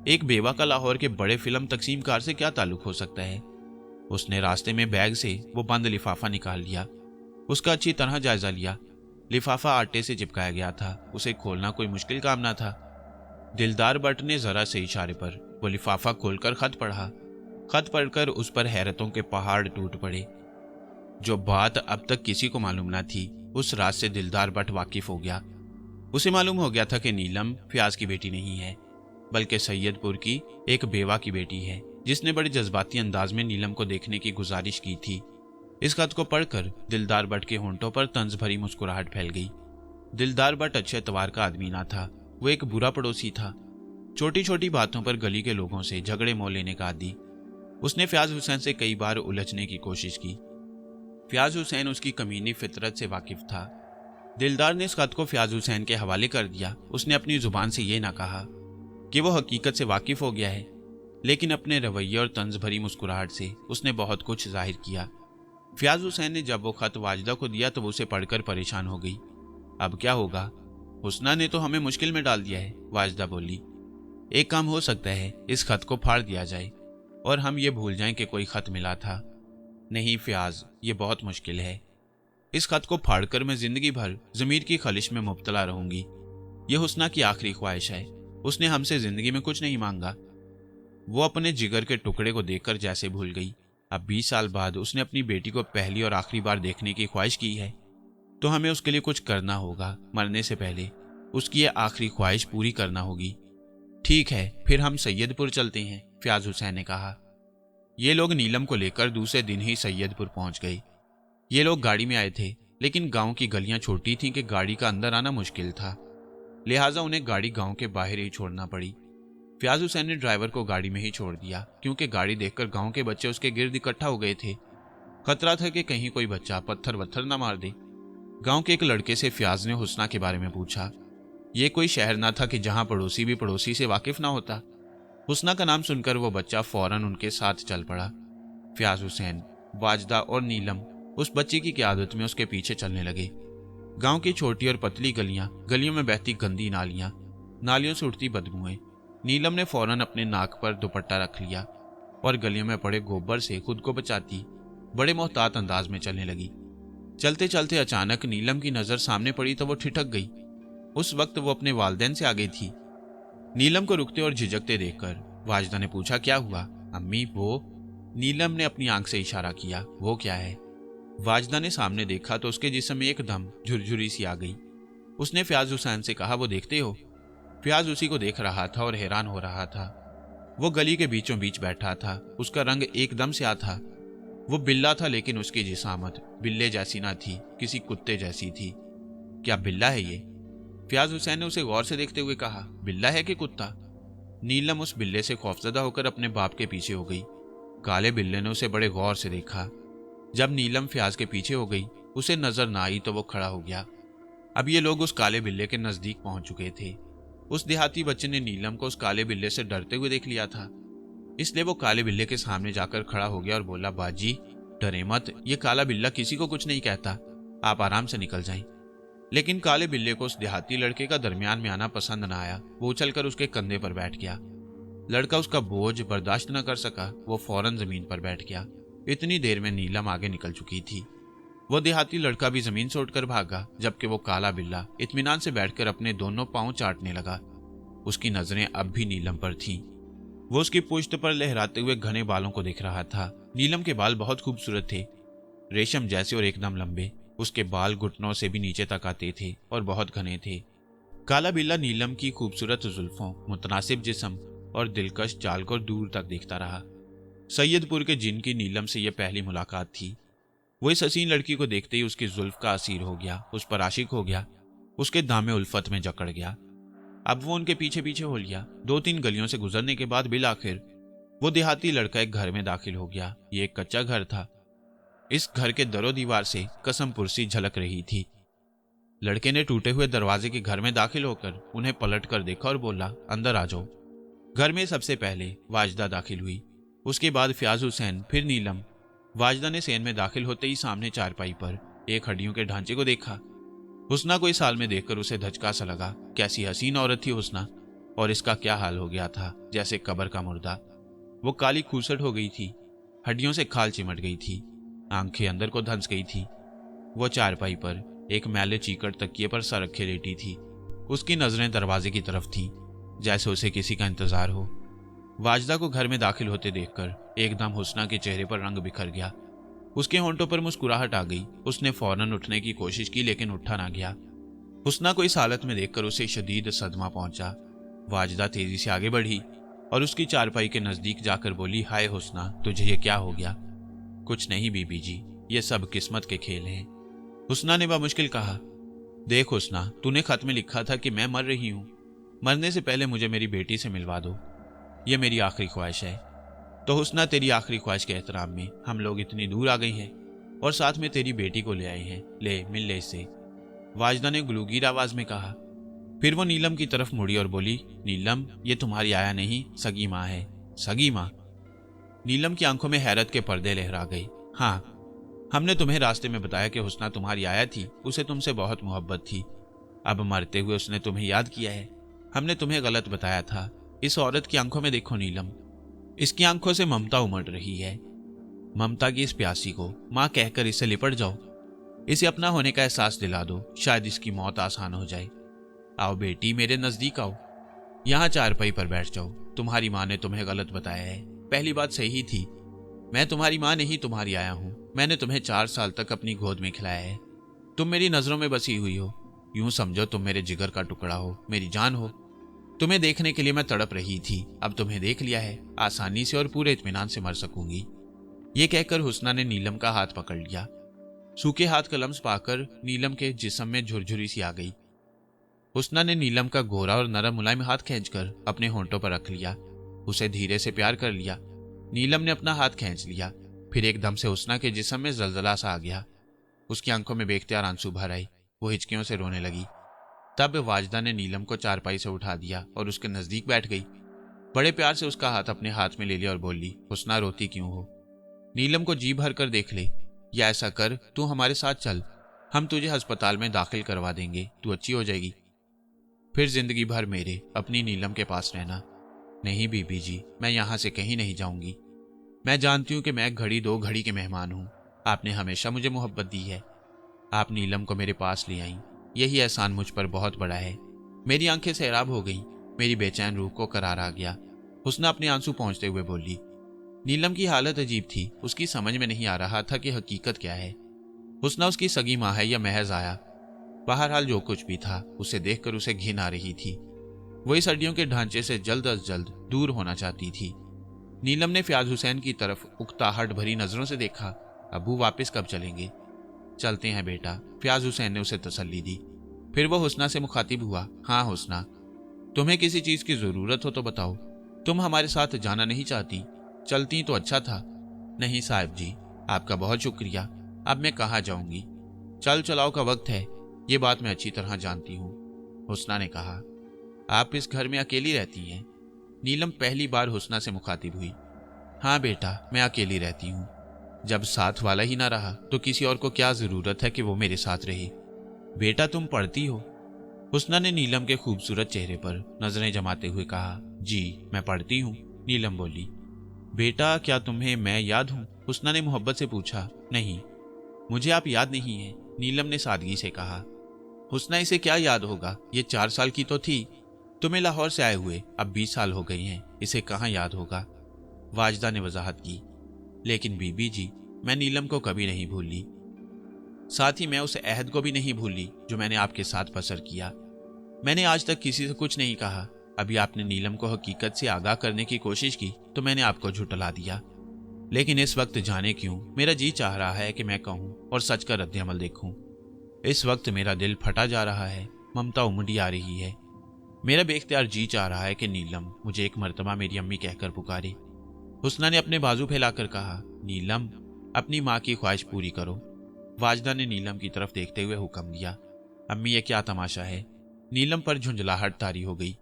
एक बेवा का लाहौर के बड़े फिल्म तकसीमकार से क्या ताल्लुक हो सकता है। उसने रास्ते में बैग से वो बंद लिफाफा निकाल लिया। उसका अच्छी तरह जायजा लिया। लिफाफा आटे से चिपकाया गया था। उसे खोलना कोई मुश्किल काम ना था। दिलदार बट ने जरा से इशारे पर वो लिफाफा खोलकर खत पढ़ा। खत पढ़कर उस पर हैरतों के पहाड़ टूट पड़े। जो बात अब तक किसी को मालूम ना थी, उस रात से दिलदार बट वाकिफ हो गया। उसे मालूम हो गया था कि नीलम फयाज की बेटी नहीं है, बल्कि सैयदपुर की एक बेवा की बेटी है जिसने बड़े जज्बाती अंदाज में नीलम को देखने की गुजारिश की थी। इस खत को पढ़कर दिलदार बट के होंठों पर तंज भरी मुस्कुराहट फैल गई। दिलदार बट अच्छे एतवार का आदमी ना था। वो एक बुरा पड़ोसी था। छोटी छोटी बातों पर गली के लोगों से झगड़े मोल लेने का आदी। उसने फयाज हुसैन से कई बार उलझने की कोशिश की। फयाज हुसैन उसकी कमीनी फितरत से वाकिफ था। दिलदार ने इस खत को फयाज हुसैन के हवाले कर दिया। उसने अपनी जुबान से ये ना कहा कि वो हकीकत से वाकिफ हो गया है, लेकिन अपने रवैये और तंज भरी मुस्कुराहट से उसने बहुत कुछ जाहिर किया। फयाज हुसैन ने जब वो खत वाजदा को दिया तो वो उसे पढ़कर परेशान हो गई। अब क्या होगा? हुस्ना ने तो हमें मुश्किल में डाल दिया है, वाजदा बोली। एक काम हो सकता है, इस खत को फाड़ दिया जाए और हम ये भूल जाएं कि कोई खत मिला था। नहीं फयाज, ये बहुत मुश्किल है। इस खत को फाड़कर मैं जिंदगी भर ज़मीर की खलिश में मुब्तला रहूंगी। यह हुस्ना की आखिरी ख्वाहिश है। उसने हमसे जिंदगी में कुछ नहीं मांगा। वो अपने जिगर के टुकड़े को देखकर जैसे भूल गई। अब 20 साल बाद उसने अपनी बेटी को पहली और आखिरी बार देखने की ख्वाहिश की है, तो हमें उसके लिए कुछ करना होगा। मरने से पहले उसकी ये आखिरी ख्वाहिश पूरी करना होगी। ठीक है, फिर हम सैयदपुर चलते हैं, फयाज हुसैन ने कहा। ये लोग नीलम को लेकर दूसरे दिन ही सैयदपुर पहुंच गए। ये लोग गाड़ी में आए थे, लेकिन गांव की गलियां छोटी थीं कि गाड़ी का अंदर आना मुश्किल था। लिहाजा उन्हें गाड़ी गांव के बाहर ही छोड़ना पड़ी। फयाज हुसैन ने ड्राइवर को गाड़ी में ही छोड़ दिया, क्योंकि गाड़ी देखकर गांव के बच्चे उसके गिर्द इकट्ठा हो गए थे। खतरा था कि कहीं कोई बच्चा पत्थर वत्थर न मार दे। गांव के एक लड़के से फयाज ने हुस्ना के बारे में पूछा। ये कोई शहर ना था कि जहां पड़ोसी भी पड़ोसी से वाकिफ ना होता। हुस्ना का नाम सुनकर वो बच्चा फौरन उनके साथ चल पड़ा। फयाज हुसैन, वाजदा और नीलम उस बच्चे की क़यादत में उसके पीछे चलने लगे। गांव की छोटी और पतली गलियां, गलियों में बहती गंदी नालियां, नालियों से उठती बदबूएं। नीलम ने फौरन अपने नाक पर दुपट्टा रख लिया और गलियों में पड़े गोबर से खुद को बचाती बड़े मोहतात अंदाज में चलने लगी। चलते चलते अचानक नीलम की नज़र सामने पड़ी तो वो ठिठक गई। उस वक्त वो अपने वालिदैन से आ गई थी। नीलम को रुकते और झिझकते देखकर वाजदा ने पूछा, क्या हुआ अम्मी? वो? नीलम ने अपनी आंख से इशारा किया। वो क्या है? वाजदा ने सामने देखा तो उसके जिस्म में एकदम झुरझुरी सी आ गई। उसने फयाज हुसैन से कहा, वो देखते हो? फयाज उसी को देख रहा था और हैरान हो रहा था। वो गली के बीचों बीच बैठा था। उसका रंग एकदम स्याह था। वो बिल्ला था, लेकिन उसकी जिसामत बिल्ले जैसी ना थी, किसी कुत्ते जैसी थी। क्या बिल्ला है ये? फयाज हुसैन ने उसे गौर से देखते हुए कहा। बिल्ला है कि कुत्ता? नीलम उस बिल्ले से खौफजदा होकर अपने बाप के पीछे हो गई। काले बिल्ले ने उसे बड़े गौर से देखा। जब नीलम फयाज के पीछे हो गई, उसे नजर ना आई तो वो खड़ा हो गया। अब ये लोग उस काले बिल्ले के नजदीक पहुंच चुके थे। उस देहाती बच्चे ने नीलम को उस काले बिल्ले से डरते हुए देख लिया था, इसलिए वो काले बिल्ले के सामने जाकर खड़ा हो गया और बोला, बाजी डरे मत, ये काला बिल्ला किसी को कुछ नहीं कहता, आप आराम से निकल जाएं। लेकिन काले बिल्ले को उस देहाती लड़के का दरमियान में आना पसंद न आया। वो उछलकर उसके कंधे पर बैठ गया। लड़का उसका बोझ बर्दाश्त न कर सका। वो फौरन जमीन पर बैठ गया। इतनी देर में नीलम आगे निकल चुकी थी। वो देहाती लड़का भी जमीन से उठकर भागा, जबकि वो काला बिल्ला इत्मीनान से बैठकर अपने दोनों पांव चाटने लगा। उसकी नजरें अब भी नीलम पर थीं। वो उसकी पुश्त पर लहराते हुए घने बालों को देख रहा था। नीलम के बाल बहुत खूबसूरत थे, रेशम जैसे और एकदम लंबे। उसके बाल घुटनों से भी नीचे तक आते थे और बहुत घने थे। काला बिल्ला नीलम की खूबसूरत जुल्फों, मुतनासिब जिस्म और दिलकश चाल को दूर तक देखता रहा। सैयदपुर के जिन की नीलम से यह पहली मुलाकात थी। वो इस हसीन लड़की को देखते ही उसकी जुल्फ का असीर हो गया, उस पर आशिक हो गया, उसके दामे उल्फत में जकड़ गया। अब वो उनके पीछे पीछे हो लिया। 2-3 गलियों से गुजरने के बाद बिल आखिर वो देहाती लड़का एक घर में दाखिल हो गया। ये एक कच्चा घर था। इस घर के दरो दीवार से कसम पुरसी झलक रही थी। लड़के ने टूटे हुए दरवाजे के घर में दाखिल होकर उन्हें पलट कर देखा और बोला, अंदर आ जाओ। घर में सबसे पहले वाजदा दाखिल हुई, उसके बाद फयाज हुसैन, फिर नीलम। वाजदा ने सेन में दाखिल होते ही सामने चारपाई पर एक हड्डियों के ढांचे को देखा। हुस्ना को इस हाल में देखकर उसे धचका सा लगा। कैसी हसीन औरत थी हुस्ना, और इसका क्या हाल हो गया था, जैसे कब्र का मुर्दा। वो काली खूसट हो गई थी, हड्डियों से खाल चिमट गई थी, आंखें अंदर को धंस गई थी। वो चारपाई पर एक मैले चीकट तकिए पर सर रखे लेटी थी। उसकी नजरें दरवाजे की तरफ थीं, जैसे उसे किसी का इंतजार हो। वाजदा को घर में दाखिल होते देखकर एकदम हुस्ना के चेहरे पर रंग बिखर गया। उसके होंठों पर मुस्कुराहट आ गई। उसने फौरन उठने की कोशिश की, लेकिन उठा ना गया। हुस्ना को इस हालत में देखकर उसे शदीद सदमा पहुंचा। वाजदा तेजी से आगे बढ़ी और उसकी चारपाई के नजदीक जाकर बोली, हाय हुस्ना, तुझे ये क्या हो गया? कुछ नहीं बीबी जी, ये सब किस्मत के खेल हैं। हुस्ना ने बामुश्किल कहा, देख हुस्ना, तूने खत में लिखा था कि मैं मर रही हूं, मरने से पहले मुझे मेरी बेटी से मिलवा दो, ये मेरी आखिरी ख्वाहिश है। तो हुस्ना, तेरी आखिरी ख्वाहिश के एहतराम में हम लोग इतनी दूर आ गए हैं और साथ में तेरी बेटी को ले आए हैं। ले मिल ले इससे, वाजदा ने गुलूगीर आवाज में कहा। फिर वो नीलम की तरफ मुड़ी और बोली, नीलम, ये तुम्हारी आया नहीं, सगी माँ है। सगी माँ? नीलम की आंखों में हैरत के पर्दे लहरा गए। हाँ, हमने तुम्हें रास्ते में बताया कि हुस्ना तुम्हारी आया थी, उसे तुमसे बहुत मोहब्बत थी। अब मरते हुए उसने तुम्हें याद किया है। हमने तुम्हें गलत बताया था। इस औरत की आंखों में देखो नीलम, इसकी आंखों से ममता उमड़ रही है। ममता की इस प्यासी को माँ कहकर इससे लिपट जाओ, इसे अपना होने का एहसास दिला दो, शायद इसकी मौत आसान हो जाए। आओ बेटी, मेरे नजदीक आओ, यहाँ चारपाई पर बैठ जाओ। तुम्हारी माँ ने तुम्हें गलत बताया है। पहली बात सही थी, मैं तुम्हारी माँ नहीं तुम्हारी आया हूँ। मैंने तुम्हें 4 साल तक अपनी गोद में खिलाया है। तुम मेरी नजरों में बसी हुई हो। यूं समझो तुम मेरे जिगर का टुकड़ा हो, मेरी जान हो। तुम्हें देखने के लिए मैं तड़प रही थी, अब तुम्हें देख लिया है, आसानी से और पूरे इत्मीनान से मर सकूंगी। ये कहकर हुस्ना ने नीलम का हाथ पकड़ लिया। सूखे हाथ का लम्स पाकर नीलम के जिस्म में झुरझुरी सी आ गई। हुस्ना ने नीलम का गोरा और नरम मुलायम हाथ खींचकर अपने होंठों पर रख लिया, उसे धीरे से प्यार कर लिया। नीलम ने अपना हाथ खींच लिया, फिर एकदम से हुस्ना के जिस्म में जलजला सा आ गया। उसकी आंखों में बेख्तियार आंसू भर आए, वो हिचकियों से रोने लगी। तब वाजदा ने नीलम को चारपाई से उठा दिया और उसके नजदीक बैठ गई। बड़े प्यार से उसका हाथ अपने हाथ में ले लिया और बोली, हुस्ना, रोती क्यों हो? नीलम को जी भर कर देख ले, या ऐसा कर, तू हमारे साथ चल, हम तुझे अस्पताल में दाखिल करवा देंगे, तू अच्छी हो जाएगी। फिर जिंदगी भर मेरे अपनी नीलम के पास रहना। नहीं बीबी जी, मैं यहाँ से कहीं नहीं जाऊंगी। मैं जानती हूँ कि मैं 1-2 घड़ी के मेहमान हूँ। आपने हमेशा मुझे मोहब्बत दी है। आप नीलम को मेरे पास ले आईं, यही एहसान मुझ पर बहुत बड़ा है। मेरी आंखें सैराब हो गईं, मेरी बेचैन रूह को करार आ गया। हुस्ना अपने आंसू पहुंचते हुए बोली। नीलम की हालत अजीब थी, उसकी समझ में नहीं आ रहा था कि हकीकत क्या है। हुस्ना उसकी सगी माँ है या महज आया। बहरहाल जो कुछ भी था, उसे देखकर उसे घिन आ रही थी। वो इस हड्डियों के ढांचे से जल्द अज जल्द दूर होना चाहती थी। नीलम ने फयाज हुसैन की तरफ उकताहट भरी नजरों से देखा। अबू वापस कब चलेंगे? चलते हैं बेटा, फयाज हुसैन ने उसे तसल्ली दी। फिर वो हुस्ना से मुखातिब हुआ, हाँ हुस्ना, तुम्हें किसी चीज की जरूरत हो तो बताओ। तुम हमारे साथ जाना नहीं चाहती? चलती तो अच्छा था। नहीं साहब जी, आपका बहुत शुक्रिया, अब मैं कहाँ जाऊंगी? चल चलाओ का वक्त है, ये बात मैं अच्छी तरह जानती हूँ, हुस्ना ने कहा। आप इस घर में अकेली रहती हैं? नीलम पहली बार हुस्ना से मुखातिब हुई। हाँ बेटा, मैं अकेली रहती हूँ। जब साथ वाला ही ना रहा तो किसी और को क्या जरूरत है कि वो मेरे साथ रहे। बेटा तुम पढ़ती हो? हुस्ना ने नीलम के खूबसूरत चेहरे पर नजरें जमाते हुए कहा। जी मैं पढ़ती हूँ, नीलम बोली। बेटा क्या तुम्हें मैं याद हूँ? हुस्ना ने मोहब्बत से पूछा। नहीं, मुझे आप याद नहीं है, नीलम ने सादगी से कहा। हुस्ना, इसे क्या याद होगा, ये 4 साल की तो थी, तुम्हें लाहौर से आए हुए अब 20 साल हो गए हैं, इसे कहाँ याद होगा, वाजदा ने वजाहत की। लेकिन बीबी जी, मैं नीलम को कभी नहीं भूली, साथ ही मैं उस अहद को भी नहीं भूली जो मैंने आपके साथ बसर किया। मैंने आज तक किसी से कुछ नहीं कहा। अभी आपने नीलम को हकीकत से आगाह करने की कोशिश की तो मैंने आपको झुठला दिया, लेकिन इस वक्त जाने क्यों मेरा जी चाह रहा है कि मैं कहूं और सच का रद्द-ए-अमल देखूं। इस वक्त मेरा दिल फटा जा रहा है, ममता उमड़ी आ रही है। मेरा बेख्तियार जी चाह रहा है कि नीलम मुझे एक मर्तबा मेरी अम्मी कहकर पुकारे। हुस्ना ने अपने बाजू फैलाकर कहा, नीलम, अपनी माँ की ख्वाहिश पूरी करो। वाजदा ने नीलम की तरफ देखते हुए हुक्म दिया। अम्मी, ये क्या तमाशा है? नीलम पर झुंझलाहट तारी हो गई।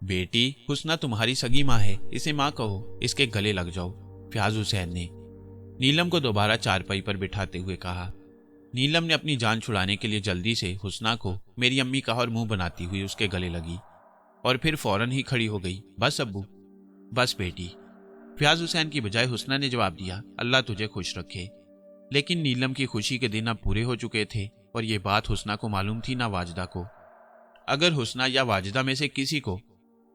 बेटी, हुस्ना तुम्हारी सगी माँ है, इसे माँ कहो, इसके गले लग जाओ, फयाज हुसैन ने नीलम को दोबारा चारपाई पर बिठाते हुए कहा। नीलम ने अपनी जान छुड़ाने के लिए जल्दी से हुस्ना को मेरी अम्मी कहा और मुंह बनाती हुई उसके गले लगी और फिर फौरन ही खड़ी हो गई। बस अब्बू, बस बेटी, फयाज हुसैन की बजाय हुस्ना ने जवाब दिया। अल्लाह तुझे खुश रखे। लेकिन नीलम की खुशी के दिन अब पूरे हो चुके थे और ये बात हुस्ना को मालूम थी ना वाजदा को। अगर हुस्ना या वाजदा में से किसी को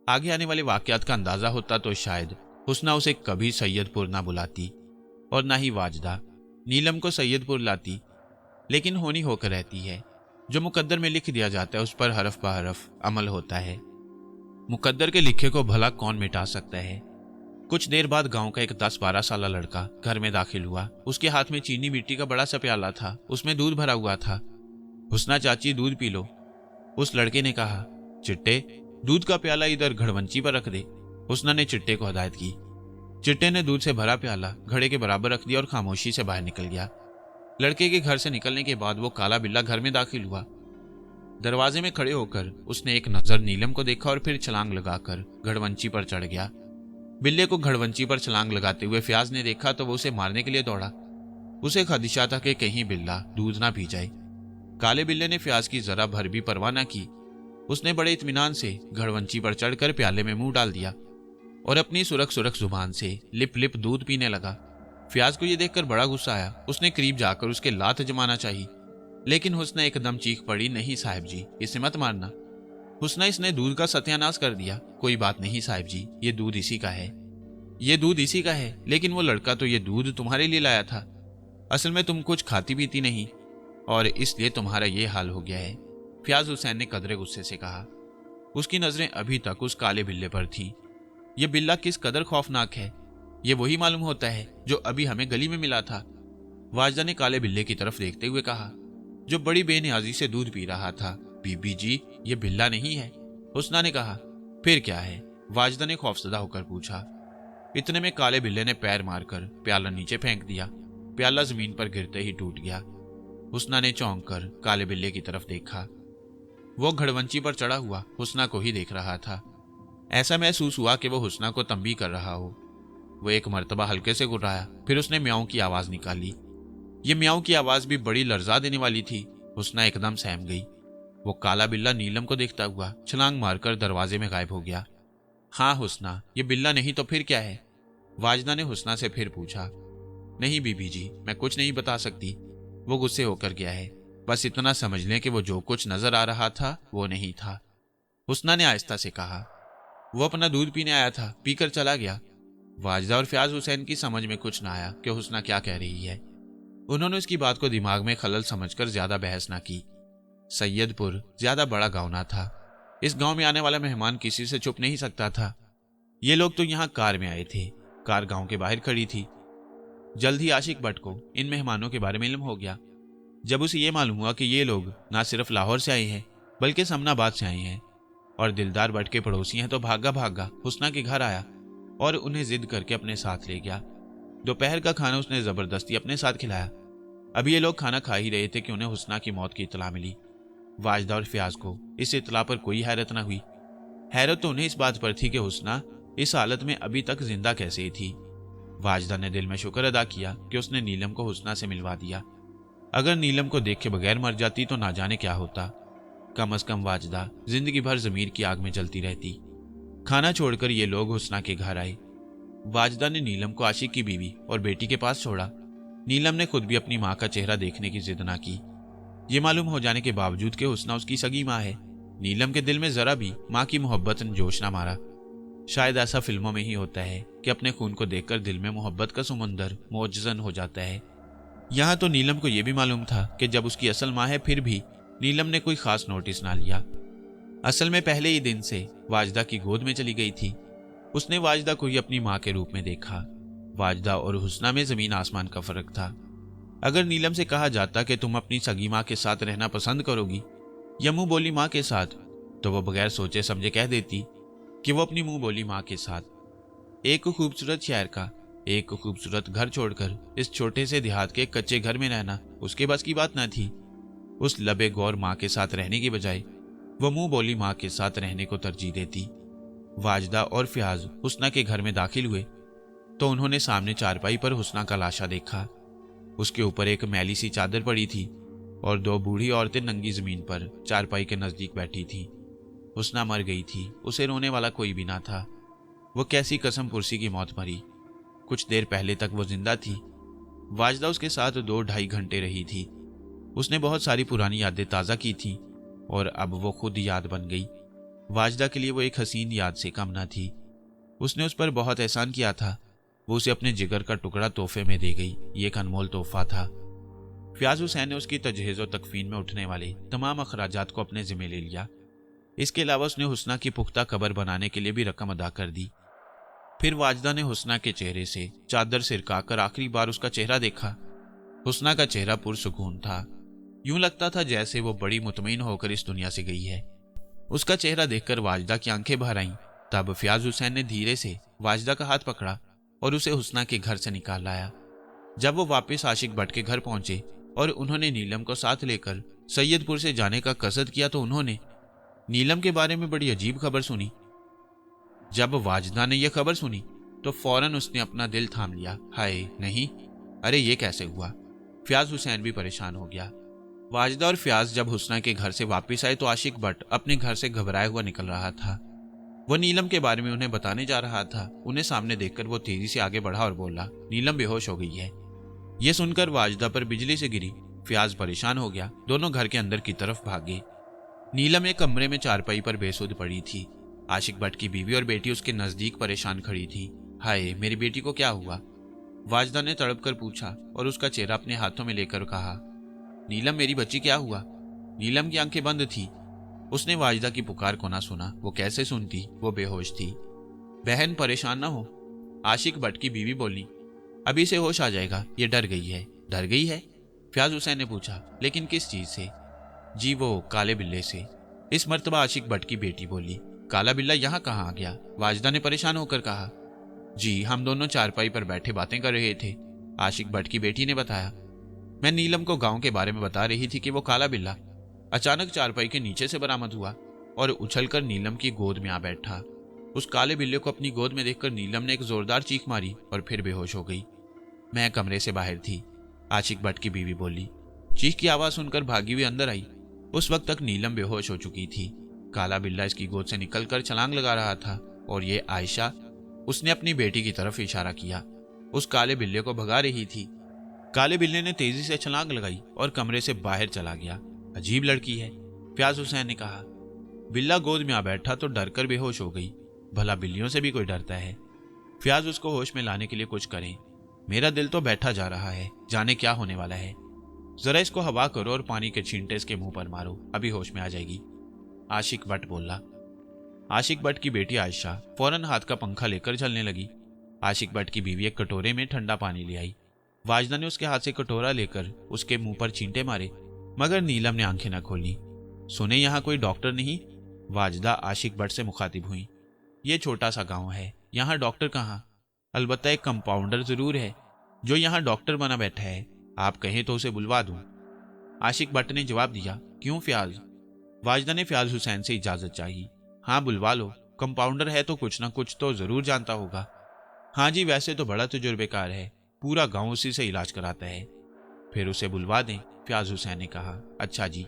आगे आने वाले वाकयात का अंदाजा होता तो शायद हुस्ना उसे कभी सैयदपुर ना बुलाती और ना ही वाजदा नीलम को सैयदपुर लाती। लेकिन होनी होकर रहती है। जो मुकद्दर में लिख दिया जाता है उस पर हरफ ब हरफ अमल होता है। मुकद्दर के लिखे को भला कौन मिटा सकता है। कुछ देर बाद गांव का एक 10-12 साल लड़का घर में दाखिल हुआ। उसके हाथ में चीनी मिट्टी का बड़ा सा प्याला था, उसमें दूध भरा हुआ था। हुस्ना चाची, दूध पी लो, उस लड़के ने कहा। चिट्टे, दूध का प्याला इधर घड़वंची पर रख दे, हुस्ना ने चिट्टे को हदायत की। चिट्टे ने दूध से भरा प्याला घड़े के बराबर रख दिया और खामोशी से बाहर निकल गया। लड़के के घर से निकलने के बाद वो काला बिल्ला घर में दाखिल हुआ। दरवाजे में खड़े होकर उसने एक नजर नीलम को देखा और फिर छलांग लगाकर घड़वंची पर चढ़ गया। बिल्ले को घड़वंची पर छलांग लगाते हुए फयाज ने देखा तो वो उसे मारने के लिए दौड़ा। उसे खदशा था कि कहीं बिल्ला दूध ना पी जाए। काले बिल्ले ने फयाज की जरा भर भी परवाह न की। उसने बड़े इत्मीनान से घड़वंची पर चढ़कर प्याले में मुंह डाल दिया और अपनी सुरख सुरख जुबान से लिप लिप दूध पीने लगा। फयाज को यह देखकर बड़ा गुस्सा आया। उसने करीब जाकर उसके लात जमाना चाहिए, लेकिन हुस्ना एकदम चीख पड़ी, नहीं साहिब जी, इसे मत मारना। हुस्ना, इसने दूध का सत्यानाश कर दिया। कोई बात नहीं साहिब जी, ये दूध इसी का है, ये दूध इसी का है। लेकिन वो लड़का तो ये दूध तुम्हारे लिए लाया था। असल में तुम कुछ खाती पीती नहीं और इसलिए तुम्हारा ये हाल हो गया है, फयाज हुसैन ने कदरे गुस्से से कहा। उसकी नजरें अभी तक उस काले बिल्ले पर थीं। यह बिल्ला किस कदर खौफनाक है, ये वही मालूम होता है जो अभी हमें गली में मिला था। वाजदा ने काले बिल्ले की तरफ देखते हुए कहा, जो बड़ी बेनियाजी से दूध पी रहा था। बीबी जी, ये बिल्ला नहीं है, हुस्ना ने कहा। फिर क्या है? वाजदा ने खौफजदा होकर पूछा। इतने में काले बिल्ले ने पैर मारकर प्याला नीचे फेंक दिया। प्याला जमीन पर गिरते ही टूट गया। हुस्ना ने चौंक कर काले बिल्ले की तरफ देखा। वो घड़वंची पर चढ़ा हुआ हुस्ना को ही देख रहा था। ऐसा महसूस हुआ कि वो हुस्ना को तंबी कर रहा हो। वो एक मर्तबा हल्के से गुर्राया, फिर उसने म्याऊं की आवाज निकाली। ये म्याऊं की आवाज भी बड़ी लर्जा देने वाली थी। हुस्ना एकदम सहम गई। वो काला बिल्ला नीलम को देखता हुआ छलांग मारकर दरवाजे में गायब हो गया। हाँ हुस्ना, ये बिल्ला नहीं तो फिर क्या है? वाजदा ने हुस्ना से फिर पूछा। नहीं बीबी जी, मैं कुछ नहीं बता सकती, वो गुस्से होकर गया है। बस इतना समझ लें कि वो जो कुछ नजर आ रहा था वो नहीं था, हुस्ना ने आहिस्ता से कहा। वो अपना दूध पीने आया था, पीकर चला गया। वाजदा और फयाज हुसैन की समझ में कुछ ना आया कि हुस्ना क्या कह रही है। उन्होंने उसकी बात को दिमाग में खलल समझकर ज्यादा बहस ना की। सैयदपुर ज्यादा बड़ा गांव ना था। इस गांव में आने वाला मेहमान किसी से छुप नहीं सकता था। ये लोग तो यहाँ कार में आए थे। कार गांव के बाहर खड़ी थी। जल्द ही आशिक भट्ट को इन मेहमानों के बारे में इल्म हो गया। जब उसे ये मालूम हुआ कि ये लोग ना सिर्फ लाहौर से आए हैं बल्कि समनाबाद से आए हैं और दिलदार भट्ट के पड़ोसी हैं, तो भागा भागा हुस्ना के घर आया और उन्हें जिद करके अपने साथ ले गया। दोपहर का खाना उसने जबरदस्ती अपने साथ खिलाया। अभी ये लोग खाना खा ही रहे थे कि उन्हें हुस्ना की मौत की इतला मिली। वाजदा और फयाज को इस इतला पर कोई हैरत न हुई। हैरत तो उन्हें इस बात पर थी कि हुस्ना इस हालत में अभी तक जिंदा कैसे थी। वाजदा ने दिल में शुक्र अदा किया कि उसने नीलम को हुस्ना से मिलवा दिया। अगर नीलम को देखे बगैर मर जाती तो ना जाने क्या होता। कम अज कम वाजदा जिंदगी भर जमीर की आग में जलती रहती। खाना छोड़कर ये लोग हुस्ना के घर आए। वाजदा ने नीलम को आशिक की बीवी और बेटी के पास छोड़ा। नीलम ने खुद भी अपनी माँ का चेहरा देखने की जिद ना की। ये मालूम हो जाने के बावजूद कि हुस्ना उसकी सगी माँ है। नीलम के दिल में जरा भी माँ की मोहब्बत ने जोश ना मारा। शायद ऐसा फिल्मों में ही होता है कि अपने खून को देखकर दिल में मोहब्बत का समुंदर मौजजन हो जाता है। यहाँ तो नीलम को यह भी मालूम था कि जब उसकी असल माँ है, फिर भी नीलम ने कोई खास नोटिस ना लिया। असल में पहले ही दिन से वाजदा की गोद में चली गई थी। उसने वाजदा को ही अपनी माँ के रूप में देखा। वाजदा और हुस्ना में जमीन आसमान का फर्क था। अगर नीलम से कहा जाता कि तुम अपनी सगी माँ के साथ रहना पसंद करोगी या मुंह बोली माँ के साथ, तो वो बगैर सोचे समझे कह देती कि वो अपनी मुंह बोली माँ के साथ। एक खूबसूरत शहर का एक खूबसूरत घर छोड़कर इस छोटे से देहात के कच्चे घर में रहना उसके बस की बात न थी। उस लबे गौर माँ के साथ रहने की बजाय वो मुंह बोली माँ के साथ रहने को तरजीह देती। वाजदा और फयाज हुस्ना के घर में दाखिल हुए तो उन्होंने सामने चारपाई पर हुस्ना का लाशा देखा। उसके ऊपर एक मैली सी चादर पड़ी थी और दो बूढ़ी औरतें नंगी जमीन पर चारपाई के नजदीक बैठी थी। हुस्ना मर गई थी, उसे रोने वाला कोई भी ना था। वो कैसी कसम पुरसी की मौत मरी। कुछ देर पहले तक वो जिंदा थी। वाजदा उसके साथ 2-2.5 घंटे रही थी। उसने बहुत सारी पुरानी यादें ताज़ा की थी और अब वो खुद याद बन गई। वाजदा के लिए वो एक हसीन याद से कम न थी। उसने उस पर बहुत एहसान किया था। वो उसे अपने जिगर का टुकड़ा तोहफे में दे गई। ये एक अनमोल तोहफा था। फयाज हुसैन ने उसकी तजहीज़ व तकफीन में उठने वाले तमाम अखराजात को अपने जिम्मे ले लिया। इसके अलावा उसने हुस्ना की पुख्ता कब्र बनाने के लिए भी रकम अदा कर दी। फिर वाजदा ने हुस्ना के चेहरे से चादर सिरकाकर आखिरी बार उसका चेहरा देखा। हुस्ना का चेहरा पुरसुकून था। यूं लगता था जैसे वो बड़ी मुतमईन होकर इस दुनिया से गई है। उसका चेहरा देखकर वाजदा की आंखें भर आईं। तब फयाज हुसैन ने धीरे से वाजदा का हाथ पकड़ा और उसे हुस्ना के घर से निकाल लाया। जब वो वापस आशिक भट्ट के घर पहुंचे और उन्होंने नीलम को साथ लेकर सैयदपुर से जाने का कसद किया तो उन्होंने नीलम के बारे में बड़ी अजीब खबर सुनी। जब वाजदा ने यह खबर सुनी तो फौरन उसने अपना दिल थाम लिया। हाय नहीं, अरे ये कैसे हुआ? फयाज हुसैन भी परेशान हो गया। वाजदा और फयाज जब हुस्ना के घर से वापस आए तो आशिक भट्ट अपने घर से घबराया हुआ निकल रहा था। वो नीलम के बारे में उन्हें बताने जा रहा था। उन्हें सामने देखकर वो तेजी से आगे बढ़ा और बोला, नीलम बेहोश हो गई है। यह सुनकर वाजदा पर बिजली से गिरी। फयाज परेशान हो गया। दोनों घर के अंदर की तरफ भागे। नीलम एक कमरे में चारपाई पर बेसुध पड़ी थी। आशिक भट्ट की बीवी और बेटी उसके नजदीक परेशान खड़ी थी। हाय, मेरी बेटी को क्या हुआ? वाजदा ने तड़प कर पूछा और उसका चेहरा अपने हाथों में लेकर कहा, नीलम मेरी बच्ची क्या हुआ? नीलम की आंखें बंद थी। उसने वाजदा की पुकार को ना सुना। वो कैसे सुनती? वो बेहोश थी। बहन परेशान ना हो, आशिक भट्ट की बीवी बोली, अभी से होश आ जाएगा। ये डर गई है। डर गई है? फयाज हुसैन ने पूछा, लेकिन किस चीज से? जी वो काले बिल्ले से। इस मर्तबा आशिक भट्ट की बेटी बोली, काला बिल्ला यहाँ कहाँ आ गया? वाजदा ने परेशान होकर कहा, जी हम दोनों चारपाई पर बैठे बातें कर रहे थे। आशिक भट्ट की बेटी ने बताया, मैं नीलम को गांव के बारे में बता रही थी कि वो काला बिल्ला अचानक चारपाई के नीचे से बरामद हुआ और उछलकर नीलम की गोद में आ बैठा। उस काले बिल्ले को अपनी गोद में देखकर नीलम ने एक जोरदार चीख मारी और फिर बेहोश हो गई। मैं कमरे से बाहर थी, आशिक भट्ट की बीवी बोली। चीख की आवाज सुनकर भागी हुई अंदर आई। उस वक्त तक नीलम बेहोश हो चुकी थी। काला बिल्ला इसकी गोद से निकलकर छलांग लगा रहा था और ये आयशा, उसने अपनी बेटी की तरफ इशारा किया, उस काले बिल्ले को भगा रही थी। काले बिल्ले ने तेजी से छलांग लगाई और कमरे से बाहर चला गया। अजीब लड़की है, फयाज हुसैन ने कहा। बिल्ला गोद में आ बैठा तो डर कर बेहोश हो गई। भला बिल्लियों से भी कोई डरता है? फयाज उसको होश में लाने के लिए कुछ करें। मेरा दिल तो बैठा जा रहा है, जाने क्या होने वाला है। जरा इसको हवा करो और पानी के छींटे इसके मुंह पर मारो, अभी होश में आ जाएगी। आशिक भट्ट बोला। आशिक भट्ट की बेटी आयशा फौरन हाथ का पंखा लेकर चलने लगी। आशिक भट्ट की बीवी एक कटोरे में ठंडा पानी ले आई। वाजदा ने उसके हाथ से कटोरा लेकर उसके मुंह पर छींटे मारे, मगर नीलम ने आंखें न खोली। सुने यहाँ कोई डॉक्टर नहीं? वाजदा आशिक भट्ट से मुखातिब हुई। ये छोटा सा गांव है, यहाँ डॉक्टर कहाँ? अलबत्ता एक कंपाउंडर जरूर है जो यहाँ डॉक्टर बना बैठा है। आप कहें तो उसे बुलवा दूं। आशिक भट्ट ने जवाब दिया। क्यों फयाज? वाजदा ने फयाज हुसैन से इजाजत चाही। हाँ बुलवा लो, कंपाउंडर है तो कुछ ना कुछ तो जरूर जानता होगा। हाँ जी, वैसे तो बड़ा तजुर्बेकार है, पूरा गांव उसी से इलाज कराता है। फिर उसे बुलवा दें, फयाज हुसैन ने कहा। अच्छा जी।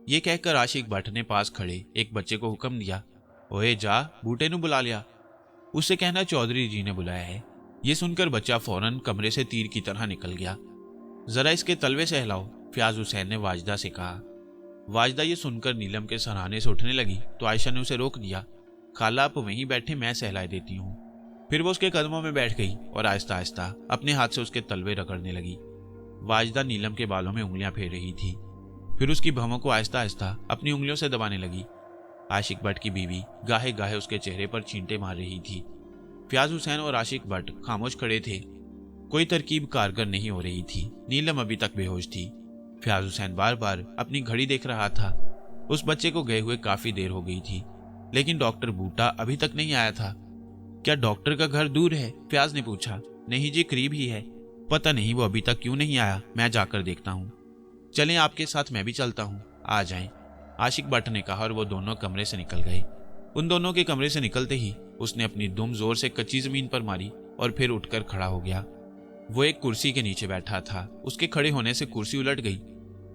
ये कहकर आशिक भट्ट ने पास खड़े एक बच्चे को हुक्म दिया, ओए जा बूटे नू बुला लिया। उससे कहना चौधरी जी ने बुलाया है। ये सुनकर बच्चा फौरन कमरे से तीर की तरह निकल गया। जरा इसके तलवे से हिलाओ, फयाज हुसैन ने वाजदा से कहा। वाजदा ये सुनकर नीलम के सराहने से उठने लगी तो आयशा ने उसे रोक दिया। खाला आप वहीं बैठे, मैं सहलाए देती हूँ। फिर वो उसके कदमों में बैठ गई और आहिस्ता आहिस्ता अपने हाथ से उसके तलवे रगड़ने लगी। वाजदा नीलम के बालों में उंगलियां फेर रही थी, फिर उसकी भौहों को आहिस्ता आहिस्ता अपनी उंगलियों से दबाने लगी। आशिक भट्ट की बीवी गाहे गाहे उसके चेहरे पर छींटे मार रही थी। फयाज हुसैन और आशिक भट्ट खामोश खड़े थे। कोई तरकीब कारगर नहीं हो रही थी। नीलम अभी तक बेहोश थी। फयाज हुसैन बार बार अपनी घड़ी देख रहा था। उस बच्चे को गए हुए काफी देर हो गई थी, लेकिन डॉक्टर बूटा अभी तक नहीं आया था। क्या डॉक्टर का घर दूर है? फयाज ने पूछा। नहीं जी, करीब ही है। पता नहीं वो अभी तक क्यों नहीं आया, मैं जाकर देखता हूँ। चलें, आपके साथ मैं भी चलता हूँ, आ जाएं, आशिक भट्ट ने कहा और वो दोनों कमरे से निकल गए। उन दोनों के कमरे से निकलते ही उसने अपनी दुम जोर से कच्ची जमीन पर मारी और फिर उठकर खड़ा हो गया। वो एक कुर्सी के नीचे बैठा था। उसके खड़े होने से कुर्सी उलट गई।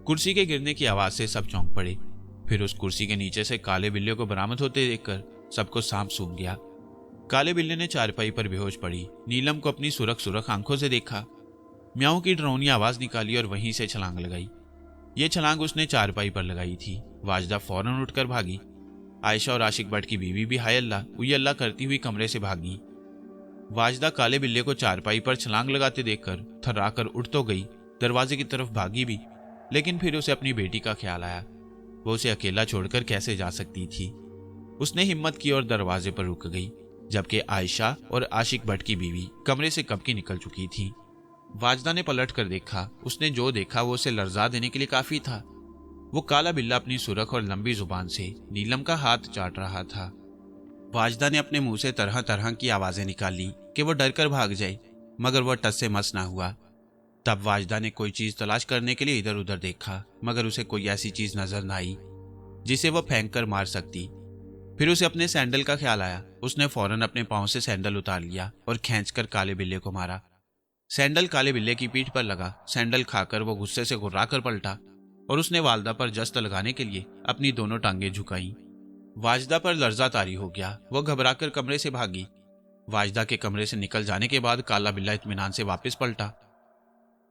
कुर्सी के गिरने की आवाज से सब चौंक पड़े। फिर उस कुर्सी के नीचे से काले बिल्ले को बरामद होते देखकर सबको सांप सूंघ गया। काले बिल्ले ने चारपाई पर बेहोश पड़ी नीलम को अपनी सुरख सुरख आंखों से देखा, म्याऊं की डरावनी आवाज निकाली और वहीं से छलांग लगाई। ये छलांग उसने चारपाई पर लगाई थी। वाजदा फौरन उठकर भागी। आयशा और आशिक भट्ट की बीवी भी हाय अल्लाह उई अल्लाह करती हुई कमरे से भागी। वाजदा काले बिल्ले को चारपाई पर छलांग लगाते देखकर थर्राकर उठ तो गई, दरवाजे की तरफ भागी भी, लेकिन फिर उसे अपनी बेटी का ख्याल आया। वो उसे अकेला छोड़कर कैसे जा सकती थी। उसने हिम्मत की और दरवाजे पर रुक गई, जबकि आयशा और आशिक भट्ट की बीवी कमरे से कब की निकल चुकी थी। वाजदा ने पलट कर देखा। उसने जो देखा वो उसे लर्जा देने के लिए काफी था। वो काला बिल्ला अपनी सुरख और लंबी जुबान से नीलम का हाथ चाट रहा था। वाजदा ने अपने मुंह से तरह तरह की आवाजें निकाली कि वो डर कर भाग जाए, मगर वह टस से मस ना हुआ। तब वाजदा ने कोई चीज तलाश करने के लिए इधर उधर देखा, मगर उसे कोई ऐसी चीज नजर न आई जिसे वह फेंक कर मार सकती। फिर उसे अपने सैंडल का ख्याल आया। उसने फौरन अपने पांव से सैंडल उतार लिया और खींचकर काले बिल्ले को मारा। सैंडल काले बिल्ले की पीठ पर लगा। सैंडल खाकर वो गुस्से से गुर्राकर पलटा और उसने वालदा पर जस्त लगाने के लिए अपनी दोनों टांगें झुकाई। वाजदा पर लर्जा तारी हो गया। वो घबराकर कमरे से भागी। वाजदा के कमरे से निकल जाने के बाद काला बिल्ला इत्मीनान से वापस पलटा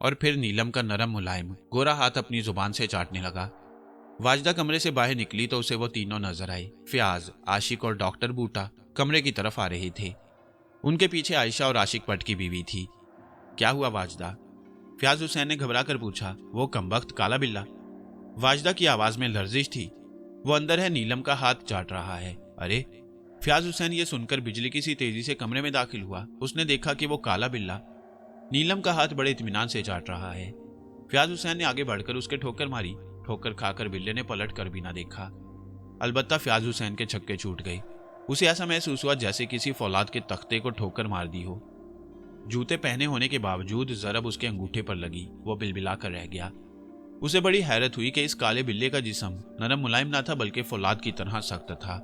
और फिर नीलम का नरम मुलायम गोरा हाथ अपनी जुबान से चाटने लगा। वाजदा कमरे से बाहर निकली तो उसे वो तीनों नजर आए। फयाज, आशिक और डॉक्टर बूटा कमरे की तरफ आ रहे थे। उनके पीछे आयशा और आशिक भट्ट की बीवी थी। क्या हुआ वाजदा? फयाज हुसैन ने घबरा कर पूछा। वो कमबख्त काला बिल्ला। वाजदा की आवाज में लर्जिश थी। वो अंदर है, नीलम का हाथ चाट रहा है। अरे! फयाज हुसैन ये सुनकर बिजली की सी तेजी से कमरे में दाखिल हुआ। उसने देखा कि वो काला बिल्ला नीलम का हाथ बड़े इत्मीनान से चाट रहा है। फयाज हुसैन ने आगे बढ़कर उसके ठोकर मारी। ठोकर खाकर बिल्ले ने पलट कर भी ना देखा। अलबत्ता फयाज हुसैन के छक्के छूट गए। उसे ऐसा महसूस हुआ जैसे किसी फौलाद के तख्ते को ठोकर मार दी हो। जूते पहने होने के बावजूद जरब उसके अंगूठे पर लगी। वो बिलबिला कर रह गया। उसे बड़ी हैरत हुई कि इस काले बिल्ले का जिस्म नरम मुलायम ना था, बल्कि फौलाद की तरह सख्त था।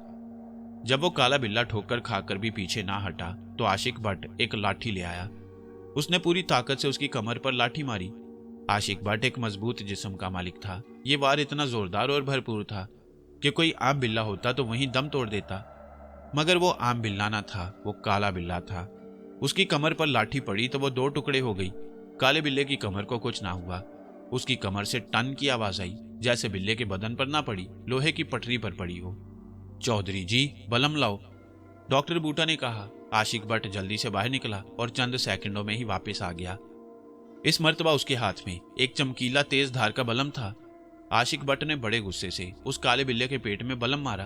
जब वो काला बिल्ला ठोकर खाकर भी पीछे ना हटा तो आशिक भट्ट एक लाठी ले आया। उसने पूरी ताकत से उसकी कमर पर लाठी मारी। आशिक भट्ट एक मजबूत जिस्म का मालिक था। ये वार इतना जोरदार और भरपूर था कि कोई आम बिल्ला होता तो वहीं दम तोड़ देता, मगर वो आम बिल्ला ना था, वो काला बिल्ला था। उसकी कमर पर लाठी पड़ी तो वो दो टुकड़े हो गई। काले बिल्ले की कमर को कुछ ना हुआ। उसकी कमर से टन की आवाज आई, जैसे बिल्ले के बदन पर ना पड़ी, लोहे की पटरी पर पड़ी हो। चौधरी जी, बलम लाओ, डॉक्टर बूटा ने कहा। आशिक भट्ट जल्दी से बाहर निकला और चंद सेकंडों में ही वापस आ गया। इस मर्तबा उसके हाथ में एक चमकीला तेज धार का बलम था। आशिक भट्ट ने बड़े गुस्से से उस काले बिल्ले के पेट में बलम मारा।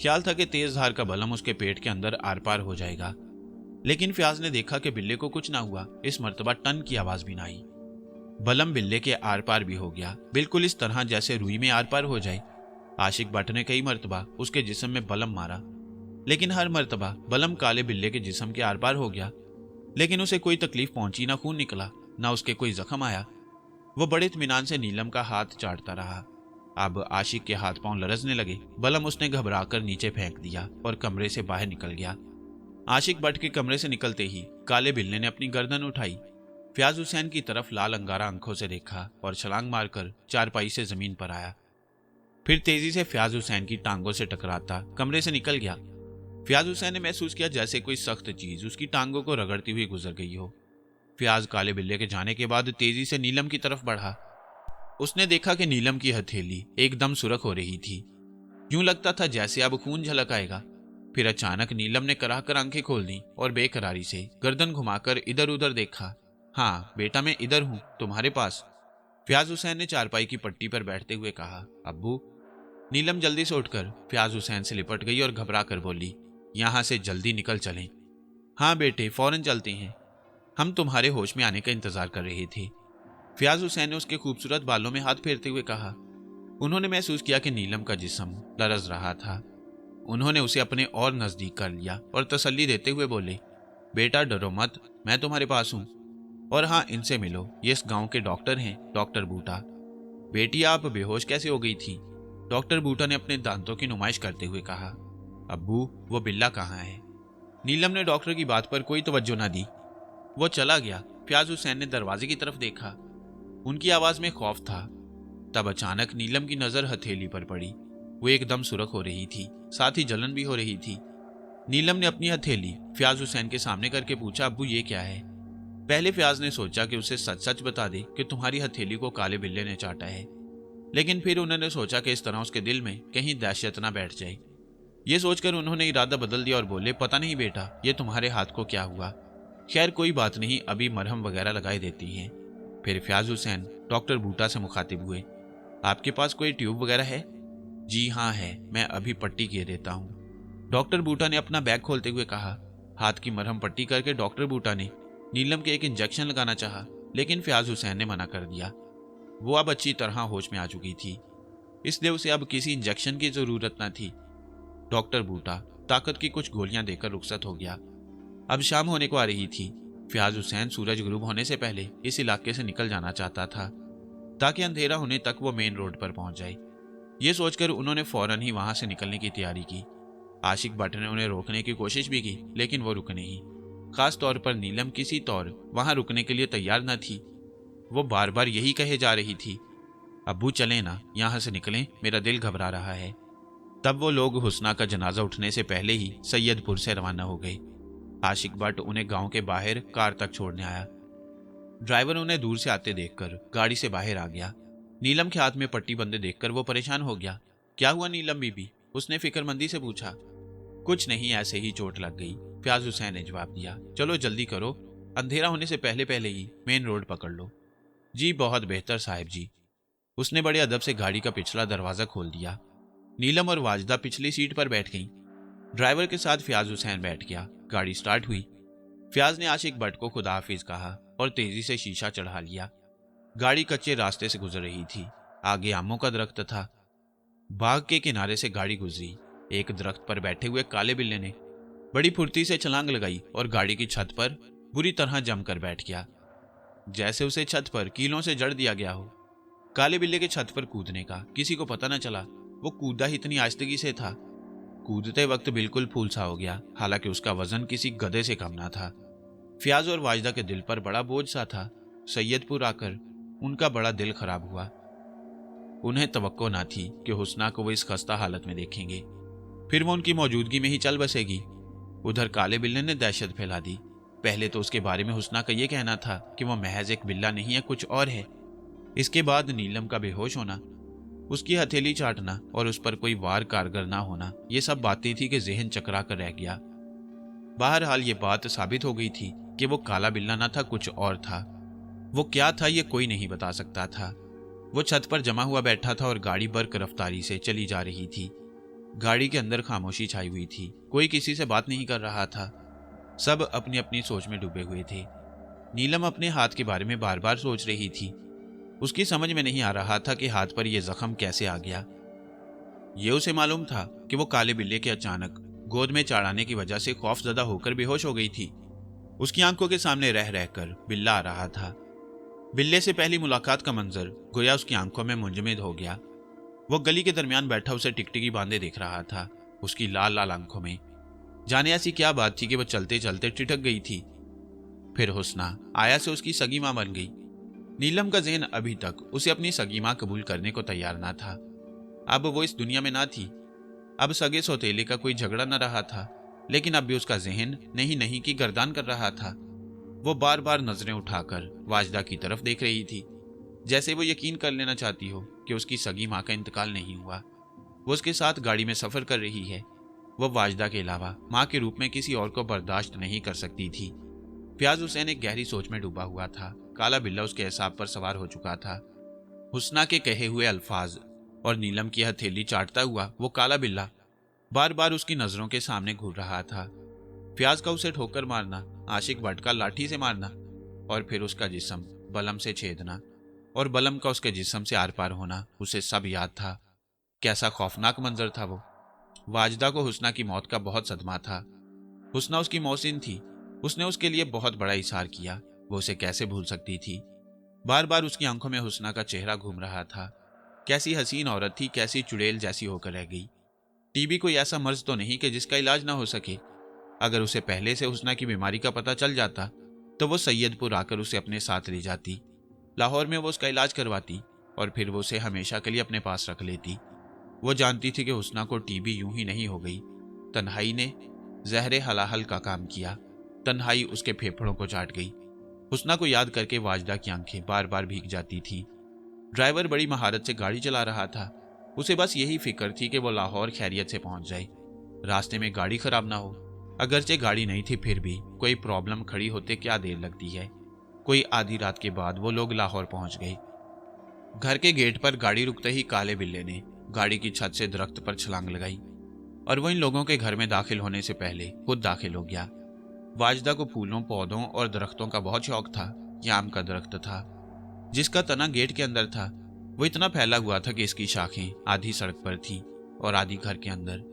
ख्याल था कि तेज धार का बलम उसके पेट के अंदर आर पार हो जाएगा, लेकिन फयाज ने देखा कि बिल्ले को कुछ ना हुआ। इस मर्तबा टन की आवाज भी ना आई। बलम बिल्ले के आर पार भी हो गया, बिल्कुल इस तरह जैसे रुई में आर पार हो जाए। आशिक भट्ट ने कई मर्तबा उसके जिस्म में बलम मारा, लेकिन हर मर्तबा बलम काले बिल्ले के जिस्म के आर पार हो गया, लेकिन उसे कोई तकलीफ पहुंची, ना खून निकला, ना उसके कोई जख्म आया। वो बड़े इत्मीनान से नीलम का हाथ चाटता रहा। अब आशिक के हाथ पांव लरजने लगे। बलम उसने घबराकर नीचे फेंक दिया और कमरे से बाहर निकल गया। आशिक भट्ट के कमरे से निकलते ही काले बिल्ले ने अपनी गर्दन उठाई, फयाज हुसैन की तरफ लाल अंगारा आंखों से देखा और छलांग मारकर चारपाई से जमीन पर आया। फिर तेजी से फयाज हुसैन की टांगों से टकराता कमरे से निकल गया। फयाज हुसैन ने महसूस किया जैसे कोई सख्त चीज उसकी टांगों को रगड़ती हुई गुजर गई हो। फयाज काले बिल्ले के जाने के बाद तेजी से नीलम की तरफ बढ़ा। उसने देखा कि नीलम की हथेली एकदम सुर्ख हो रही थी, यूं लगता था जैसे अब खून झलक आएगा। फिर अचानक नीलम ने कराह कर आंखें खोल दी और बेकरारी से गर्दन घुमाकर इधर उधर देखा। हाँ बेटा, मैं इधर हूं, तुम्हारे पास। फयाज हुसैन ने चारपाई की पट्टी पर बैठते हुए कहा। अब्बू। नीलम जल्दी से उठकर फयाज हुसैन से लिपट गई और घबरा कर बोली, यहां से जल्दी निकल चलें। हाँ बेटे, फौरन चलते हैं, हम तुम्हारे होश में आने का इंतजार कर रहे थे। फयाज हुसैन ने उसके खूबसूरत बालों में हाथ फेरते हुए कहा। उन्होंने महसूस किया कि नीलम का जिस्म लरज रहा था। उन्होंने उसे अपने और नजदीक कर लिया और तसल्ली देते हुए बोले, बेटा डरो मत, मैं तुम्हारे पास हूं। और हाँ, इनसे मिलो, ये इस गांव के डॉक्टर हैं, डॉक्टर बूटा। बेटी आप बेहोश कैसे हो गई थी? डॉक्टर बूटा ने अपने दांतों की नुमाइश करते हुए कहा। अब्बू, वो बिल्ला कहाँ है? नीलम ने डॉक्टर की बात पर कोई तवज्जो न दी। वो चला गया। फयाज हुसैन ने दरवाजे की तरफ देखा। उनकी आवाज में खौफ था। तब अचानक नीलम की नजर हथेली पर पड़ी। वो एकदम सुर्ख हो रही थी, साथ ही जलन भी हो रही थी। नीलम ने अपनी हथेली फयाज हुसैन के सामने करके पूछा, अब्बू ये क्या है? पहले फयाज ने सोचा कि उसे सच सच बता दे कि तुम्हारी हथेली को काले बिल्ले ने चाटा है, लेकिन फिर उन्होंने सोचा कि इस तरह उसके दिल में कहीं दहशत ना बैठ जाए। ये सोचकर उन्होंने इरादा बदल दिया और बोले, पता नहीं बेटा, ये तुम्हारे हाथ को क्या हुआ? खैर कोई बात नहीं, अभी मरहम वगैरह लगाई देती हैं। फिर फयाज हुसैन डॉक्टर बूटा से मुखातिब हुए, आपके पास कोई ट्यूब वगैरह है? जी हाँ है, मैं अभी पट्टी किए देता हूँ। डॉक्टर बूटा ने अपना बैग खोलते हुए कहा। हाथ की मरहम पट्टी करके डॉक्टर बूटा ने नीलम के एक इंजेक्शन लगाना चाहा, लेकिन फयाज हुसैन ने मना कर दिया। वो अब अच्छी तरह होश में आ चुकी थी, इसलिए उसे अब किसी इंजेक्शन की जरूरत न थी। डॉक्टर बूटा ताकत की कुछ गोलियां देकर रुखसत हो गया। अब शाम होने को आ रही थी। फयाज हुसैन सूरज गुरूब होने से पहले इस इलाके से निकल जाना चाहता था, ताकि अंधेरा होने तक वो मेन रोड पर पहुंच जाए। ये सोचकर उन्होंने फौरन ही वहां से निकलने की तैयारी की। आशिक भट्ट ने उन्हें रोकने की कोशिश भी की, लेकिन वो रुके नहीं। खास तौर पर नीलम किसी तौर वहां रुकने के लिए तैयार न थी। वो बार बार यही कहे जा रही थी, अब्बू चलें ना, यहां से निकलें, मेरा दिल घबरा रहा है। तब वो लोग हुस्ना का जनाजा उठने से पहले ही सैयदपुर से रवाना हो गए। आशिक भट्ट उन्हें गांव के बाहर कार तक छोड़ने आया। ड्राइवर उन्हें दूर से आते देखकर गाड़ी से बाहर आ गया। नीलम के हाथ में पट्टी बंधे देखकर वो परेशान हो गया। क्या हुआ नीलम बीबी? उसने फिक्रमंदी से पूछा। कुछ नहीं, ऐसे ही चोट लग गई, फयाज हुसैन ने जवाब दिया। चलो जल्दी करो, अंधेरा होने से पहले पहले ही मेन रोड पकड़ लो। जी बहुत बेहतर साहिब जी। उसने बड़े अदब से गाड़ी का पिछला दरवाजा खोल दिया। नीलम और वाजदा पिछली सीट पर बैठ गईं। ड्राइवर के साथ फयाज हुसैन बैठ गया। गाड़ी स्टार्ट हुई। फयाज ने आशिक भट्ट को खुदा हाफिज कहा और तेजी से शीशा चढ़ा लिया। गाड़ी कच्चे रास्ते से गुजर रही थी। आगे आमों का दरख्त था। बाग के किनारे से गाड़ी गुजरी। एक दरख्त पर बैठे हुए काले बिल्ले ने बड़ी फुर्ती से छलांग लगाई और गाड़ी की छत पर बुरी तरह जमकर बैठ गया, जैसे उसे छत पर कीलों से जड़ दिया गया हो। काले बिल्ले के छत पर कूदने का किसी को पता न चला। वो कूदा ही इतनी आहिस्तगी से था, कूदते वक्त बिल्कुल फूल सा हो गया, हालांकि उसका वजन किसी गधे से कम ना था। फयाज और वाजदा के दिल पर बड़ा बोझ सा था। सैयदपुर आकर उनका बड़ा दिल खराब हुआ। उन्हें तवक्को ना थी कि हुस्ना को वो इस खस्ता हालत में देखेंगे, फिर वो उनकी मौजूदगी में ही चल बसेगी। उधर काले बिल्ले ने दहशत फैला दी। पहले तो उसके बारे में हुस्ना का ये कहना था कि वो महज एक बिल्ला नहीं है, कुछ और है। इसके बाद नीलम का बेहोश होना, उसकी हथेली चाटना और उस पर कोई वार कारगर ना होना, ये सब बातें थी कि जहन चकरा कर रह गया। बहरहाल ये बात साबित हो गई थी कि वो काला बिल्ला ना था, कुछ और था। वो क्या था ये कोई नहीं बता सकता था। वो छत पर जमा हुआ बैठा था और गाड़ी बर्क रफ्तारी से चली जा रही थी। गाड़ी के अंदर खामोशी छाई हुई थी। कोई किसी से बात नहीं कर रहा था। सब अपनी अपनी सोच में डूबे हुए थे। नीलम अपने हाथ के बारे में बार बार सोच रही थी। उसकी समझ में नहीं आ रहा था कि हाथ पर यह जख्म कैसे आ गया। ये उसे मालूम था कि वो काले बिल्ले के अचानक गोद में चढ़ाने की वजह से खौफजदा होकर बेहोश हो गई थी। उसकी आंखों के सामने रह रहकर बिल्ला आ रहा था। बिल्ले से पहली मुलाकात का मंजर गोया उसकी आंखों में मुंजमद हो गया। वो गली के दरमियान बैठा उसे टिकटिकी बांधे देख रहा था, उसकी लाल लाल आंखों में। जाने ऐसी क्या बात थी कि वो चलते चलते ठिठक गई थी। फिर हुस्ना आया से उसकी सगी मां बन गई। नीलम का जहन अभी तक उसे अपनी सगी मां कबूल करने को तैयार ना था। अब वो इस दुनिया में ना थी। अब सगे सौतेले का कोई झगड़ा न रहा था, लेकिन अब भी उसका जहन नहीं नहीं की गर्दान कर रहा था। वो बार बार नजरें उठाकर वाजदा की तरफ देख रही थी, जैसे वो यकीन कर लेना चाहती हो कि उसकी सगी माँ का इंतकाल नहीं हुआ। वो उसके साथ गाड़ी में सफ़र कर रही है। वो वाजदा के अलावा माँ के रूप में किसी और को बर्दाश्त नहीं कर सकती थी। फियाज हुसैन एक गहरी सोच में डूबा हुआ था। काला बिल्ला उसके एसाब पर सवार हो चुका था। हुस्ना के कहे हुए अल्फाज और नीलम की हथेली चाटता हुआ वो काला बिल्ला बार बार उसकी नजरों के सामने घूर रहा था। फियाज का उसे ठोकर मारना, आशिक भट्ट का लाठी से मारना और फिर उसका जिस्म बलम से छेदना और बलम का उसके जिस्म से आर पार होना, उसे सब याद था। कैसा खौफनाक मंजर था वो। वाजदा को हुस्ना की मौत का बहुत सदमा था। हुस्ना उसकी मौसिन थी। उसने उसके लिए बहुत बड़ा इशार किया। वो उसे कैसे भूल सकती थी। बार बार उसकी आंखों में हुस्ना का चेहरा घूम रहा था। कैसी हसीन औरत थी, कैसी चुड़ैल जैसी होकर रह गई। टीबी कोई ऐसा मर्ज तो नहीं कि जिसका इलाज ना हो सके। अगर उसे पहले से हुस्ना की बीमारी का पता चल जाता तो वो सैयदपुर आकर उसे अपने साथ ले जाती। लाहौर में वो उसका इलाज करवाती और फिर वो उसे हमेशा के लिए अपने पास रख लेती। वो जानती थी कि हुस्ना को टीबी यूं ही नहीं हो गई। तन्हाई ने जहरे हलाहल का काम किया। तन्हाई उसके फेफड़ों को चाट गई। हुस्ना को याद करके वाजदा की आंखें बार बार भीग जाती थी। ड्राइवर बड़ी महारत से गाड़ी चला रहा था। उसे बस यही फिक्र थी कि वो लाहौर खैरियत से पहुंच जाए, रास्ते में गाड़ी खराब ना हो। अगरचे गाड़ी नहीं थी, फिर भी कोई प्रॉब्लम खड़ी होते क्या देर लगती है। कोई आधी रात के बाद वो लोग लाहौर पहुंच गए। घर के गेट पर गाड़ी रुकते ही काले बिल्ले ने गाड़ी की छत से दरख्त पर छलांग लगाई और वो इन लोगों के घर में दाखिल होने से पहले खुद दाखिल हो गया। वाजदा को फूलों, पौधों और दरख्तों का बहुत शौक था। यह आम का दरख्त था जिसका तना गेट के अंदर था। वो इतना फैला हुआ था कि इसकी शाखें आधी सड़क पर थी और आधी घर के अंदर।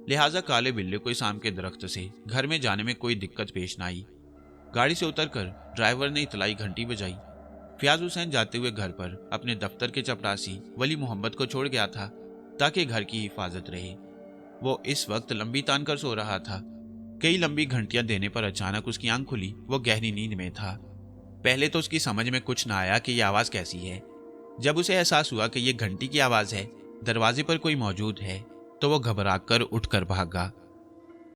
लिहाजा काले बिल्ले को इस आम के दरख्त से घर में जाने में कोई दिक्कत पेश न आई। गाड़ी से उतरकर ड्राइवर ने इतलाई घंटी बजाई। फियाज हुसैन जाते हुए घर पर अपने दफ्तर के चपरासी वली मोहम्मद को छोड़ गया था ताकि घर की हिफाजत रहे। वो इस वक्त लंबी तान कर सो रहा था। कई लंबी घंटियां देने पर अचानक उसकी आंख खुली। वो गहरी नींद में था। पहले तो उसकी समझ में कुछ ना आया कि यह आवाज कैसी है। जब उसे एहसास हुआ कि यह घंटी की आवाज है, दरवाजे पर कोई मौजूद है, तो वो घबरा कर उठकर भागा।